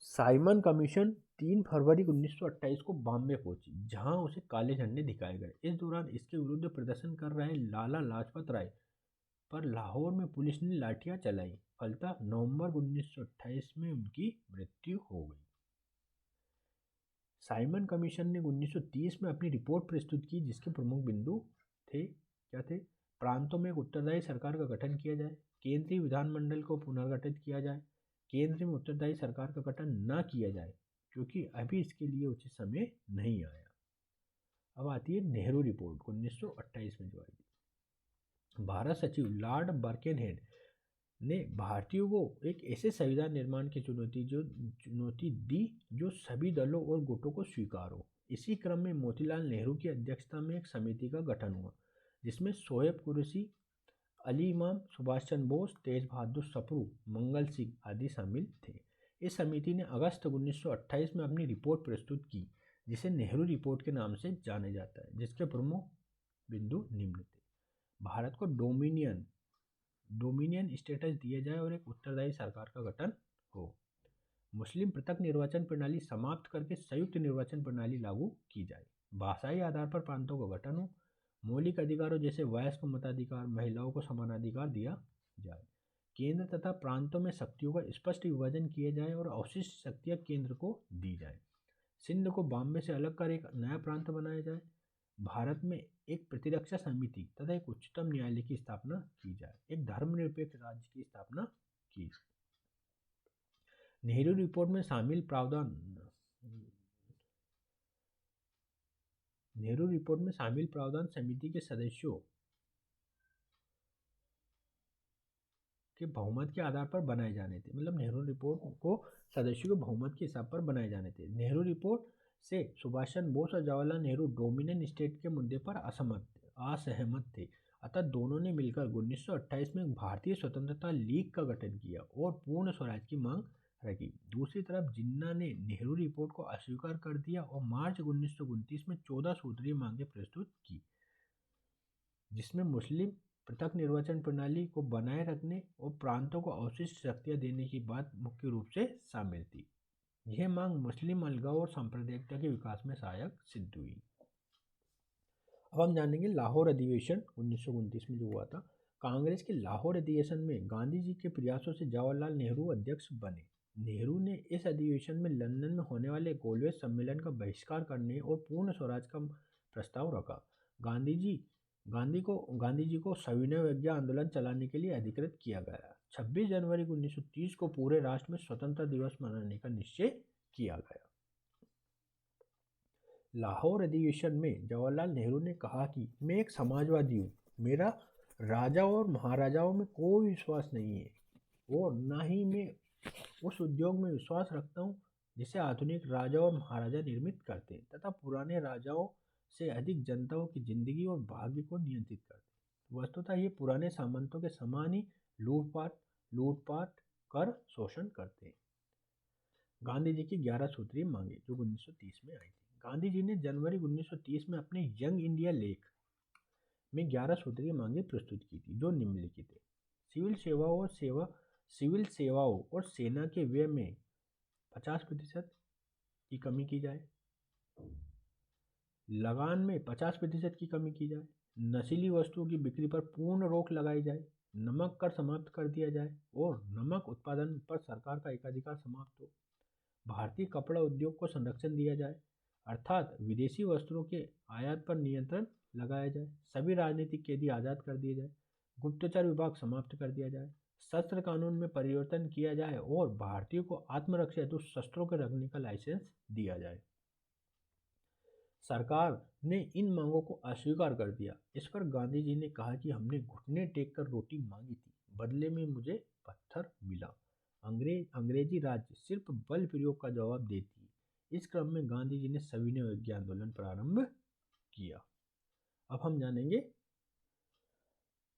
साइमन कमीशन 3 फरवरी 1928 को बॉम्बे पहुंची, जहां उसे काले झंडे दिखाए गए। इस दौरान इसके विरुद्ध प्रदर्शन कर रहे लाला लाजपत राय पर लाहौर में पुलिस ने लाठियां चलाई। फलतः नवंबर 1928 में उनकी मृत्यु हो गई। साइमन कमीशन ने 1930 में अपनी रिपोर्ट प्रस्तुत की, जिसके प्रमुख बिंदु क्या थे? प्रांतों में एक उत्तरदायी सरकार का गठन किया जाए, केंद्रीय विधानमंडल को पुनर्गठित किया जाए, केंद्र में उत्तरदायी सरकार का गठन न किया जाए क्योंकि अभी इसके लिए उचित समय नहीं आया। अब आती है नेहरू रिपोर्ट 1928 में जो आई थी। भारत सचिव लॉर्ड बर्केनहेड ने भारतीयों को एक ऐसे संविधान निर्माण की चुनौती दी जो सभी दलों और गुटों को स्वीकार हो। इसी क्रम में मोतीलाल नेहरू की अध्यक्षता में एक समिति का गठन हुआ, जिसमें शोएब कुरैशी, अली इमाम, सुभाष चंद्र बोस, तेज बहादुर सप्रू, मंगल सिंह आदि शामिल थे। इस समिति ने अगस्त 1928 में अपनी रिपोर्ट प्रस्तुत की, जिसे नेहरू रिपोर्ट के नाम से जाना जाता है, जिसके प्रमुख बिंदु निम्न थे। भारत को डोमिनियन स्टेटस दिया जाए और एक उत्तरदायी सरकार का गठन हो। मुस्लिम पृथक निर्वाचन प्रणाली समाप्त करके संयुक्त निर्वाचन प्रणाली लागू की जाए। भाषाई आधार पर प्रांतों का गठन हो। मौलिक अधिकारों जैसे वयस्क मताधिकार, महिलाओं को समानाधिकार दिया जाए। केंद्र तथा प्रांतों में शक्तियों का स्पष्ट विभाजन किया जाए और अवशिष्ट शक्तियां केंद्र को दी जाए। सिंध को बॉम्बे से अलग कर एक नया प्रांत बनाया जाए। भारत में एक प्रतिरक्षा समिति तथा एक उच्चतम न्यायालय की स्थापना की जाए। एक धर्मनिरपेक्ष राज्य की स्थापना की जाए। नेहरू रिपोर्ट में शामिल प्रावधान समिति के सदस्यों के बहुमत के आधार पर बनाए जाने थे। मतलब नेहरू रिपोर्ट को सदस्यों के बहुमत के हिसाब पर बनाए जाने थे। नेहरू रिपोर्ट से सुभाष चंद्र बोस और जवाहरलाल नेहरू डोमिनियन स्टेट के मुद्दे पर असहमत थे। अतः दोनों ने मिलकर 1928 में भारतीय स्वतंत्रता लीग का गठन किया और पूर्ण स्वराज की मांग रखी। दूसरी तरफ जिन्ना ने नेहरू रिपोर्ट को अस्वीकार कर दिया और मार्च 1929 में 14 सूत्रीय मांगें प्रस्तुत की, जिसमें मुस्लिम पृथक निर्वाचन प्रणाली को बनाए रखने और प्रांतों को अवशिष्ट शक्तियां देने की बात मुख्य रूप से शामिल थी। यह मांग मुस्लिम अलगाव और सांप्रदायिकता के विकास में सहायक सिद्ध हुई। अब हम जानेंगे लाहौर अधिवेशन 1929 में जो हुआ था। कांग्रेस के लाहौर अधिवेशन में गांधी जी के प्रयासों से जवाहरलाल नेहरू अध्यक्ष बने। नेहरू ने इस अधिवेशन में लंदन में होने वाले गोलवेज सम्मेलन का बहिष्कार करने और पूर्ण स्वराज का प्रस्ताव रखा। गांधी जी गांधी जी को सविनय अवज्ञा आंदोलन चलाने के लिए अधिकृत किया गया। 26 जनवरी 1930 को पूरे राष्ट्र में स्वतंत्रता दिवस मनाने का निश्चय किया गया। लाहौर अधिवेशन में जवाहरलाल नेहरू ने कहा कि मैं एक समाजवादी हूँ, मेरा राजाओं और महाराजाओं में कोई विश्वास नहीं है और ना ही मैं उस उद्योग में विश्वास रखता हूँ जिसे आधुनिक राजा और महाराजा निर्मित करते हैं तथा पुराने राजाओं से अधिक जनताओं की जिंदगी और भाग्य को नियंत्रित करते हैं। वस्तुतः ये पुराने सामंतों के समान ही लूटपाट कर शोषण करते हैं। गांधी जी की 11 सूत्रीय मांगे जो 1930 में आई थी। गांधी जी ने जनवरी 1930 में अपने यंग इंडिया लेख में 11 सूत्रीय मांगे प्रस्तुत की थी जो निम्नलिखित है। सिविल सेवाओं और सेना के व्यय में 50% की कमी की जाए, लगान में 50% की कमी की जाए, नशीली वस्तुओं की बिक्री पर पूर्ण रोक लगाई जाए, नमक कर समाप्त कर दिया जाए और नमक उत्पादन पर सरकार का एकाधिकार समाप्त हो। भारतीय कपड़ा उद्योग को संरक्षण दिया जाए अर्थात विदेशी वस्त्रों के आयात पर नियंत्रण लगाया जाए। सभी राजनीतिक कैदी आज़ाद कर दिए जाए। गुप्तचर विभाग समाप्त कर दिया जाए। शस्त्र कानून में परिवर्तन किया जाए और भारतीयों को आत्मरक्षा हेतु शस्त्रों के रखने का लाइसेंस दिया जाए। सरकार ने इन मांगों को अस्वीकार कर दिया। इस पर गांधी जी ने कहा कि हमने घुटने टेक कर रोटी मांगी थी, बदले में मुझे पत्थर मिला। अंग्रेजी राज्य सिर्फ बल प्रयोग का जवाब देती है। इस क्रम में गांधी जी ने सविनय अवज्ञा आंदोलन प्रारंभ किया। अब हम जानेंगे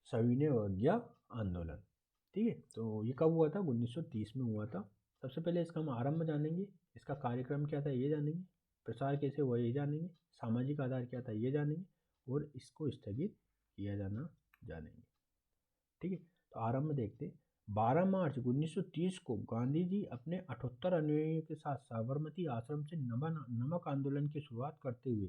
सविनय अवज्ञा आंदोलन। ठीक है, तो ये कब हुआ था? 1930 में हुआ था। सबसे पहले इसका हम आरंभ जानेंगे, इसका कार्यक्रम क्या था ये जानेंगे, प्रसार कैसे हुआ ये जानेंगे, सामाजिक आधार क्या था ये जानेंगे और इसको स्थगित किया जाना जानेंगे। ठीक है, तो आरंभ देखते हैं। 12 मार्च 1930 को गांधी जी अपने 78 अनुयायियों के साथ साबरमती आश्रम से नमक आंदोलन की शुरुआत करते हुए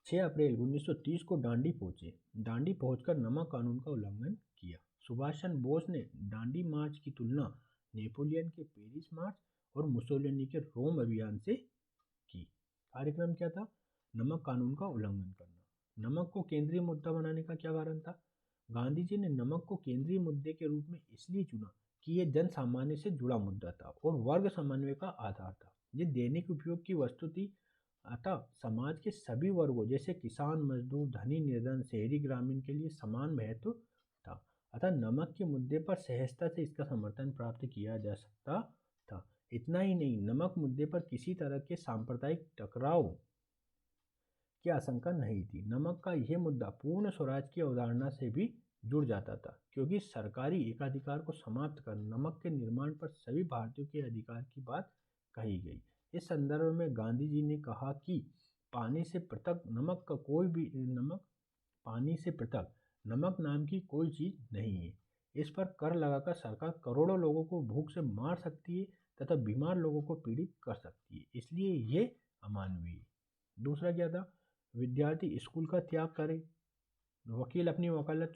6 अप्रैल 1930 को डांडी पहुंचे। डांडी पहुंचकर नमक कानून का उल्लंघन किया। सुभाष चंद्र बोस ने डांडी मार्च की तुलना नेपोलियन के पेरिस मार्च और मुसोलिनी के रोम अभियान से की। कार्यक्रम क्या था? नमक कानून का उल्लंघन करना। नमक को केंद्रीय मुद्दा बनाने का क्या कारण था? गांधी जी ने नमक को केंद्रीय मुद्दे के रूप में इसलिए चुना कि यह जन सामान्य से जुड़ा मुद्दा था और वर्ग समन्वय का आधार था। ये दैनिक उपयोग की वस्तु थी, अतः समाज के सभी वर्गों जैसे किसान, मजदूर, धनी, निर्धन, शहरी, ग्रामीण के लिए समान महत्व था। अतः नमक के मुद्दे पर सहजता से इसका समर्थन प्राप्त किया जा सकता था। इतना ही नहीं, नमक मुद्दे पर किसी तरह के सांप्रदायिक टकराव की आशंका नहीं थी। नमक का यह मुद्दा पूर्ण स्वराज की अवधारणा से भी जुड़ जाता था, क्योंकि सरकारी एकाधिकार को समाप्त कर नमक के निर्माण पर सभी भारतीयों के अधिकार की बात कही गई। इस संदर्भ में गांधी जी ने कहा कि पानी से पृथक नमक नाम की कोई चीज नहीं है। इस पर कर लगाकर सरकार करोड़ों लोगों को भूख से मार सकती है तथा बीमार लोगों को पीड़ित कर सकती है, इसलिए ये अमानवीय है। दूसरा क्या था? विद्यार्थी स्कूल का त्याग करें, वकील अपनी वकालत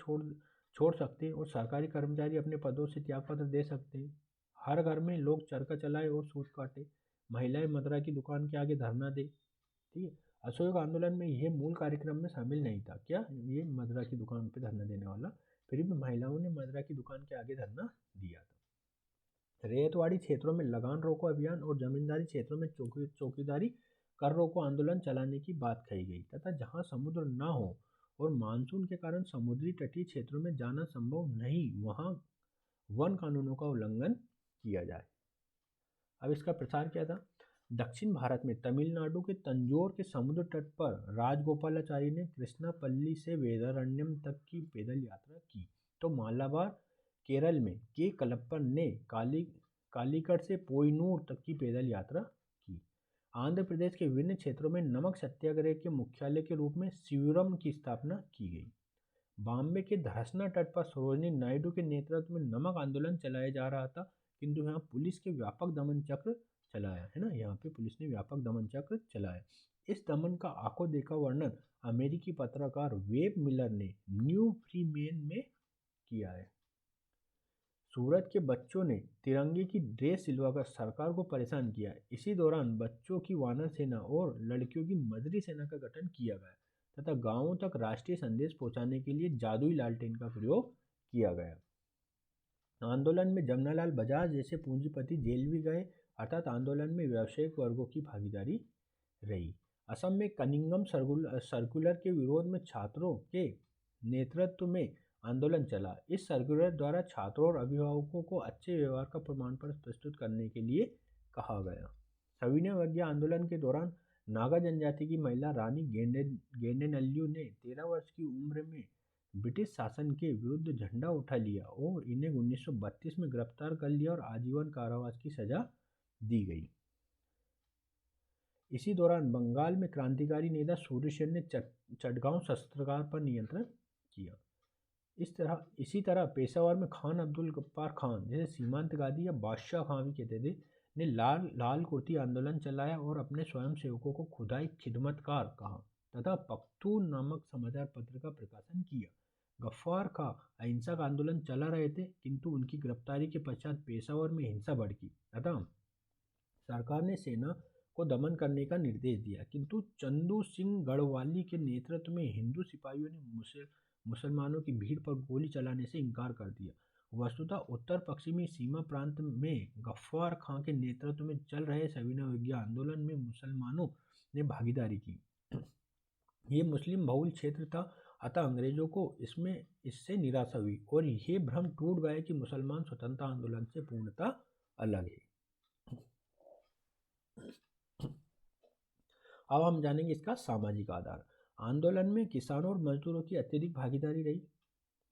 छोड़ सकते हैं और सरकारी कर्मचारी अपने पदों से त्यागपत्र दे सकते हैं। हर घर में लोग चरखा चलाए और सूत काटे, महिलाएं मदिरा की दुकान के आगे धरना दे। ठीक है, असहयोग आंदोलन में यह मूल कार्यक्रम में शामिल नहीं था। क्या? ये मदिरा की दुकान पे धरना देने वाला, फिर भी महिलाओं ने मदिरा की दुकान के आगे धरना दिया था। रेतवाड़ी क्षेत्रों में लगान रोको अभियान और जमींदारी क्षेत्रों में चौकीदारी कर रोको आंदोलन चलाने की बात कही गई तथा जहां समुद्र न हो और मानसून के कारण समुद्री तटीय क्षेत्रों में जाना संभव नहीं, वहां वन कानूनों का उल्लंघन किया जाए। अब इसका प्रसार क्या था? दक्षिण भारत में तमिलनाडु के तंजौर के समुद्र तट पर राजगोपालाचारी ने कृष्णापल्ली से वेदारण्यम तक की पैदल यात्रा की, तो मालाबार केरल में के कलप्पन ने कालीकट से पोयनूर तक की पैदल यात्रा की। आंध्र प्रदेश के विभिन्न क्षेत्रों में नमक सत्याग्रह के मुख्यालय के रूप में शिविरम की स्थापना की गई। बॉम्बे के धरसना तट पर सरोजिनी नायडू के नेतृत्व में नमक आंदोलन चलाया जा रहा था, किंतु यहाँ पुलिस के व्यापक दमन चक्र चलाया है ना, यहाँ पे पुलिस ने व्यापक दमन चक्र चलाया। इस दमन का आंखों देखा वर्णन अमेरिकी पत्रकार वेब मिलर ने न्यू फ्रीमेन में किया है। सूरत के बच्चों ने तिरंगे की ड्रेस सिलवाकर सरकार को परेशान किया। इसी दौरान बच्चों की वानर सेना और लड़कियों की मदरी सेना का गठन किया गया तथा गांवों तक राष्ट्रीय संदेश पहुंचाने के लिए जादुई लालटेन का प्रयोग किया गया। आंदोलन में जमनालाल बजाज जैसे पूंजीपति जेल भी गए, अर्थात आंदोलन में व्यावसायिक वर्गों की भागीदारी रही। असम में कनिंगम सर्कुलर के विरोध में छात्रों के नेतृत्व में आंदोलन चला। इस सर्कुलर द्वारा छात्रों और अभिभावकों को अच्छे व्यवहार का प्रमाण पत्र प्रस्तुत करने के लिए कहा गया। सविनय अवज्ञा आंदोलन के दौरान नागा जनजाति की महिला रानी गेंडेनल्लू ने 13 वर्ष की उम्र में ब्रिटिश शासन के विरुद्ध झंडा उठा लिया और इन्हें 1932 में गिरफ्तार कर लिया और आजीवन कारावास की सजा दी गई। इसी दौरान बंगाल में क्रांतिकारी नेता सूर्यसेन ने चटगांव शस्त्रागार पर नियंत्रण किया। इसी तरह पेशावर में खान अब्दुल गफ्फार खान, जिसे सीमांत गादी या बादशाह खां भी कहते थे, ने लाल कुर्ती आंदोलन चलाया और अपने स्वयंसेवकों को खुदाई खिदमतकार कहा तथा पख्तून नामक समाचार पत्र का प्रकाशन किया। गफ्फार खां अहिंसक आंदोलन चला रहे थे, किंतु उनकी गिरफ्तारी के पश्चात पेशावर में हिंसा भड़की तथा सरकार ने सेना को दमन करने का निर्देश दिया, किंतु चंदू सिंह गढ़वाली के नेतृत्व में हिंदू सिपाहियों ने मुसलमानों की भीड़ पर गोली चलाने से इनकार कर दिया। वस्तुतः उत्तर पश्चिमी सीमा प्रांत में गफ्फार खां के नेतृत्व में चल रहे सविनय अवज्ञा आंदोलन में मुसलमानों ने भागीदारी की। ये मुस्लिम बहुल क्षेत्र था, अतः अंग्रेजों को इससे निराशा हुई और ये भ्रम टूट गया कि मुसलमान स्वतंत्रता आंदोलन से पूर्णतः अलग है। अब हम जानेंगे इसका सामाजिक आधार। आंदोलन में किसानों और मजदूरों की अत्यधिक भागीदारी रही।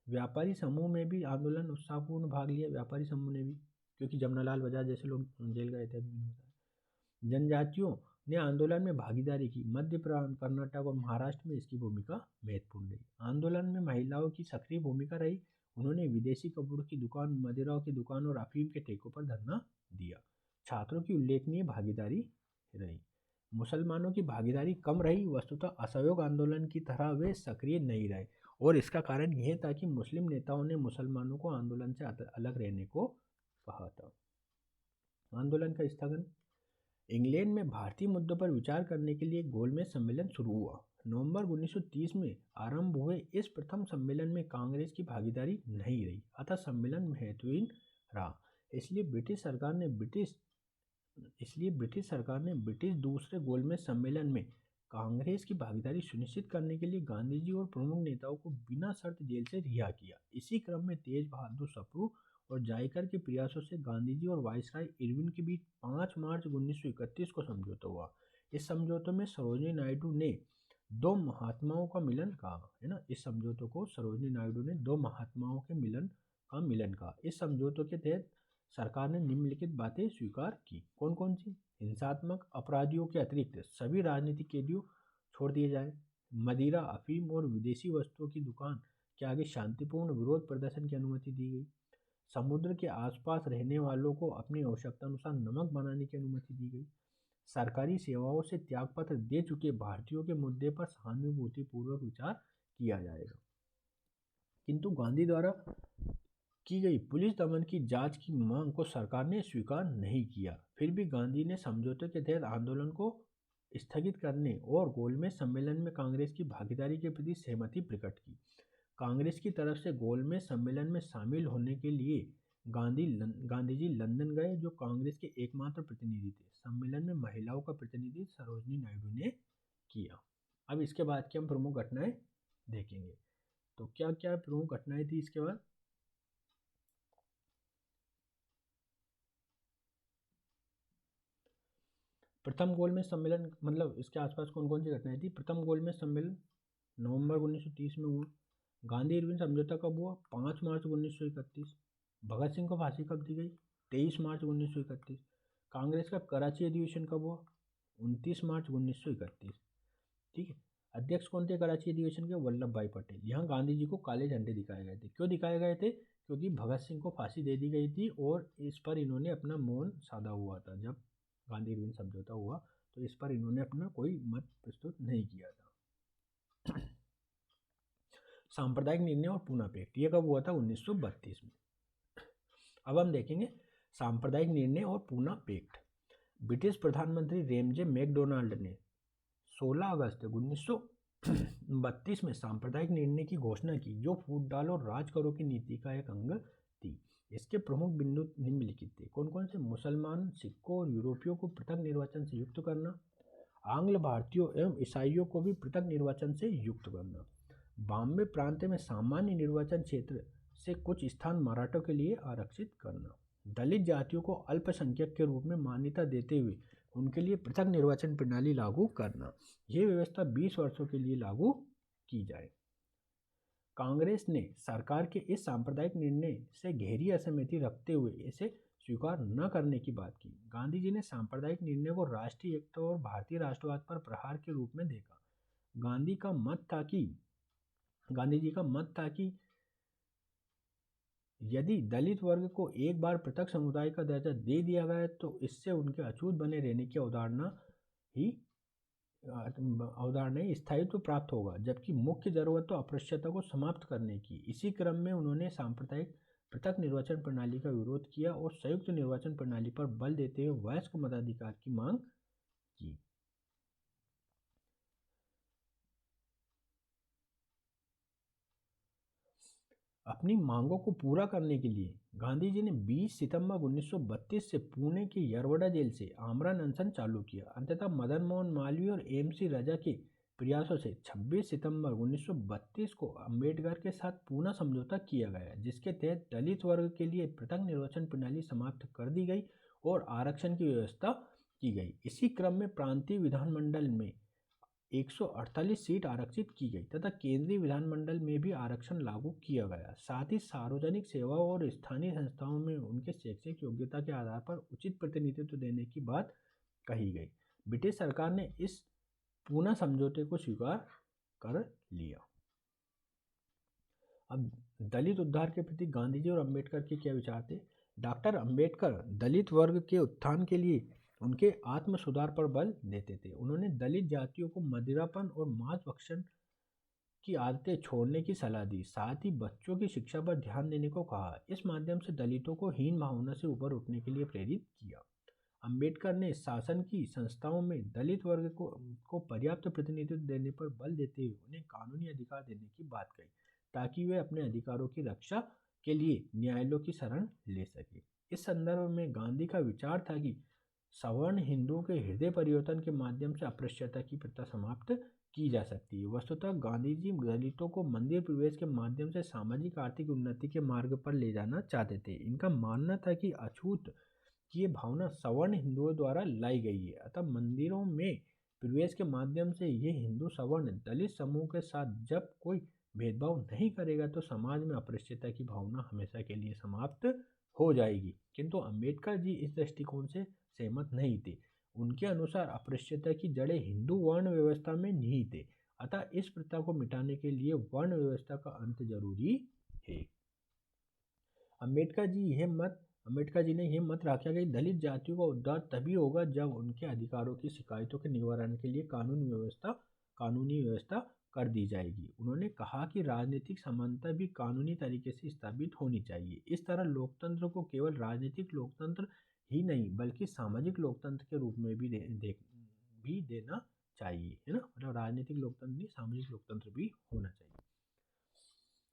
व्यापारी समूह में भी आंदोलन उत्साहपूर्ण भाग लिया, व्यापारी समूह ने भी, क्योंकि जमनालाल बजाज जैसे लोग जेल गए थे। जनजातियों ने आंदोलन में भागीदारी की। मध्य कर्नाटक और महाराष्ट्र में इसकी भूमिका महत्वपूर्ण रही। आंदोलन में महिलाओं की सक्रिय भूमिका रही। उन्होंने विदेशी कपड़ों की दुकान, मदिरा की दुकान और अफीम के ठेकों पर धरना दिया। छात्रों की उल्लेखनीय भागीदारी रही। मुसलमानों की भागीदारी कम रही। वस्तुतः असहयोग आंदोलन की तरह वे सक्रिय नहीं रहे और इसका कारण यह था कि मुस्लिम नेताओं ने मुसलमानों को आंदोलन से अलग रहने को कहा था। आंदोलन का स्थगन। इंग्लैंड में भारतीय मुद्दों पर विचार करने के लिए गोलमेज सम्मेलन शुरू हुआ। नवंबर 1930 में आरंभ हुए इस प्रथम सम्मेलन में कांग्रेस की भागीदारी नहीं रही, अतः सम्मेलन महत्वहीन रहा। इसलिए ब्रिटिश सरकार ने ब्रिटिश दूसरे गोलमेज सम्मेलन में कांग्रेस की भागीदारी सुनिश्चित करने के लिए गांधी जी और प्रमुख नेताओं को बिना शर्त जेल से रिहा किया। इसी क्रम में तेज बहादुर सप्रू और जायकर के प्रयासों से गांधी जी और वायसराय इरविन के बीच 5 मार्च 1931 को समझौता हुआ। इस समझौते में सरोजिनी नायडू ने दो महात्माओं का मिलन कहा, है ना। इस समझौते को सरोजिनी नायडू ने दो महात्माओं के मिलन कहा। इस समझौते के तहत सरकार ने निम्नलिखित बातें स्वीकार की। कौन कौन सी? हिंसात्मक अपराधियों के अतिरिक्त सभी राजनीतिक कैदियों छोड़ दिए जाए। मदिरा, अफीम और विदेशी वस्तुओं की दुकान के आगे शांतिपूर्ण विरोध प्रदर्शन की अनुमति दी गई। समुद्र के आसपास रहने वालों को अपनी आवश्यकता अनुसार नमक बनाने की अनुमति दी गई। सरकारी सेवाओं से त्यागपत्र दे चुके भारतीयों के मुद्दे पर सहानुभूतिपूर्वक विचार किया जाएगा। किंतु गांधी द्वारा की गई पुलिस दमन की जांच की मांग को सरकार ने स्वीकार नहीं किया। फिर भी गांधी ने समझौते के तहत आंदोलन को स्थगित करने और गोलमेज सम्मेलन में कांग्रेस की भागीदारी के प्रति सहमति प्रकट की। कांग्रेस की तरफ से गोलमेज सम्मेलन में शामिल होने के लिए गांधी जी लंदन गए, जो कांग्रेस के एकमात्र प्रतिनिधि थे। सम्मेलन में महिलाओं का प्रतिनिधित्व सरोजिनी नायडू ने किया। अब इसके बाद की हम प्रमुख घटनाएं देखेंगे। तो क्या क्या प्रमुख घटनाएं थी इसके बाद? प्रथम गोलमेज सम्मेलन, मतलब इसके आसपास कौन कौन सी घटनाएं थी? प्रथम गोलमेज सम्मेलन नवंबर 1930 में हुआ। गांधी इरविन समझौता कब हुआ? 5 मार्च 1931। भगत सिंह को फांसी कब दी गई? 23 मार्च 1931। कांग्रेस का कराची अधिवेशन कब हुआ? 29 मार्च 1931। ठीक है। अध्यक्ष कौन थे कराची अधिवेशन के? वल्लभ भाई पटेल। यहाँ गांधी जी को काले झंडे दिखाए गए थे। क्यों दिखाए गए थे? क्योंकि भगत सिंह को फांसी दे दी गई थी और इस पर इन्होंने अपना मौन साधा हुआ था। जब गांधी इरविन समझौता हुआ तो इस पर इन्होंने अपना कोई मत प्रस्तुत नहीं किया था। सांप्रदायिक निर्णय और पूना पैक्ट, ये कब हुआ था? 1932 में। अब हम देखेंगे सांप्रदायिक निर्णय और पूना पैक्ट। ब्रिटिश प्रधानमंत्री रेमजे मैकडोनाल्ड ने 16 अगस्त 19 1932 में सांप्रदायिक निर्णय की घोषणा की, जो फूट डाल और राज करो की नीति का एक अंग थी। इसके प्रमुख बिंदु निम्नलिखित थे। कौन कौन से? मुसलमान, सिखों और यूरोपियों को पृथक निर्वाचन से युक्त करना, आंग्ल भारतीयों एवं ईसाइयों को भी पृथक निर्वाचन से युक्त करना, बॉम्बे प्रांत में सामान्य निर्वाचन क्षेत्र से कुछ स्थान मराठों के लिए आरक्षित करना, दलित जातियों को अल्पसंख्यक के रूप में मान्यता देते हुए उनके लिए पृथक निर्वाचन प्रणाली लागू करना। यह व्यवस्था 20 वर्षों के लिए लागू की जाए। कांग्रेस ने सरकार के इस सांप्रदायिक निर्णय से गहरी असहमति रखते हुए इसे स्वीकार न करने की बात की। गांधी जी ने सांप्रदायिक निर्णय को राष्ट्रीय एकता और भारतीय राष्ट्रवाद पर प्रहार के रूप में देखा। गांधी जी का मत था कि यदि दलित वर्ग को एक बार पृथक समुदाय का दर्जा दे दिया गया तो इससे उनके अछूत बने रहने की अवधारणा ही स्थायित्व प्राप्त होगा, जबकि मुख्य जरूरत तो अस्पृश्यता को समाप्त करने की। इसी क्रम में उन्होंने सांप्रदायिक पृथक निर्वाचन प्रणाली का विरोध किया और संयुक्त निर्वाचन प्रणाली पर बल देते हुए वयस्क मताधिकार की मांग की। अपनी मांगों को पूरा करने के लिए गांधी जी ने 20 सितंबर 1932 से पुणे के यरवड़ा जेल से आमरण अनशन चालू किया। अंततः मदन मोहन मालवीय और एम.सी. रजा के प्रयासों से 26 सितंबर 1932 को अंबेडकर के साथ पुनः समझौता किया गया, जिसके तहत दलित वर्ग के लिए पृथक निर्वाचन प्रणाली समाप्त कर दी गई और आरक्षण की व्यवस्था की गई। इसी क्रम में प्रांतीय विधानमंडल में 148 सीट आरक्षित की गई तथा केंद्रीय विधानमंडल में भी आरक्षण लागू किया गया। साथ ही सार्वजनिक सेवाओं और स्थानीय संस्थाओं में उनके शैक्षिक योग्यता के आधार पर उचित प्रतिनिधित्व देने की बात कही गई। ब्रिटिश सरकार ने इस पुनः समझौते को स्वीकार कर लिया। अब दलित उद्धार के प्रति गांधी जी और अंबेडकर के क्या विचार थे? डॉक्टर अंबेडकर दलित वर्ग के उत्थान के लिए उनके आत्म सुधार पर बल देते थे। उन्होंने दलित जातियों को मदिरापान और मांस भक्षण की आदतें छोड़ने की सलाह दी, साथ ही बच्चों की शिक्षा पर ध्यान देने को कहा। इस माध्यम से दलितों को हीन भावना से ऊपर उठने के लिए प्रेरित किया। अंबेडकर ने शासन की संस्थाओं में दलित वर्ग को पर्याप्त प्रतिनिधित्व देने पर बल देते हुए उन्हें कानूनी अधिकार देने की बात कही, ताकि वे अपने अधिकारों की रक्षा के लिए न्यायालयों की शरण ले सके। इस संदर्भ में गांधी का विचार था कि सवर्ण हिंदुओं के हृदय परिवर्तन के माध्यम से अस्पृश्यता की प्रथा समाप्त की जा सकती है। वस्तुतः गांधी जी दलितों को मंदिर प्रवेश के माध्यम से सामाजिक आर्थिक उन्नति के मार्ग पर ले जाना चाहते थे। इनका मानना था कि अछूत की ये भावना सवर्ण हिंदुओं द्वारा लाई गई है, अतः मंदिरों में प्रवेश के माध्यम से ये हिंदू सवर्ण दलित समूह के साथ जब कोई भेदभाव नहीं करेगा तो समाज में अस्पृश्यता की भावना हमेशा के लिए समाप्त हो जाएगी। किंतु अंबेडकर जी इस दृष्टिकोण से सहमत नहीं थे। उनके अनुसार अस्पृश्यता की जड़ें हिंदू वर्ण व्यवस्था में निहित है, अतः इस प्रथा को मिटाने के लिए वर्ण व्यवस्था का अंत जरूरी है। अंबेडकर जी ने यह मत रखा कि दलित जातियों का उद्धार तभी होगा जब उनके अधिकारों की शिकायतों के निवारण के लिए कानूनी व्यवस्था कर दी जाएगी। उन्होंने कहा कि राजनीतिक समानता भी कानूनी तरीके से स्थापित होनी चाहिए। इस तरह लोकतंत्र को केवल राजनीतिक लोकतंत्र ही नहीं बल्कि सामाजिक लोकतंत्र के रूप में भी देना चाहिए, है ना। मतलब राजनीतिक लोकतंत्र नहीं, सामाजिक लोकतंत्र भी होना चाहिए।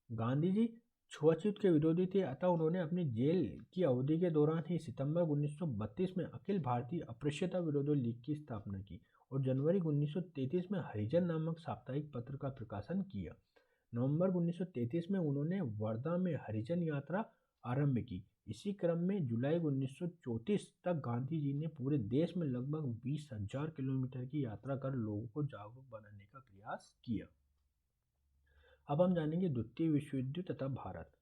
गांधी जी छुआछूत के विरोधी थे, अतः उन्होंने अपनी जेल की अवधि के दौरान ही सितंबर 1932 में अखिल भारतीय अस्पृश्यता विरोधी लीग की स्थापना की और जनवरी 1933 में हरिजन नामक साप्ताहिक पत्र का प्रकाशन किया। नवंबर 1933 में उन्होंने वर्धा में हरिजन यात्रा आरंभ की। इसी क्रम में जुलाई 1934 तक गांधी जी ने पूरे देश में लगभग 20,000 किलोमीटर की यात्रा कर लोगों को जागरूक बनाने का प्रयास किया। अब हम जानेंगे द्वितीय विश्व युद्ध तथा भारत।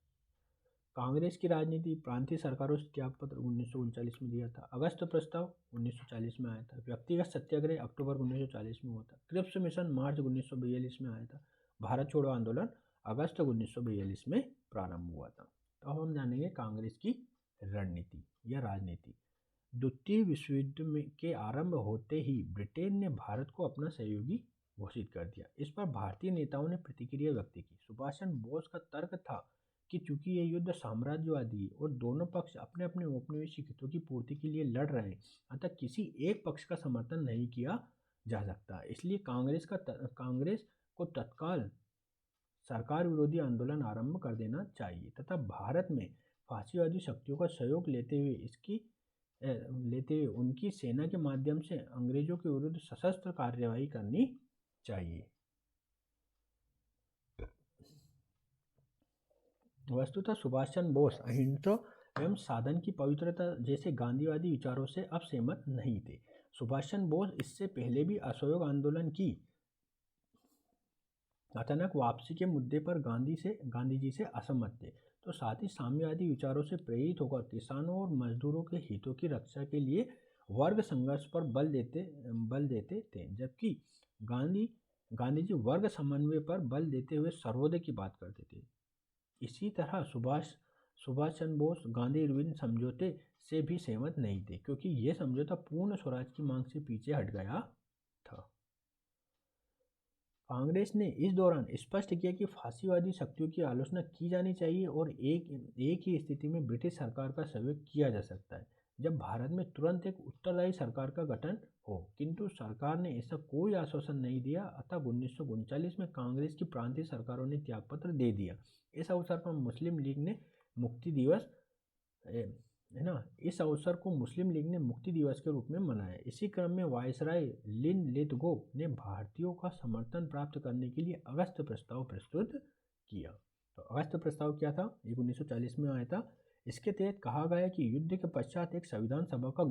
कांग्रेस की राजनीति। प्रांतीय सरकारों से त्याग पत्र 1939 में दिया था। अगस्त प्रस्ताव 1940 में आया था। व्यक्तिगत सत्याग्रह अक्टूबर 1940 में हुआ था। क्रिप्स मिशन मार्च 1942 में आया था। भारत छोड़ो आंदोलन अगस्त 1942 में प्रारंभ हुआ था। तो अब हम जानेंगे कांग्रेस की रणनीति या राजनीति। द्वितीय विश्व युद्ध के आरंभ होते ही ब्रिटेन ने भारत को अपना सहयोगी घोषित कर दिया। इस पर भारतीय नेताओं ने प्रतिक्रिया व्यक्त की। सुभाष चंद्र बोस का तर्क था कि चूंकि यह युद्ध साम्राज्यवादी है और दोनों पक्ष अपने अपने औपनिवेशिक हितों की पूर्ति के लिए लड़ रहे हैं, अतः किसी एक पक्ष का समर्थन नहीं किया जा सकता। इसलिए कांग्रेस को तत्काल सरकार विरोधी आंदोलन आरंभ कर देना चाहिए तथा भारत में फासीवादी शक्तियों का सहयोग लेते हुए उनकी सेना के माध्यम से अंग्रेजों के विरुद्ध सशस्त्र कार्यवाही करनी चाहिए। वस्तुतः सुभाष चंद्र बोस अहिंसा एवं साधन की पवित्रता जैसे गांधीवादी विचारों से अब सहमत नहीं थे। सुभाष चंद्र बोस इससे पहले भी असहयोग आंदोलन की अचानक वापसी के मुद्दे पर गांधी जी से असहमत थे, तो साथ ही साम्यवादी विचारों से प्रेरित होकर किसानों और मजदूरों के हितों की रक्षा के लिए वर्ग संघर्ष पर बल देते थे, जबकि गांधी जी वर्ग समन्वय पर बल देते हुए सर्वोदय की बात करते थे। इसी तरह सुभाष चंद्र बोस गांधी इरविन समझौते से भी सहमत नहीं थे, क्योंकि यह समझौता पूर्ण स्वराज की मांग से पीछे हट गया था। कांग्रेस ने इस दौरान स्पष्ट किया कि फासीवादी शक्तियों की आलोचना की जानी चाहिए और एक ही स्थिति में ब्रिटिश सरकार का सहयोग किया जा सकता है, जब भारत में तुरंत एक उत्तरदायी सरकार का गठन हो, किंतु सरकार ने ऐसा कोई आश्वासन नहीं दिया। अतः 1939 में कांग्रेस की प्रांतीय सरकारों ने त्यागपत्र दे दिया। इस अवसर पर मुस्लिम लीग ने मुक्ति दिवस के रूप में मनाया। इसी क्रम में वायसराय लिन लिथगो ने भारतीयों का समर्थन प्राप्त करने के लिए अगस्त प्रस्ताव प्रस्तुत किया। तो अगस्त प्रस्ताव क्या था? ये 1940 में आया था। इसके तहत कहा गया कि युद्ध के पश्चात एक संविधान सभा का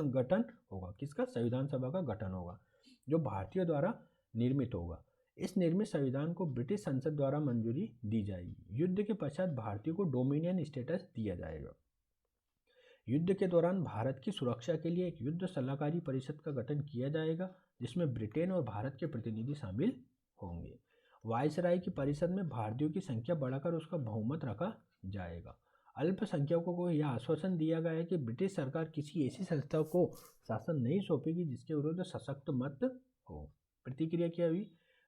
गठन होगा। किसका? संविधान सभा का गठन होगा, जो भारतीयों द्वारा निर्मित होगा। इस निर्मित संविधान को ब्रिटिश संसद द्वारा मंजूरी दी जाएगी। युद्ध के पश्चात भारतीयों को डोमिनियन स्टेटस दिया जाएगा। युद्ध के दौरान भारत की सुरक्षा के लिए एक युद्ध सलाहकारी परिषद का गठन किया जाएगा, जिसमें ब्रिटेन और भारत के प्रतिनिधि शामिल होंगे। वायसराय की परिषद में भारतीयों की संख्या बढ़ाकर उसका बहुमत रखा जाएगा। अल्पसंख्यकों को यह आश्वासन दिया गया है कि ब्रिटिश सरकार किसी ऐसी संस्था को शासन नहीं सौंपेगी जिसके विरुद्ध सशक्त मत हो। प्रतिक्रिया क्या हुई?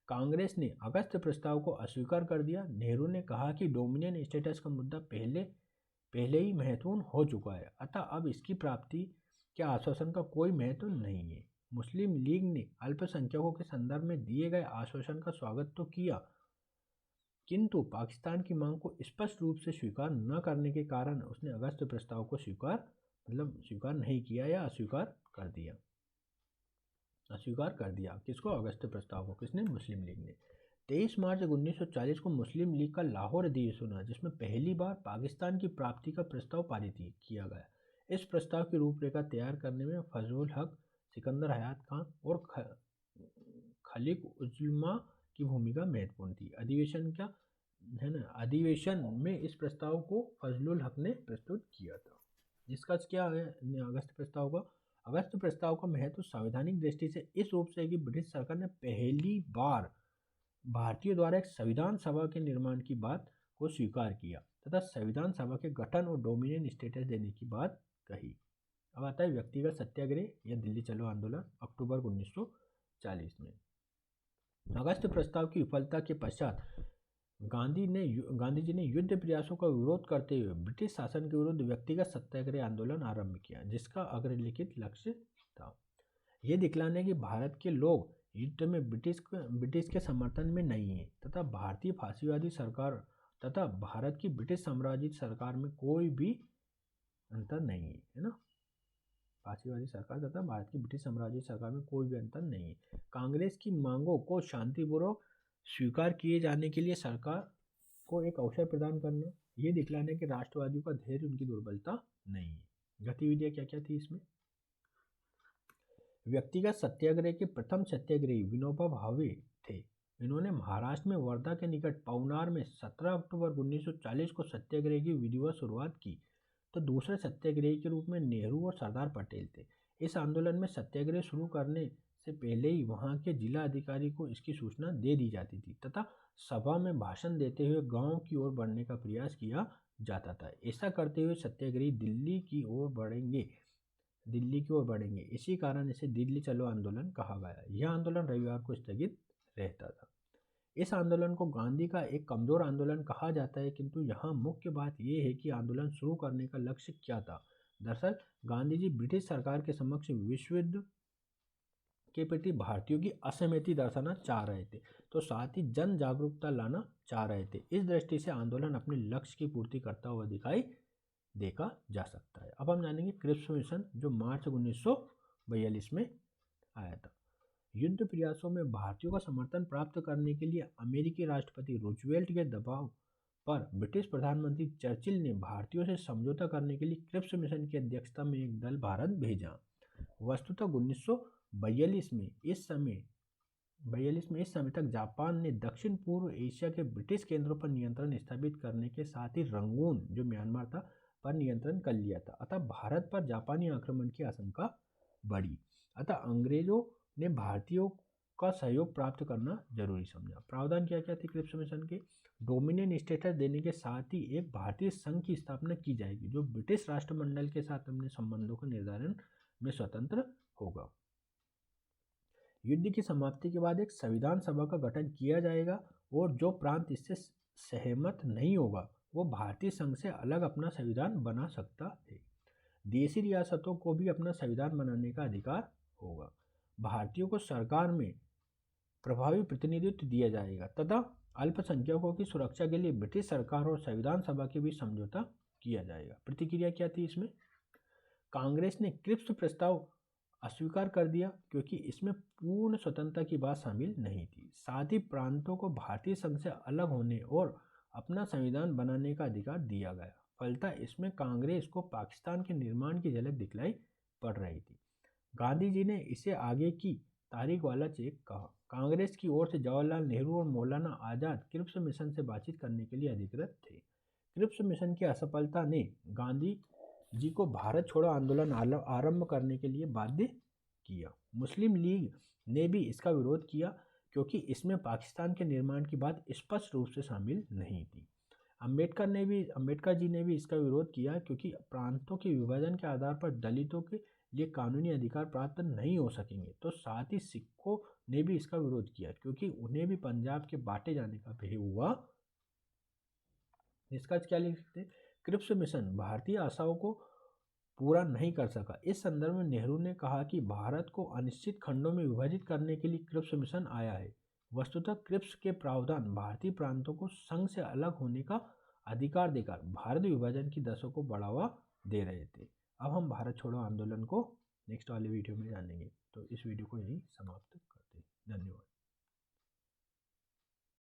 कांग्रेस ने अगस्त प्रस्ताव को अस्वीकार कर दिया। नेहरू ने कहा कि डोमिनियन स्टेटस का मुद्दा पहले ही महत्वपूर्ण हो चुका है, अतः अब इसकी प्राप्ति के आश्वासन का कोई महत्व नहीं है। मुस्लिम लीग ने अल्पसंख्यकों के संदर्भ में दिए गए आश्वासन का स्वागत तो किया, किंतु पाकिस्तान की मांग को स्पष्ट रूप से स्वीकार न करने के कारण उसने अगस्त प्रस्ताव को स्वीकार नहीं किया या अस्वीकार कर दिया। किसको? अगस्त प्रस्ताव को। किसने? मुस्लिम लीग ने। 23 मार्च 1940 को मुस्लिम लीग का लाहौर अधिवेशन हुआ, जिसमें पहली बार पाकिस्तान की प्राप्ति का प्रस्ताव पारित किया गया। इस प्रस्ताव की रूपरेखा तैयार करने में फजलुल हक, सिकंदर हयात खान और खलीक उज़्ज़मा की भूमिका महत्वपूर्ण थी। अधिवेशन में इस प्रस्ताव को फजलुल हक ने प्रस्तुत किया था। जिसका क्या है अगस्त प्रस्ताव का? अगस्त प्रस्ताव का महत्व संवैधानिक दृष्टि से इस रूप से कि ब्रिटिश सरकार ने पहली बार भारतीयों द्वारा एक संविधान सभा के निर्माण की बात को स्वीकार किया तथा संविधान सभा के गठन और डोमिनियन स्टेटस देने की बात कही। अब आता है व्यक्तिगत सत्याग्रह या दिल्ली चलो आंदोलन अक्टूबर 1940 में। अगस्त प्रस्ताव की विफलता के पश्चात गांधी जी ने युद्ध प्रयासों का विरोध करते हुए ब्रिटिश शासन के विरुद्ध व्यक्तिगत सत्याग्रह आंदोलन आरंभ किया, जिसका अग्रलिखित लक्ष्य था यह दिखलाने कि भारत के लोग युद्ध में ब्रिटिश के समर्थन में नहीं है तथा भारतीय फासीवादी सरकार तथा भारत की ब्रिटिश साम्राज्यवादी सरकार में कोई भी अंतर नहीं है ना। फासीवादी सरकार तथा भारत की ब्रिटिश साम्राज्यवादी सरकार में कोई भी अंतर नहीं है। कांग्रेस की मांगों को शांतिपूर्वक स्वीकार किए जाने के लिए सरकार को एक अवसर प्रदान करना, ये दिखलाने कि राष्ट्रवादियों का धैर्य उनकी दुर्बलता नहीं है। गतिविधियां क्या क्या थी इसमें? व्यक्तिगत सत्याग्रह के प्रथम सत्याग्रही विनोबा भावे थे। इन्होंने महाराष्ट्र में वर्धा के निकट पवनार में 17 अक्टूबर 1940 को सत्याग्रह की विधिवत शुरुआत की। तो दूसरे सत्याग्रही के रूप में नेहरू और सरदार पटेल थे। इस आंदोलन में सत्याग्रह शुरू करने से पहले ही वहां के जिला अधिकारी को इसकी सूचना दे दी जाती थी तथा सभा में भाषण देते हुए गांव की ओर बढ़ने का प्रयास किया जाता था। ऐसा करते हुए सत्याग्रही दिल्ली की ओर बढ़ेंगे। इसी कारण इसे दिल्ली चलो आंदोलन कहा गया। यह आंदोलन रविवार को स्थगित रहता था। इस आंदोलन को गांधी का एक कमजोर आंदोलन कहा जाता है, किंतु यहाँ मुख्य बात यह है कि आंदोलन शुरू करने का लक्ष्य क्या था। दरअसल गांधी जी ब्रिटिश सरकार के समक्ष विश्व युद्ध के प्रति भारतीयों की असहमति दर्शाना चाह रहे थे, तो साथ ही जन जागरूकता लाना चाह रहे थे। इस दृष्टि से आंदोलन अपने लक्ष्य की पूर्ति करता हुआ दिखाई देखा जा सकता है। अब हम जानेंगे क्रिप्स मिशन, जो मार्च 1942 में आया था। युद्ध प्रयासों में भारतीयों का समर्थन प्राप्त करने के लिए अमेरिकी राष्ट्रपति रूजवेल्ट के दबाव पर ब्रिटिश प्रधानमंत्री चर्चिल ने भारतीयों से समझौता करने के लिए क्रिप्स मिशन की अध्यक्षता में एक दल भारत भेजा। वस्तुतः 1942 में इस समय तक जापान ने दक्षिण पूर्व एशिया के ब्रिटिश केंद्रों पर नियंत्रण स्थापित करने के साथ ही रंगून, जो म्यांमार था, पर नियंत्रण कर लिया था। अतः भारत पर जापानी आक्रमण की आशंका बढ़ी। अतः अंग्रेजों ने भारतीयों का सहयोग प्राप्त करना जरूरी समझा। प्रावधान क्या क्या थे क्रिप्स मिशन के? डोमिनियन स्टेटस देने के साथ ही एक भारतीय संघ की स्थापना की जाएगी, जो ब्रिटिश राष्ट्रमंडल के साथ अपने संबंधों का निर्धारण में स्वतंत्र होगा। युद्ध की समाप्ति के बाद एक संविधान सभा का गठन किया जाएगा और जो प्रांत इससे सहमत नहीं होगा वो भारतीय संघ से अलग अपना संविधान बना सकता है। देशी रियासतों को भी अपना संविधान बनाने का अधिकार होगा। भारतीयों को सरकार में प्रभावी प्रतिनिधित्व दिया जाएगा तथा अल्पसंख्यकों की सुरक्षा के लिए ब्रिटिश सरकार और संविधान सभा के बीच समझौता किया जाएगा। प्रतिक्रिया क्या थी इसमें? कांग्रेस ने क्रिप्स प्रस्ताव अस्वीकार कर दिया क्योंकि इसमें पूर्ण स्वतंत्रता की बात शामिल नहीं थी। साथ ही प्रांतों को भारतीय संघ से अलग होने और अपना संविधान बनाने का अधिकार दिया गया। फलतः इसमें कांग्रेस को पाकिस्तान के निर्माण की झलक दिखलाई पड़ रही थी। गांधी जी ने इसे आगे की तारीख वाला चेक कहा। कांग्रेस की ओर से जवाहरलाल नेहरू और मौलाना आजाद क्रिप्स मिशन से बातचीत करने के लिए अधिकृत थे। क्रिप्स मिशन की असफलता ने गांधी जी को भारत छोड़ो आंदोलन आरंभ करने के लिए बाध्य किया। मुस्लिम लीग ने भी इसका विरोध किया क्योंकि इसमें पाकिस्तान के निर्माण की बात स्पष्ट रूप से शामिल नहीं थी। अंबेडकर जी ने भी इसका विरोध किया क्योंकि प्रांतों के विभाजन के आधार पर दलितों के लिए कानूनी अधिकार प्राप्त नहीं हो सकेंगे। तो साथ ही सिखों ने भी इसका विरोध किया क्योंकि उन्हें भी पंजाब के बांटे जाने का भय हुआ। निष्कर्ष क्या लिख सकते? क्रिप्स मिशन भारतीय आशाओं को पूरा नहीं कर सका। इस संदर्भ में नेहरू ने कहा कि भारत को अनिश्चित खंडों में विभाजित करने के लिए क्रिप्स मिशन आया है। वस्तुतः क्रिप्स के प्रावधान भारतीय प्रांतों को संघ से अलग होने का अधिकार देकर भारत विभाजन की दशा को बढ़ावा दे रहे थे। अब हम भारत छोड़ो आंदोलन को नेक्स्ट वाले वीडियो में जानेंगे। तो इस वीडियो को यहीं समाप्त करते हैं। धन्यवाद।